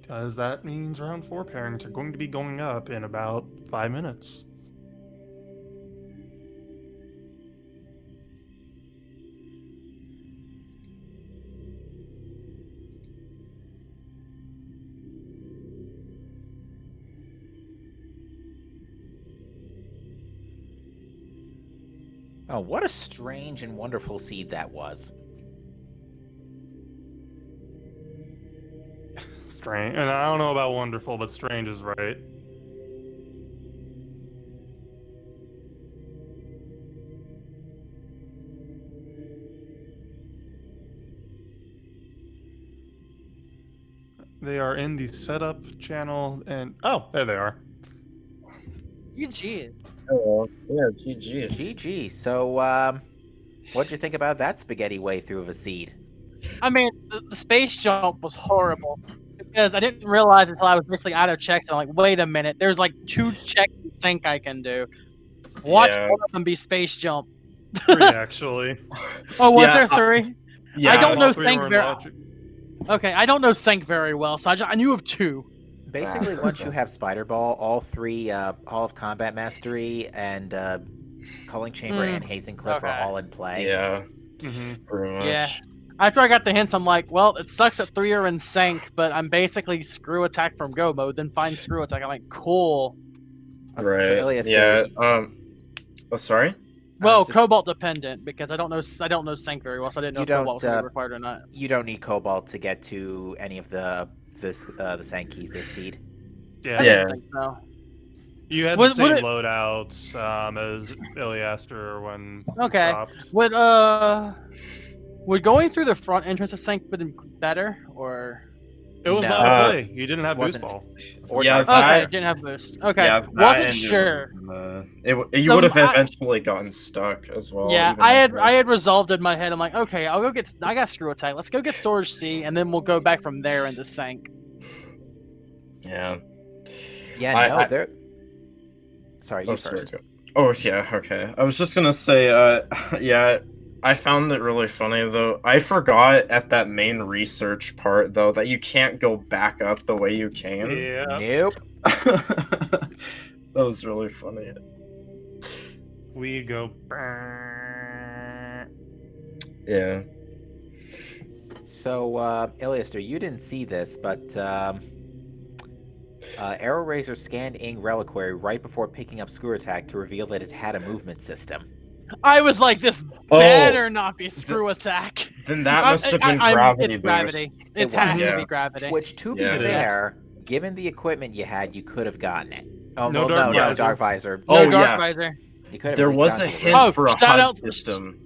Speaker 2: Because that means round 4 pairings are going to be going up in about 5 minutes.
Speaker 1: Oh, what a strange and wonderful seed that was.
Speaker 2: Strange. And I don't know about wonderful, but strange is right. They are in the setup channel, and oh, there they are.
Speaker 3: GG.
Speaker 4: Oh, yeah, GG.
Speaker 1: GG. So, what'd you think about that spaghetti way through of a seed?
Speaker 3: I mean, the space jump was horrible because I didn't realize until I was basically out of checks. And I'm like, wait a minute, there's like 2 checks in sync I can do. Watch
Speaker 4: Yeah.
Speaker 3: one of them be space jump.
Speaker 2: 3 actually.
Speaker 3: Oh, was
Speaker 4: Yeah,
Speaker 3: there 3?
Speaker 4: Yeah,
Speaker 3: I don't
Speaker 2: All
Speaker 3: know
Speaker 2: 3
Speaker 3: sync
Speaker 2: were in
Speaker 3: very.
Speaker 2: logic.
Speaker 3: Okay, I don't know sync very well, so I knew of 2.
Speaker 1: Basically, once you have Spider Ball, all 3 Hall of Combat Mastery and Culling Chamber and Hazing Cliff
Speaker 3: Okay.
Speaker 1: are all in play.
Speaker 4: Yeah,
Speaker 2: Mhm.
Speaker 4: pretty much.
Speaker 3: Yeah. After I got the hints, I'm like, well, it sucks that 3 are in sync, but I'm basically screw attack from go mode, then find screw attack. I'm like, cool.
Speaker 1: So,
Speaker 4: Right.
Speaker 1: Illiaster,
Speaker 4: Yeah. Oh, sorry.
Speaker 3: Well,
Speaker 1: just-
Speaker 3: Cobalt dependent because I don't know sync very well, so I didn't know
Speaker 1: You
Speaker 3: if Cobalt was
Speaker 1: don't,
Speaker 3: gonna be required or not.
Speaker 1: You don't need Cobalt to get to any of the Sand keys this seed.
Speaker 2: Yeah.
Speaker 3: I
Speaker 4: Yeah.
Speaker 3: didn't think so.
Speaker 2: You had
Speaker 3: Would-
Speaker 2: the same
Speaker 3: would it-
Speaker 2: loadout as Illiaster when he
Speaker 3: Okay.
Speaker 2: stopped.
Speaker 3: Would going through the front entrance of sync been better or?
Speaker 2: It was
Speaker 1: No.
Speaker 2: not play. You didn't have boost
Speaker 1: Wasn't-
Speaker 2: ball.
Speaker 1: Or
Speaker 4: Yeah,
Speaker 1: Dark-
Speaker 3: Okay,
Speaker 4: That-
Speaker 3: didn't have boost. Okay,
Speaker 4: Yeah, that
Speaker 3: wasn't
Speaker 4: ended
Speaker 3: sure.
Speaker 4: You
Speaker 3: So
Speaker 4: would have
Speaker 3: I-
Speaker 4: eventually gotten stuck as well.
Speaker 3: Yeah,
Speaker 4: even
Speaker 3: I
Speaker 4: after.
Speaker 3: had resolved in my head. I'm like, okay, I'll go get. I got screw attack. Let's go get storage C, and then we'll go back from there into sync.
Speaker 4: Yeah.
Speaker 1: Yeah,
Speaker 4: I-
Speaker 1: no,
Speaker 4: I-
Speaker 1: they're. Sorry,
Speaker 4: Oh,
Speaker 1: you
Speaker 4: sorry.
Speaker 1: first.
Speaker 4: Oh, yeah, okay. I was just gonna say, yeah, I found it really funny, though. I forgot at that main research part, though, that you can't go back up the way you came.
Speaker 2: Yeah.
Speaker 1: Nope.
Speaker 4: That was really funny.
Speaker 2: We go.
Speaker 4: Yeah.
Speaker 1: So, Illiaster, you didn't see this, but AeroRaiser scanned Ing Reliquary right before picking up Screw Attack to reveal that it had a movement system.
Speaker 3: I was like, this
Speaker 4: Oh,
Speaker 3: better not be screw attack.
Speaker 4: then that must have been
Speaker 3: It's
Speaker 4: gravity
Speaker 3: gravity. It
Speaker 1: It
Speaker 3: has
Speaker 1: was.
Speaker 3: to
Speaker 4: Yeah.
Speaker 3: be gravity.
Speaker 1: Which, to be
Speaker 4: Yeah.
Speaker 2: It is.
Speaker 1: fair, given the equipment you had, you could have gotten it. Oh,
Speaker 2: No
Speaker 1: well,
Speaker 2: Dark
Speaker 1: no,
Speaker 2: Visor.
Speaker 1: Dark Visor.
Speaker 3: No
Speaker 4: Oh,
Speaker 3: dark
Speaker 4: yeah.
Speaker 3: visor.
Speaker 1: You could have
Speaker 4: There
Speaker 1: at least
Speaker 4: was
Speaker 1: gotten
Speaker 4: a
Speaker 1: the
Speaker 4: hint
Speaker 3: Oh,
Speaker 4: for a
Speaker 3: shout
Speaker 4: HUD
Speaker 3: out-
Speaker 4: system.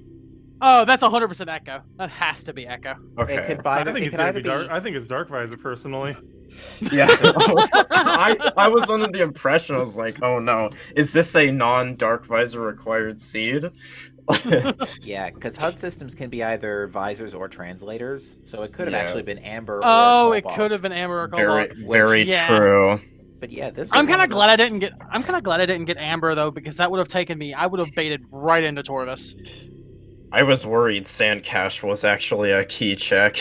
Speaker 3: Oh, that's 100% Echo. That has to be Echo.
Speaker 4: Okay.
Speaker 1: It could,
Speaker 2: I
Speaker 1: either,
Speaker 2: think
Speaker 1: it
Speaker 2: it's
Speaker 1: could
Speaker 2: gonna
Speaker 1: either
Speaker 2: be dark.
Speaker 1: be.
Speaker 2: I think it's Dark Visor personally.
Speaker 4: Yeah, I was under the impression, I was like, oh no, is this a non-Dark Visor required seed?
Speaker 1: Yeah, because HUD systems can be either visors or translators, so it could have
Speaker 4: Yeah.
Speaker 1: actually been Amber
Speaker 3: Oh,
Speaker 1: or
Speaker 3: it
Speaker 1: Cobalt.
Speaker 3: could have been Amber or
Speaker 4: Very,
Speaker 3: Cobalt.
Speaker 4: very
Speaker 3: Yeah.
Speaker 4: true.
Speaker 1: But yeah, this.
Speaker 3: I'm
Speaker 1: was
Speaker 3: kind
Speaker 1: one
Speaker 3: of
Speaker 1: the-
Speaker 3: glad I didn't get. I'm kind of glad I didn't get Amber though, because that would have taken me. I would have baited right into Tortoise.
Speaker 4: I was worried Sand Cache was actually a key check.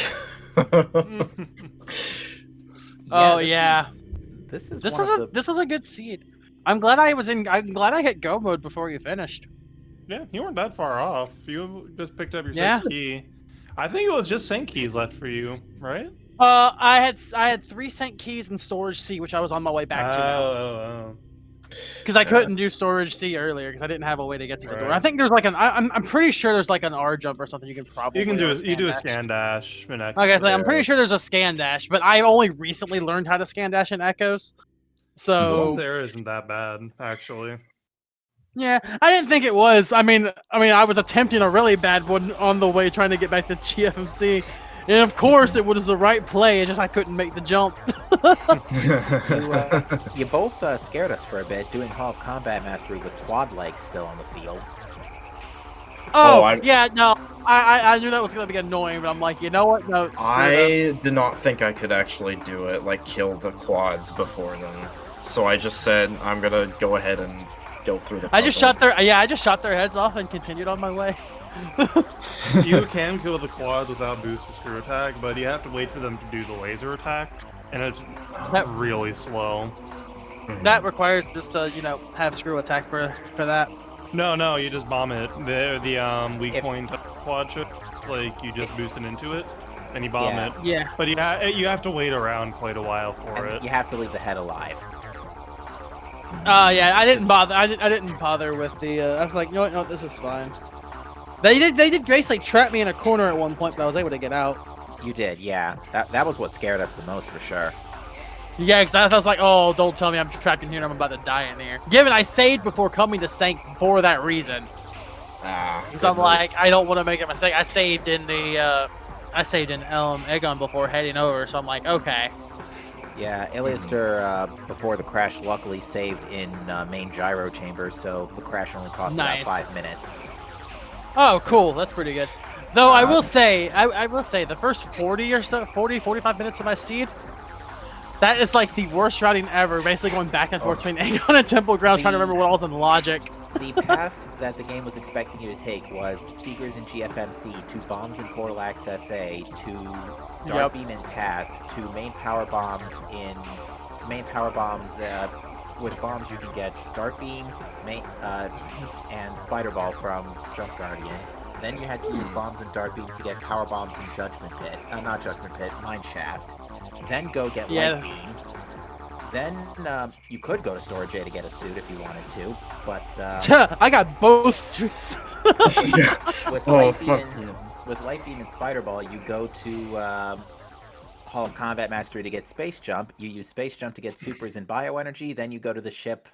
Speaker 3: Oh,
Speaker 1: this
Speaker 3: yeah.
Speaker 1: is- This is
Speaker 3: This
Speaker 1: one
Speaker 3: was
Speaker 1: of
Speaker 3: a
Speaker 1: the.
Speaker 3: this was a good seed. I'm glad I was in. I'm glad I hit go mode before you finished.
Speaker 2: Yeah, you weren't that far off. You just picked up your
Speaker 3: Yeah.
Speaker 2: sixth key. I think it was just sync keys left for you, right?
Speaker 3: I had 3 cent keys and storage C, which I was on my way back to now.
Speaker 2: Oh.
Speaker 3: Because I couldn't do storage C earlier because I didn't have a way to get to the door.
Speaker 2: Right.
Speaker 3: I think there's like an. I'm pretty sure there's like an R jump or something you can probably.
Speaker 2: You can do
Speaker 3: on
Speaker 2: a you do a
Speaker 3: dash.
Speaker 2: scan dash. In Echo.
Speaker 3: Like I said, I'm
Speaker 4: Yeah.
Speaker 3: pretty sure there's a scan dash, but I only recently learned how to scan dash in Echoes.
Speaker 2: The
Speaker 3: So
Speaker 2: one there isn't that bad, actually.
Speaker 3: yeah, I didn't think it was. I mean, I was attempting a really bad one on the way trying to get back to GFMC, and of course it was the right play. It's just I couldn't make the jump.
Speaker 1: You both scared us for a bit doing Hall of Combat Mastery with quad legs still on the field.
Speaker 3: Yeah, no, I knew that was gonna be annoying, but I'm like, you know what? No, screw this.
Speaker 4: I did not think I could actually do it, like kill the quads before then. So I just said I'm gonna go ahead and go through the
Speaker 3: I just
Speaker 4: puzzle.
Speaker 3: shot their I just shot their heads off and continued on my way.
Speaker 2: You can kill the quads without boost or screw attack, but you have to wait for them to do the laser attack, and it's
Speaker 3: That-
Speaker 2: really slow.
Speaker 3: That requires just to have screw attack for that.
Speaker 2: No, you just bomb it. The weak
Speaker 1: If-
Speaker 2: point quad ship, like you just boost it into it, and you bomb
Speaker 1: Yeah.
Speaker 2: it.
Speaker 3: Yeah.
Speaker 2: But you have to wait around quite a while for
Speaker 1: And
Speaker 2: it.
Speaker 1: you have to leave the head alive.
Speaker 3: Yeah, I didn't bother. I didn't bother with the. I was like, no, this is fine. They did basically trap me in a corner at one point, but I was able to get out.
Speaker 1: You did, yeah. That was what scared us the most for sure.
Speaker 3: Yeah, because I was like, oh, don't tell me I'm trapped in here and I'm about to die in here. Given I saved before coming to Sank for that reason. Because I'm like, I don't want to make a mistake. I saved in Egon before heading over, so I'm like, okay.
Speaker 1: Yeah, Illiaster, before the crash, luckily saved in main gyro chamber, so the crash only cost
Speaker 3: Nice.
Speaker 1: about 5 minutes.
Speaker 3: Oh, cool. That's pretty good. Though I will say, the first 45 minutes of my seed, that is like the worst routing ever. Basically going back and forth between Aegon and Temple Grounds, trying to remember what all's in logic.
Speaker 1: The path that the game was expecting you to take was Seekers in GFMC to Bombs in Portal Access A to Dark Beam in TAS to main power bombs with bombs you can get Dark Beam and Spider Ball from Jump Guardian. Then you had to use bombs and Dark Beam to get power bombs in Judgment Pit, not Judgment Pit, Mine Shaft. Then go get Light Beam. Then you could go to Storage A to get a suit if you wanted to, but
Speaker 3: I got both suits.
Speaker 1: with
Speaker 4: Oh,
Speaker 1: Light
Speaker 4: fuck
Speaker 1: Beam,
Speaker 4: yeah.
Speaker 1: with Light Beam and Spider Ball, you go to Hall of Combat Mastery to get Space Jump. You use Space Jump to get Supers and Bioenergy. Then you go to the ship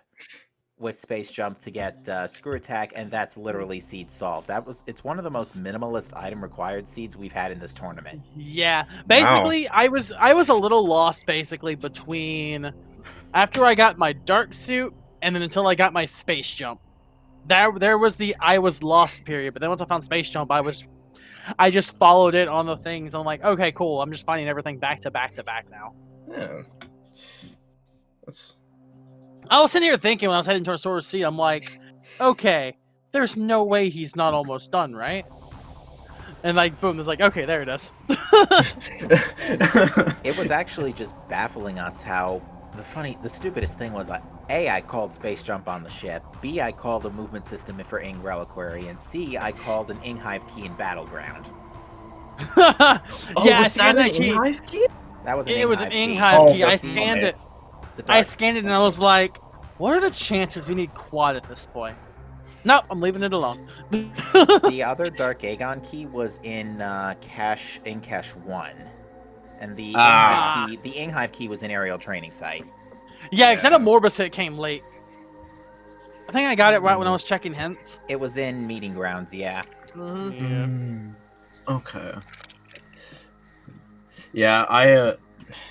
Speaker 1: with Space Jump to get Screw Attack, and that's literally seed solved. It's one of the most minimalist item required seeds we've had in this tournament.
Speaker 3: Yeah, basically, I was a little lost basically between after I got my dark suit and then until I got my space jump. There was the I was lost period, but then once I found space jump, I just followed it on the things. I'm like, okay, cool. I'm just finding everything back to back to back now.
Speaker 4: Yeah. That's
Speaker 3: I was sitting here thinking when I was heading towards Sora's Seat, I'm like, okay, there's no way he's not almost done, right? And like, boom, it's like, okay, there it is.
Speaker 1: It was actually just baffling us how the stupidest thing was, A, I called space jump on the ship, B, I called a movement system for Ing Reliquary, and C, I called an Ing Hive key in Battleground.
Speaker 3: Yeah, I
Speaker 4: was that
Speaker 3: scanned
Speaker 4: an
Speaker 3: that key.
Speaker 4: Hive key?
Speaker 1: That was an
Speaker 3: It was an
Speaker 1: Ing
Speaker 3: Ing
Speaker 1: Hive
Speaker 3: Hive
Speaker 4: Oh,
Speaker 3: key. I
Speaker 4: that's
Speaker 3: scanned
Speaker 4: funny.
Speaker 3: it.
Speaker 1: The
Speaker 3: I
Speaker 1: dark-
Speaker 3: scanned it and I was like, what are the chances we need quad at this point? Nope, I'm leaving it alone.
Speaker 1: The other Dark Aegon key was in Cache 1. And the Ing Hive key was in Aerial Training Site.
Speaker 3: Yeah, because
Speaker 4: Yeah.
Speaker 3: that Morbus hit came late. I think I got it right when I was checking hints.
Speaker 1: It was in Meeting Grounds, yeah.
Speaker 3: Mm-hmm.
Speaker 2: Yeah.
Speaker 4: Okay.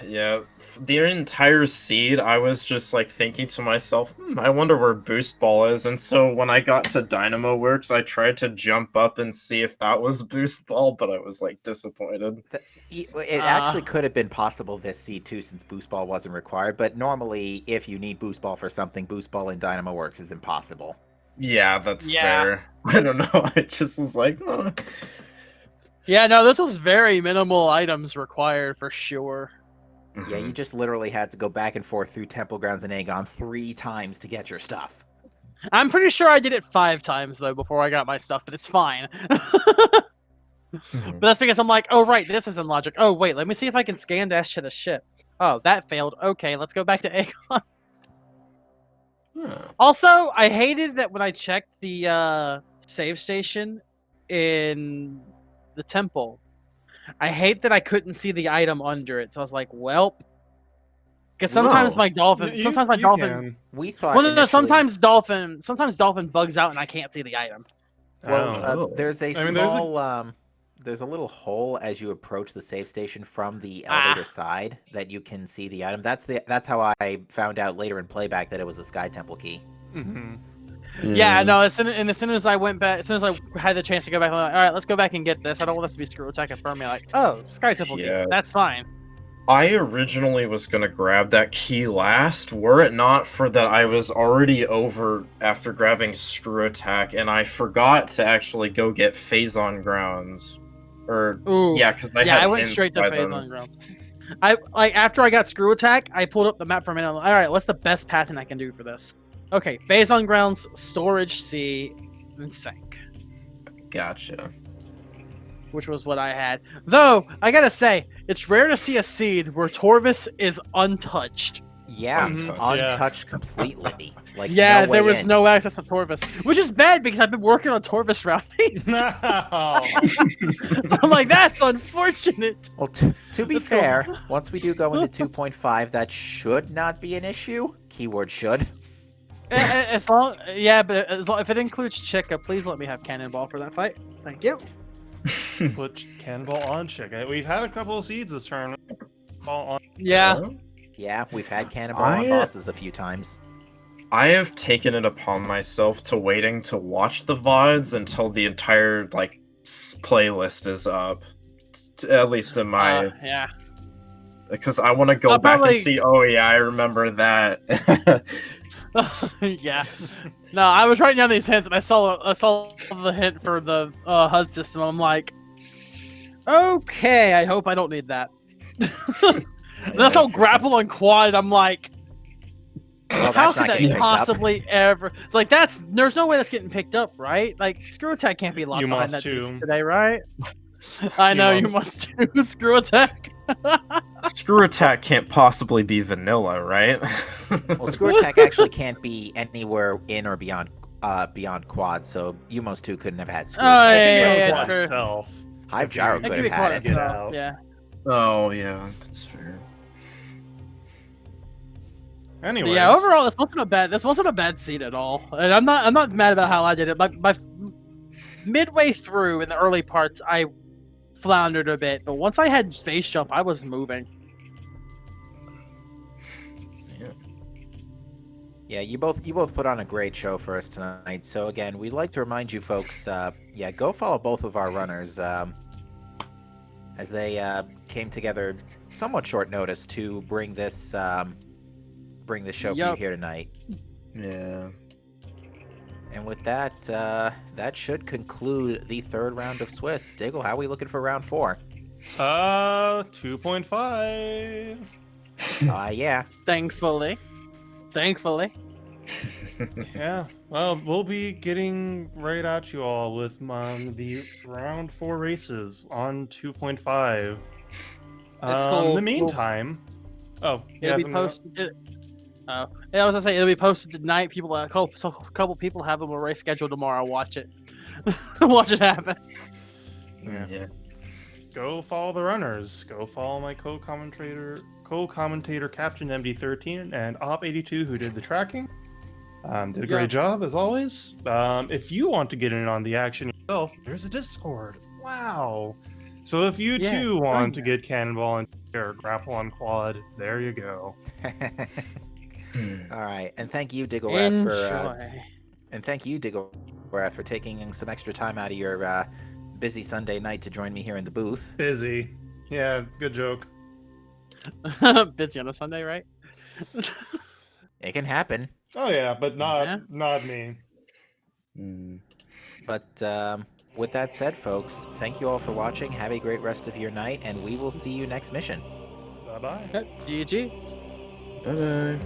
Speaker 4: Yeah, the entire seed, I was just like thinking to myself, I wonder where Boost Ball is. And so when I got to Dynamo Works, I tried to jump up and see if that was Boost Ball, but I was like disappointed.
Speaker 1: It actually could have been possible this seed too, since Boost Ball wasn't required. But normally, if you need Boost Ball for something, Boost Ball in Dynamo Works is impossible.
Speaker 4: Yeah, that's
Speaker 3: Yeah.
Speaker 4: fair. I don't know. I just was like, oh.
Speaker 3: Yeah, no, this was very minimal items required for sure.
Speaker 1: Yeah, you just literally had to go back and forth through Temple Grounds and Aegon 3 times to get your stuff.
Speaker 3: I'm pretty sure I did it 5 times though before I got my stuff, but it's fine. But that's because I'm like, oh right, this isn't logic. Oh wait, let me see if I can scan dash to the ship. Oh, that failed. Okay, let's go back to Aegon. Also, I hated that when I checked the save station in the temple. I hate that I couldn't see the item under it. So I was like, well, because sometimes
Speaker 4: No.
Speaker 3: my dolphin, sometimes my dolphin.
Speaker 2: Can.
Speaker 1: We thought.
Speaker 3: Well, no,
Speaker 1: initially-
Speaker 3: sometimes dolphin bugs out and I can't see the item.
Speaker 1: Well,
Speaker 2: Oh.
Speaker 1: there's a
Speaker 2: I mean, there's a-
Speaker 1: small. There's a little hole as you approach the save station from the elevator side that you can see the item. That's how I found out later in playback that it was a Sky Temple key.
Speaker 2: Mm-hmm.
Speaker 3: Yeah, no. As soon as I went back, as soon as I had the chance to go back, I'm like, all right, let's go back and get this. I don't want this to be screw attack and for me. Like, oh, Sky Temple key.
Speaker 4: Yeah.
Speaker 3: That's fine.
Speaker 4: I originally was gonna grab that key last, were it not for that I was already over after grabbing Screw Attack, and I forgot to actually go get Phazon Grounds. Or
Speaker 3: Ooh.
Speaker 4: yeah, because
Speaker 3: I went straight to Phase on grounds. I like after I got Screw Attack, I pulled up the map for a minute. I'm like, all right, what's the best pathing I can do for this? Okay, Phase on grounds, storage C, and sink,
Speaker 4: Gotcha.
Speaker 3: which was what I had. Though I gotta say, it's rare to see a seed where Torvis is untouched.
Speaker 1: Yeah,
Speaker 2: Mhm.
Speaker 1: untouched completely. Like
Speaker 3: Yeah,
Speaker 1: no
Speaker 3: there
Speaker 1: way
Speaker 3: was
Speaker 1: in.
Speaker 3: no access to Torvis, which is bad because I've been working on Torvis routing.
Speaker 2: No.
Speaker 3: So I'm like, that's unfortunate.
Speaker 1: Well, to be
Speaker 3: Let's go.
Speaker 1: fair, once we do go into 2.5, that should not be an issue. Keyword should.
Speaker 3: As long, yeah, but as long if it includes Chica, please let me have Cannonball for that fight. Thank you.
Speaker 2: Put Cannonball on chick. We've had a couple of seeds this turn. Ball on.
Speaker 3: Yeah.
Speaker 1: Yeah, we've had Cannonball
Speaker 4: I-
Speaker 1: on bosses a few times.
Speaker 4: I have taken it upon myself to waiting to watch the VODs until the entire like playlist is up. At least in my
Speaker 3: Yeah.
Speaker 4: because I want to go
Speaker 3: I'll
Speaker 4: back
Speaker 3: probably-
Speaker 4: and see. Oh yeah, I remember that.
Speaker 3: Yeah. No, I was writing down these hints and I saw the hint for the HUD system. I'm like, okay, I hope I don't need that. And that's how grapple and quad. I'm like,
Speaker 1: Well,
Speaker 3: how
Speaker 1: that's
Speaker 3: could
Speaker 1: not
Speaker 3: that
Speaker 1: getting picked up.
Speaker 3: possibly ever? It's like there's no way that's getting picked up, right? Like Screw Attack can't be locked
Speaker 2: You
Speaker 3: behind
Speaker 2: must
Speaker 3: that
Speaker 2: too.
Speaker 3: today, right? I know you must too. Screw Attack.
Speaker 4: Screw Attack can't possibly be vanilla, right?
Speaker 1: Well, Screw Attack actually can't be anywhere in or beyond quad, so you most two couldn't have had Screw
Speaker 3: Oh,
Speaker 1: Attack.
Speaker 3: yeah,
Speaker 2: It
Speaker 3: yeah,
Speaker 2: was
Speaker 3: sure.
Speaker 2: itself.
Speaker 1: Hive Gyro
Speaker 3: It
Speaker 1: could
Speaker 3: could
Speaker 1: have
Speaker 3: be
Speaker 1: had
Speaker 3: quad
Speaker 1: it.
Speaker 2: Get
Speaker 3: itself.
Speaker 2: out.
Speaker 3: Yeah.
Speaker 4: Oh yeah, that's fair.
Speaker 2: Anyways.
Speaker 3: Yeah, overall, this wasn't a bad seed at all, and I'm not mad about how I did it. By midway through in the early parts, I floundered a bit, but once I had space jump, I was moving.
Speaker 1: Yeah, you both put on a great show for us tonight. So again, we'd like to remind you folks, yeah, go follow both of our runners, as they came together somewhat short notice to bring this bring the show for you
Speaker 3: Yup.
Speaker 1: here tonight.
Speaker 4: Yeah.
Speaker 1: And with that, that should conclude the third round of Swiss. Diggle, how are we looking for round 4?
Speaker 2: 2.5.
Speaker 1: Yeah.
Speaker 3: Thankfully.
Speaker 2: Yeah. Well, we'll be getting right at you all with the round 4 races on 2.5.
Speaker 3: It's cool.
Speaker 2: In the meantime,
Speaker 3: It'll be posted. Yeah, I was gonna say it'll be posted tonight. A couple people have a race scheduled tomorrow. Watch it. Watch it happen.
Speaker 2: Yeah. Go follow the runners. Go follow my co-commentator Captain MD13 and Op82 who did the tracking. Did a great job as always. If you want to get in on the action yourself, there's a Discord. Wow. So if you too want to get Cannonball and grapple on quad, there you go.
Speaker 1: All right, and thank you, Diggle, for taking some extra time out of your busy Sunday night to join me here in the booth.
Speaker 2: Busy. Yeah, good joke.
Speaker 3: Busy on a Sunday, right?
Speaker 1: It can happen.
Speaker 2: Oh yeah, but not me.
Speaker 1: But with that said, folks, thank you all for watching. Have a great rest of your night, and we will see you next mission.
Speaker 2: Bye-bye.
Speaker 3: GG.
Speaker 4: Bye bye.